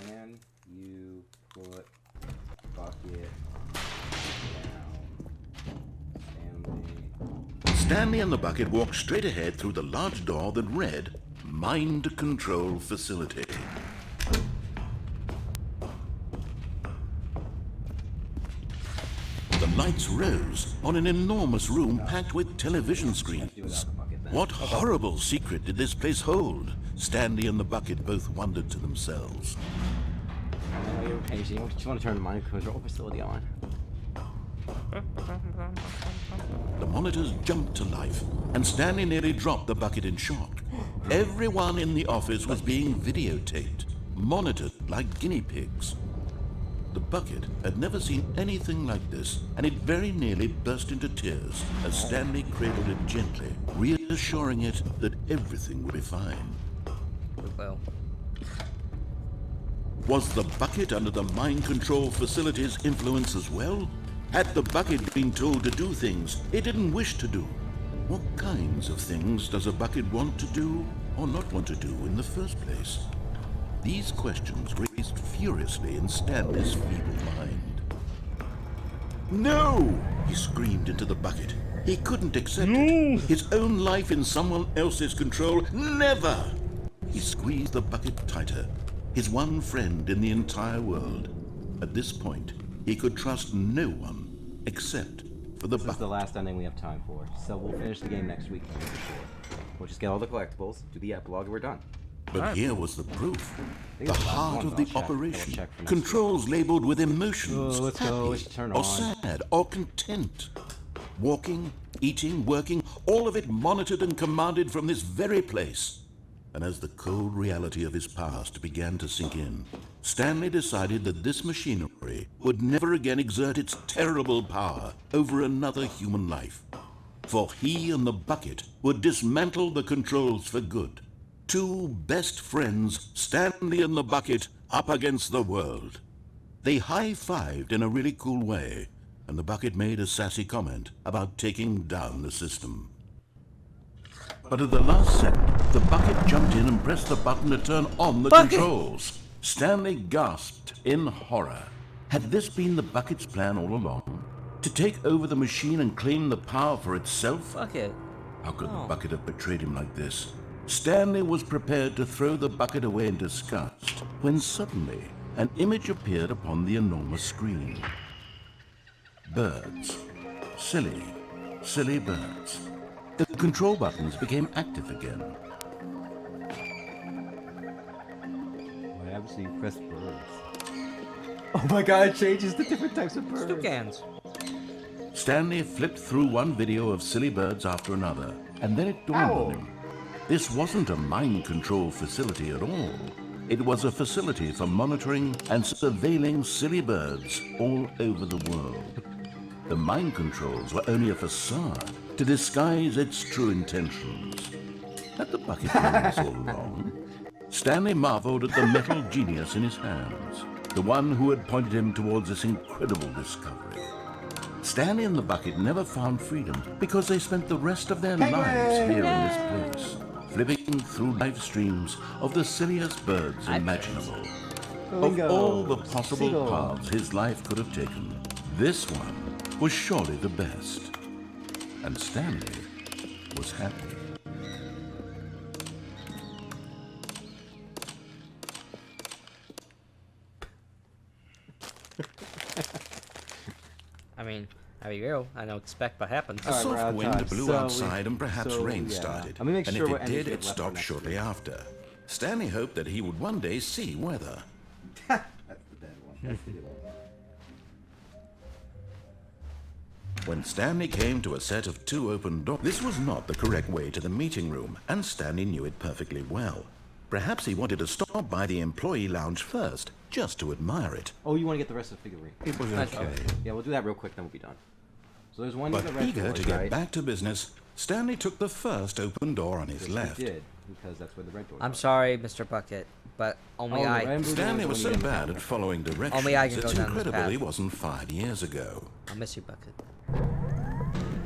Can you put bucket down, Stanley? Stanley and the bucket walked straight ahead through the large door that read, Mind Control Facility. The lights rose on an enormous room packed with television screens. What horrible secret did this place hold? Stanley and the bucket both wondered to themselves. Hey, you want to turn the mind control facility on? The monitors jumped to life, and Stanley nearly dropped the bucket in shock. Everyone in the office was being videotaped, monitored like guinea pigs. The bucket had never seen anything like this, and it very nearly burst into tears as Stanley cradled it gently, reassuring it that everything would be fine. Well. Was the bucket under the mind control facility's influence as well? Had the bucket been told to do things it didn't wish to do? What kinds of things does a bucket want to do or not want to do in the first place? These questions raised furiously in Stanley's feeble mind. No! He screamed into the bucket. He couldn't accept it. His own life in someone else's control. Never! He squeezed the bucket tighter. His one friend in the entire world. At this point, he could trust no one except for the This is bucket. the last ending we have time for, so we'll finish the game next week. We'll just get all the collectibles, do the epilogue, and we're done. But here was the proof. think The it's the last heart one, of but the I'll operation. check for next Controls labeled with emotions. Oh, let's happy, go, let's turn or on. sad, or content. Walking, eating, working, all of it monitored and commanded from this very place. And as the cold reality of his past began to sink in, Stanley decided that this machinery would never again exert its terrible power over another human life. For he and the bucket would dismantle the controls for good. Two best friends, Stanley and the bucket, up against the world. They high-fived in a really cool way, and the bucket made a sassy comment about taking down the system. But at the last second, the bucket jumped in and pressed the button to turn on the controls. Stanley gasped in horror. Had this been the bucket's plan all along? To take over the machine and claim the power for itself? Fuck it. How could the bucket have betrayed him like this? Stanley was prepared to throw the bucket away in disgust when suddenly an image appeared upon the enormous screen. Birds. Silly, silly birds. The control buttons became active again. What happens when you press birds? Oh my god, it changes the different types of birds. Toucans. Stanley flipped through one video of silly birds after another, and then it dawned on him. This wasn't a mind control facility at all. It was a facility for monitoring and surveilling silly birds all over the world. The mind controls were only a facade to disguise its true intentions. Had the bucket known this all along? Stanley marveled at the metal genius in his hands, the one who had pointed him towards this incredible discovery. Stanley and the bucket never found freedom because they spent the rest of their lives here in this place, flipping through live streams of the silliest birds imaginable. Of all the possible paths his life could have taken, this one was surely the best. And Stanley was happy. I mean, I be real. I don't expect what happens. A soft wind blew outside and perhaps rain yeah. started. Let me make And sure if what it endings did, we it have left for stopped next shortly week. after. Stanley hoped that he would one day see weather. That's the bad one. That's the good one. When Stanley came to a set of two open doors, this was not the correct way to the meeting room, and Stanley knew it perfectly well. Perhaps he wanted to stop by the employee lounge first, just to admire it. Oh, you want to get the rest of the figurine? It was okay. Yeah, we'll do that real quick, then we'll be done. So there's one But of the red eager doors, to get right? back to business, Stanley took the first open door on his Which we left. did, because that's where the red door I'm goes. sorry, Mr. Bucket, but only Oh, I. the red door Stanley is was when so you bad enter. at following directions, Only I can it's go down this incredible he path. wasn't 5 years ago. I'll miss you, Bucket.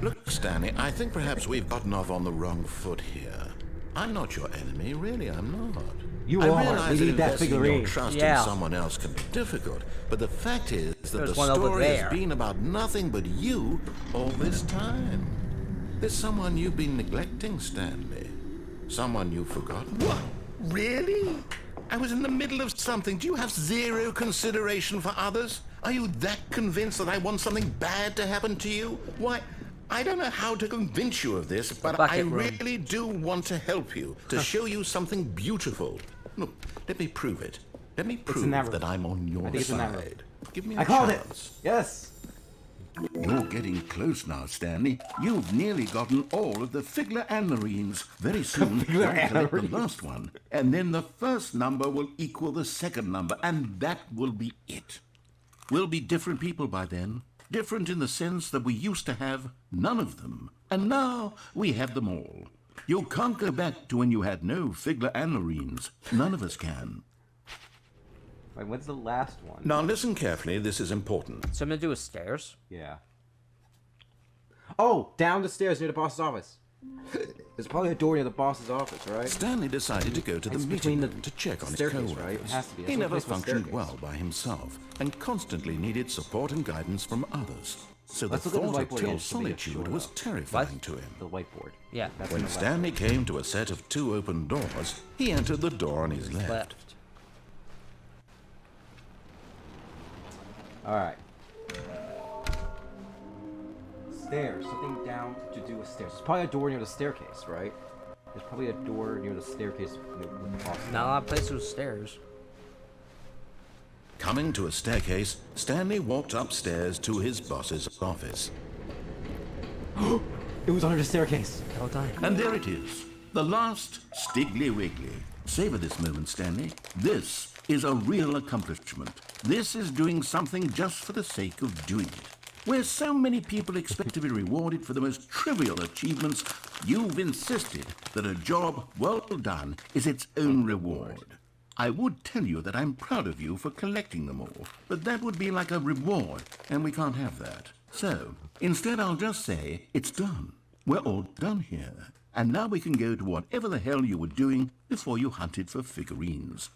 Look, Stanley, I think perhaps we've gotten off on the wrong foot here. I'm not your enemy, really, I'm not. You I are. realize We that need that investing your figurine. trust Yeah. in someone else can be difficult, but the fact is that There's the one over story there. has been about nothing but you all this time. There's someone you've been neglecting, Stanley. Someone you've forgotten. What? Really? I was in the middle of something. Do you have zero consideration for others? Are you that convinced that I want something bad to happen to you? Why, I don't know how to convince you of this, but I bucket room. really do want to help you, to show you something beautiful. Look, let me prove it. Let me prove in that room. that I'm on your think it's in that room. side. Give me a I called it! chance. Yes! You're getting close now, Stanley. You've nearly gotten all of the Figler and Marines. Very soon, you'll collect the last one. And then the first number will equal the second number, and that will be it. We'll be different people by then. Different in the sense that we used to have none of them. And now we have them all. You can't go back to when you had no Figler and Marines. None of us can. Wait, what's the last one? Now listen carefully, this is important. Something to do with stairs? Yeah. Oh, down the stairs near the boss's office. There's probably a door near the boss's office, right? Stanley decided to go to the meeting to check on his staircase, co-workers. right? It has to be. He never functioned staircase. well by himself and constantly needed support and guidance from others. So the Let's look at the thought of whiteboard again, total so we get solitude sure was of. terrifying to him. The whiteboard. Yeah. That's When on the left. Stanley came to a set of 2 open doors, he entered the door on his left. Left. Alright. Stairs. Something down to do with stairs. There's probably a door near the staircase, right? There's probably a door near the staircase with the boss. Not a lot of places with stairs. Coming to a staircase, Stanley walked upstairs to his boss's office. It was under the staircase. All time. And there it is, the last Stiggly Wiggly. Savor this moment, Stanley. This is a real accomplishment. This is doing something just for the sake of doing it. Where so many people expect to be rewarded for the most trivial achievements, you've insisted that a job well done is its own reward. I would tell you that I'm proud of you for collecting them all, but that would be like a reward, and we can't have that. So, instead I'll just say, it's done. We're all done here. And now we can go to whatever the hell you were doing before you hunted for figurines.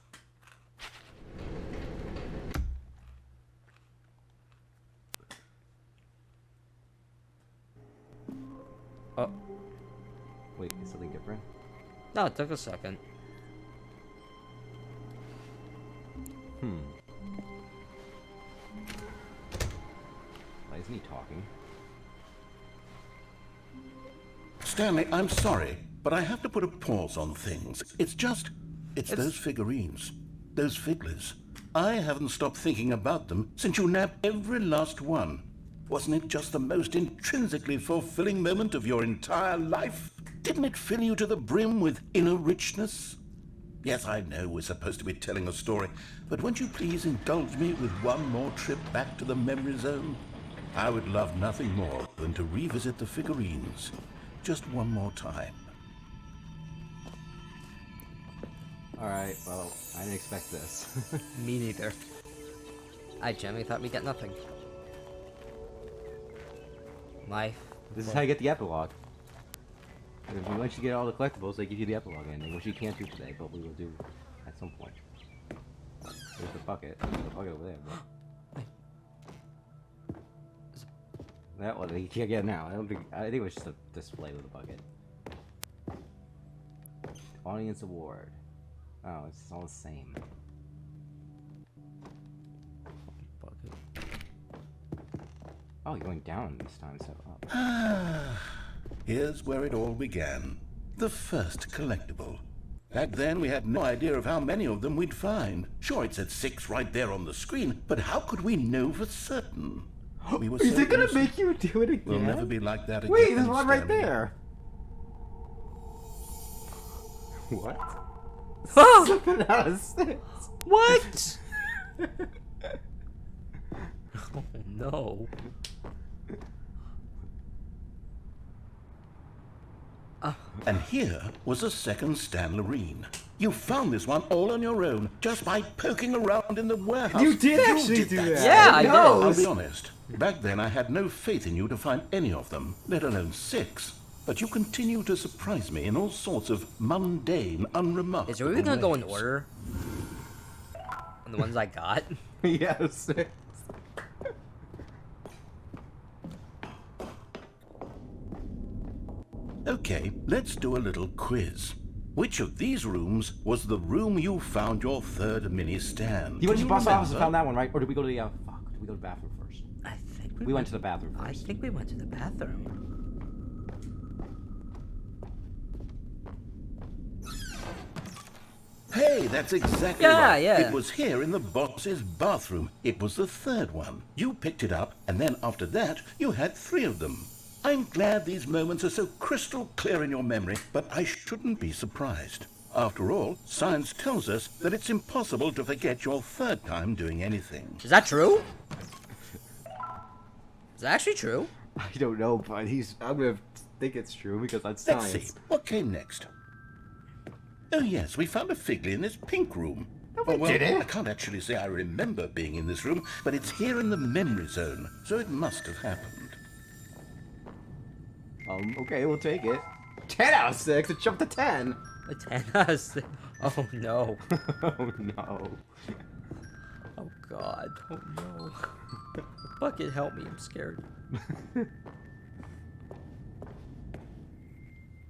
Oh. Wait, is something different? No, it took a second. Why isn't he talking? Stanley, I'm sorry, but I have to put a pause on things. It's those figurines. Those Figlers. I haven't stopped thinking about them since you nabbed every last one. Wasn't it just the most intrinsically fulfilling moment of your entire life? Didn't it fill you to the brim with inner richness? Yes, I know we're supposed to be telling a story, but won't you please indulge me with one more trip back to the memory zone? I would love nothing more than to revisit the figurines. Just one more time. Alright, well, I didn't expect this. Me neither. I genuinely thought we'd get nothing. Life. This is how you get the epilogue. Once you get all the collectibles, they give you the epilogue ending, which you can't do today, but we will do at some point. There's the bucket. There's the bucket over there. That one, you can't get it now. I think it was just a display with a bucket. Audience award. Oh, it's all the same. Bucket. Oh, you're going down this time, so up. Here's where it all began. The first collectible. Back then, we had no idea of how many of them we'd find. Sure, it said 6 right there on the screen, but how could we know for certain? We were Is so it gonna innocent. make you do it again? We'll never be like that again. Wait, there's one right Stanley. there. What? Oh! 7 out of 6. What? Oh no. And here was a second Stanlerine. You found this one all on your own, just by poking around in the warehouse. You did actually do that. Yeah, I did. I'll be honest. Back then, I had no faith in you to find any of them, let alone 6. But you continue to surprise me in all sorts of mundane, unremarkable Is it really gonna go in ways. order? On the ones I got? Yes. Okay, let's do a little quiz. Which of these rooms was the room you found your third mini stand? You went to Can the boss office and remember? found that one, right? Or did we go to the, fuck, did we go to the bathroom first? I think We went to the bathroom I first. think we went to the bathroom. Hey, that's exactly Yeah, right. yeah. It was here in the boss's bathroom. It was the third one. You picked it up, and then after that, you had 3 of them. I'm glad these moments are so crystal clear in your memory, but I shouldn't be surprised. After all, science tells us that it's impossible to forget your 3rd time doing anything. Is that true? Is that actually true? I don't know, but I'm gonna think it's true because that's Let's science. see, what came next? Oh yes, we found a Figley in this pink room. we didn't. I can't actually say I remember being in this room, but it's here in the memory zone, so it must have happened. Okay, we'll take it. 10 out of 6, it jumped to 10. A 10 out of 6. Oh no. Oh no. Oh god. Oh no. Bucket, help me, I'm scared.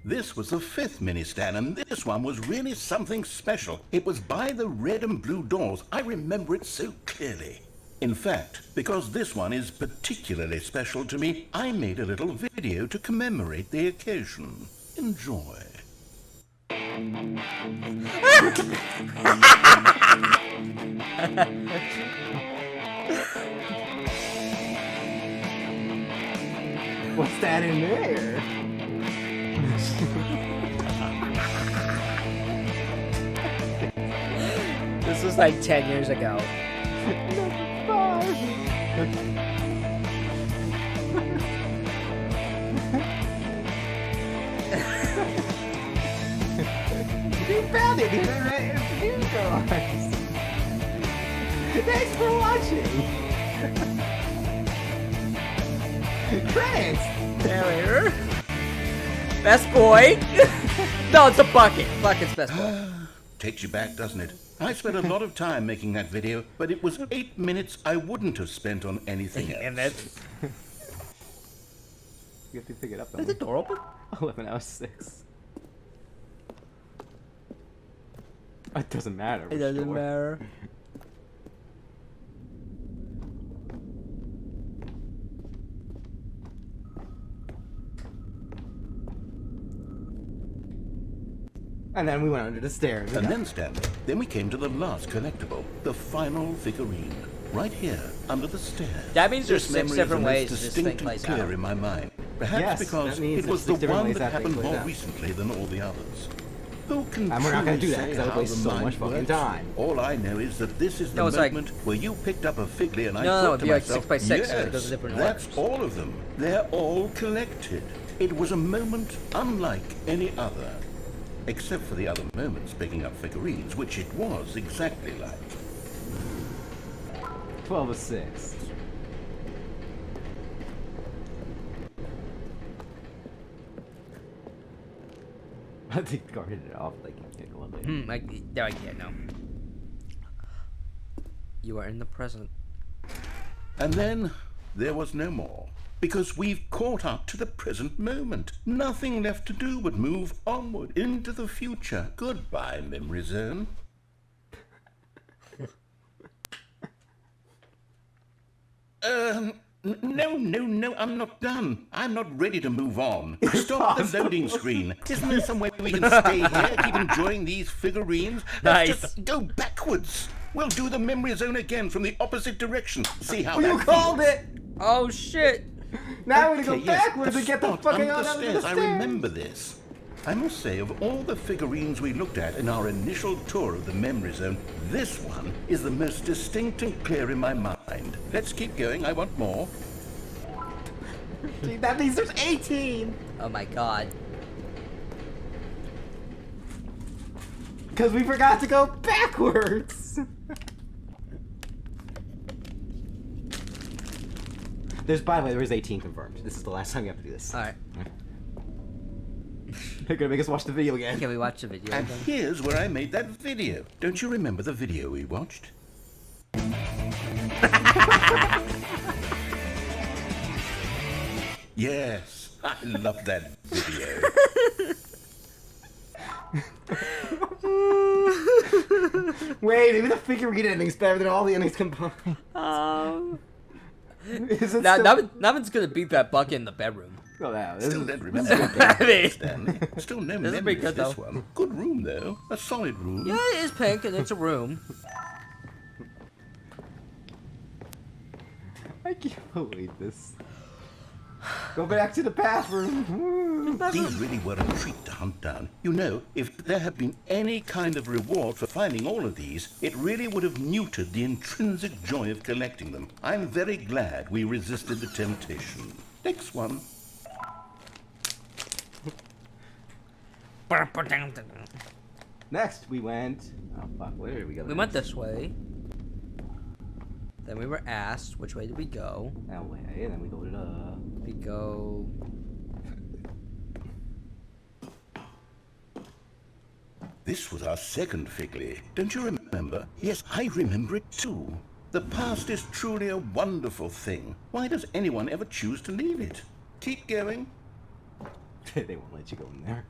This was the 5th mini-stand, and this one was really something special. It was by the red and blue doors. I remember it so clearly. In fact, because this one is particularly special to me, I made a little video to commemorate the occasion. Enjoy. What's that in there? This was like 10 years ago. You found it! You guys! Thanks for watching! Credits! There. Best boy. No, it's a Bucket. Bucket's best boy. Takes you back, doesn't it? I spent a lot of time making that video, but it was 8 minutes I wouldn't have spent on anything else. And then You have to pick it up. is the door open? 11 out of 6. It doesn't matter. It doesn't matter. And then we went under the stairs. And then, Stanley, then we came to the last collectible, the final figurine, right here, under the stairs. That means there's This 6 memory different is the ways most this thing distinct and plays clear out. in my mind. Perhaps Yes, because that means it was there's the 6 different one ways that that thing happened plays more out. recently than all the others. Who can And we're not gonna truly do that, say 'cause that would how waste the so mind much fucking works? time. All I know is that this is the No, it's like- moment where you picked up a Figley and I No, thought it'd to be like myself, 6 by 6, so it yes, goes in different that's orders. all of them. They're all collected. It was a moment unlike any other. Except for the other moments picking up figurines, which it was exactly like. 12 of 6. I think guarded it off like you pick one day. No, I can't, no. You are in the present. And then there was no more. Because we've caught up to the present moment. Nothing left to do but move onward into the future. Goodbye, memory zone. No, I'm not done. I'm not ready to move on. Stop the loading screen. Isn't there some way we can stay here, keep enjoying these figurines? Let's Nice. just go backwards. We'll do the memory zone again from the opposite direction. See how You that called feels. it! Oh shit! Now we're gonna Okay, go yes, backwards the and get the spot fucking under on the out of the stairs. stairs. I remember this. I must say, of all the figurines we looked at in our initial tour of the memory zone, this one is the most distinct and clear in my mind. Let's keep going. I want more. Gee, that means there's 18! Oh my god. Because we forgot to go backwards! By the way, there's 18 confirmed. This is the last time you have to do this. Alright. They're gonna make us watch the video again. Can we watch the video And again? here's where I made that video. Don't you remember the video we watched? Yes, I love that video. Wait, maybe the figurine ending's better than all the endings combined. Is it Now, still... Navin's gonna beat that Bucket in the bedroom. Go out. Still don't remember mean- Stanley. Still no This is memory pretty of good, this though. one. Good room, though. A solid room. Yeah, it is pink and it's a room. I can't believe this. Go back to the bathroom. These really were a treat to hunt down. You know, if there had been any kind of reward for finding all of these, it really would have neutered the intrinsic joy of collecting them. I'm very glad we resisted the temptation. Next one. Next, we went. Oh fuck, where did we go? We went this way. Then we were asked, which way did we go? That way, and then we go to the. We go... This was our second Figley. Don't you remember? Yes, I remember it too. The past is truly a wonderful thing. Why does anyone ever choose to leave it? Keep going. They won't let you go in there.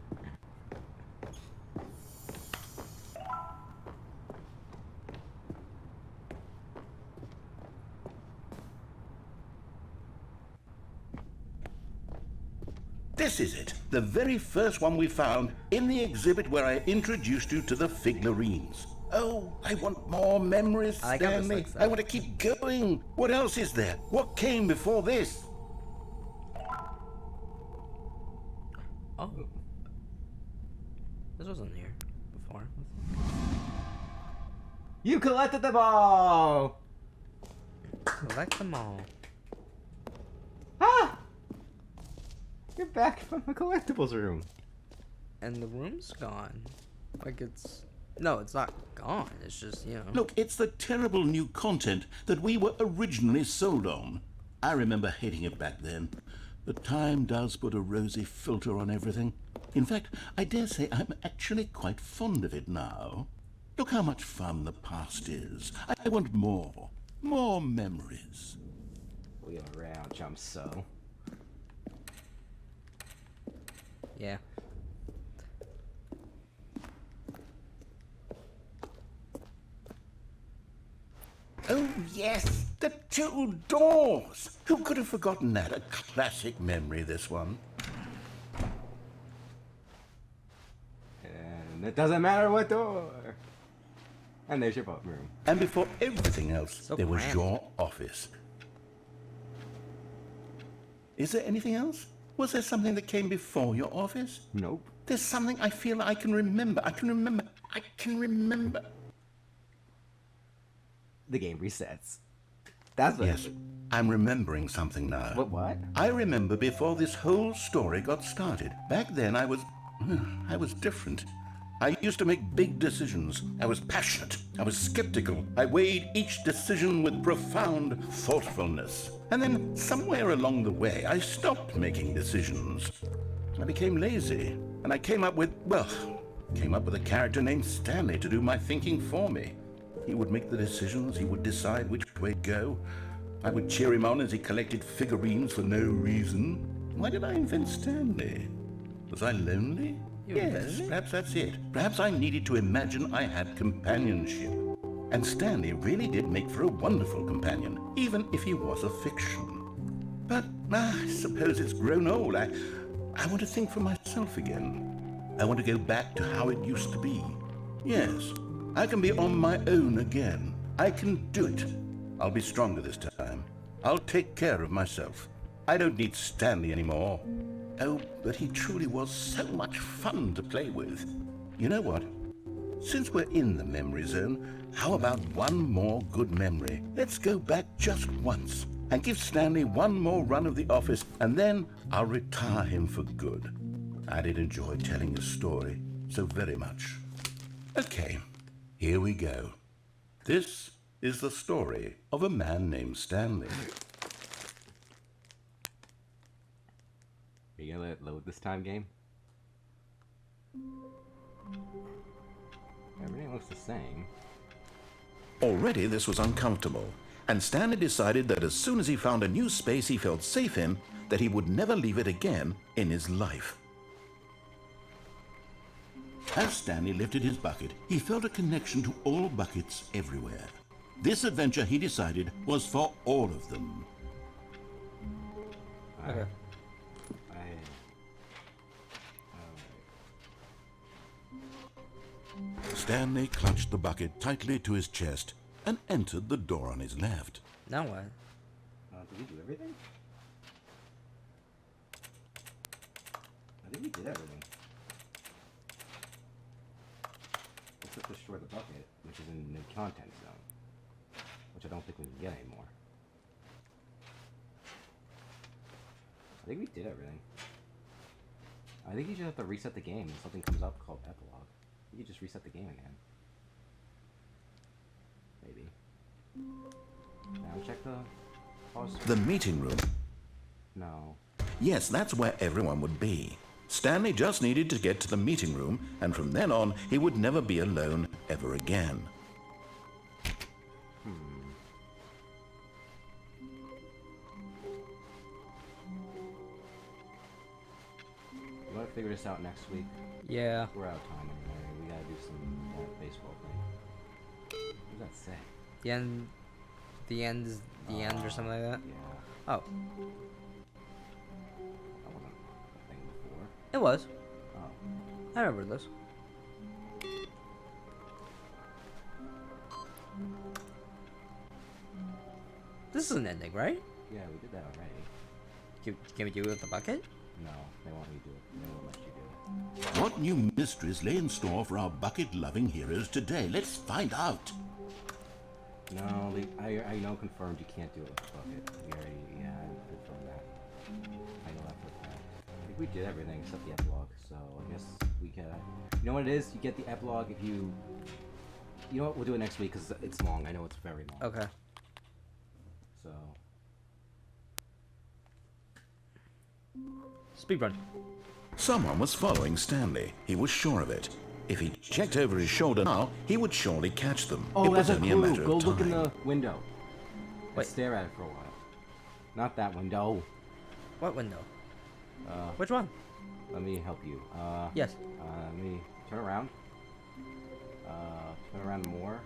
This is it. The very first one we found in the exhibit where I introduced you to the figurines. Oh, I want more memories, I like how this Stanley. looks, though. I want to keep going. What else is there? What came before this? Oh. This wasn't here before. You collected them all. Collect them all. Ah! You're back from the collectibles room. And the room's gone. Like it's... No, it's not gone. It's just, you know... Look, it's the terrible new content that we were originally sold on. I remember hating it back then. But time does put a rosy filter on everything. In fact, I dare say I'm actually quite fond of it now. Look how much fun the past is. I want more. More memories. Wheel around, jump so. Yeah. Oh, yes, the two doors. Who could have forgotten that? A classic memory, this one. And it doesn't matter what door. And there's your boat room. And before everything else, So there was cramped. your office. Is there anything else? Was there something that came before your office? Nope. There's something I feel I can remember. I can remember. The game resets. That's what. Yes, I'm remembering something now. What? I remember before this whole story got started. Back then I was different. I used to make big decisions. I was passionate. I was skeptical. I weighed each decision with profound thoughtfulness. And then somewhere along the way, I stopped making decisions. I became lazy. And I came up with a character named Stanley to do my thinking for me. He would make the decisions. He would decide which way to go. I would cheer him on as he collected figurines for no reason. Why did I invent Stanley? Was I lonely? Yes, perhaps that's it. Perhaps I needed to imagine I had companionship. And Stanley really did make for a wonderful companion, even if he was a fiction. But I suppose it's grown old. I want to think for myself again. I want to go back to how it used to be. Yes, I can be on my own again. I can do it. I'll be stronger this time. I'll take care of myself. I don't need Stanley anymore. Oh, but he truly was so much fun to play with. You know what? Since we're in the memory zone, how about one more good memory? Let's go back just once and give Stanley one more run of the office, and then I'll retire him for good. I did enjoy telling his story so very much. Okay, here we go. This is the story of a man named Stanley. Are you gonna let it load this time, game? Everything looks the same. Already this was uncomfortable, and Stanley decided that as soon as he found a new space he felt safe in, that he would never leave it again in his life. As Stanley lifted his bucket, he felt a connection to all buckets everywhere. This adventure, he decided, was for all of them. Okay. I Stanley clutched the bucket tightly to his chest and entered the door on his left. Now what? Did we do everything? I think we did everything. Except destroy the bucket, which is in the content zone. Which I don't think we can get anymore. I think we did everything. I think you just have to reset the game and something comes up called epilogue. You can just reset the game again. Maybe. Now check the pause. The meeting room. No. Yes, that's where everyone would be. Stanley just needed to get to the meeting room, and from then on, he would never be alone ever again. You want to figure this out next week? Yeah. We're out of time anyway. We gotta do some baseball thing. What does that say? The end. The end is the end or something like that. Yeah. Oh, That wasn't a thing before. it was. Oh. I remember this. This is an ending, right? Yeah, we did that already. Can we do it with the bucket? No, they want me to do it. They won't let you do it. What new mysteries lay in store for our bucket-loving heroes today? Let's find out. No, I know confirmed you can't do it with the bucket. We already, yeah, I confirmed that. I know that for a fact. I think we did everything except the epilogue, so I guess we can. You know what it is? You get the epilogue if you. You know what? We'll do it next week because it's long. I know it's very long. Okay. So. Speedrun. Someone was following Stanley. He was sure of it. If he checked over his shoulder now, he would surely catch them. Oh, it was that's a only clue. a matter Go of look in time. the window. Wait. And stare at it for a while. Not that window. What window? Which one? Let me help you. Yes. Let me turn around. Turn around more.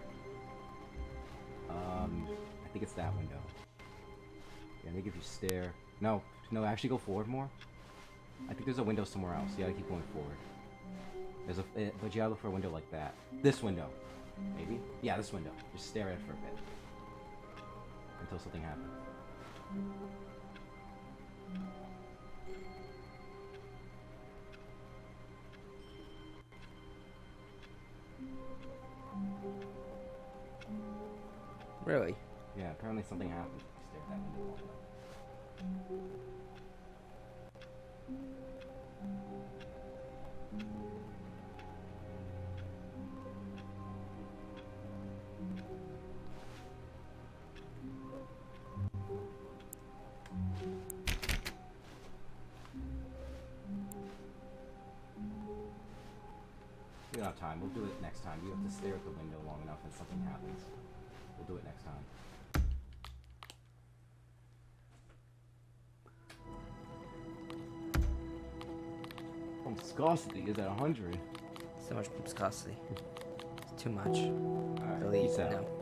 I think it's that window. Yeah, I think if you stare. No, actually go forward more. I think there's a window somewhere else. You gotta keep going forward. But you gotta look for a window like that. This window. Maybe? Yeah, this window. Just stare at it for a bit. Until something happens. Really? Yeah, apparently something happens if you stare at that window long enough. We don't have time. We'll do it next time. You have to stare at the window long enough and something happens. We'll do it next time. Viscosity is at 100. So much viscosity. It's too much. Alright, Delete. peace out. No.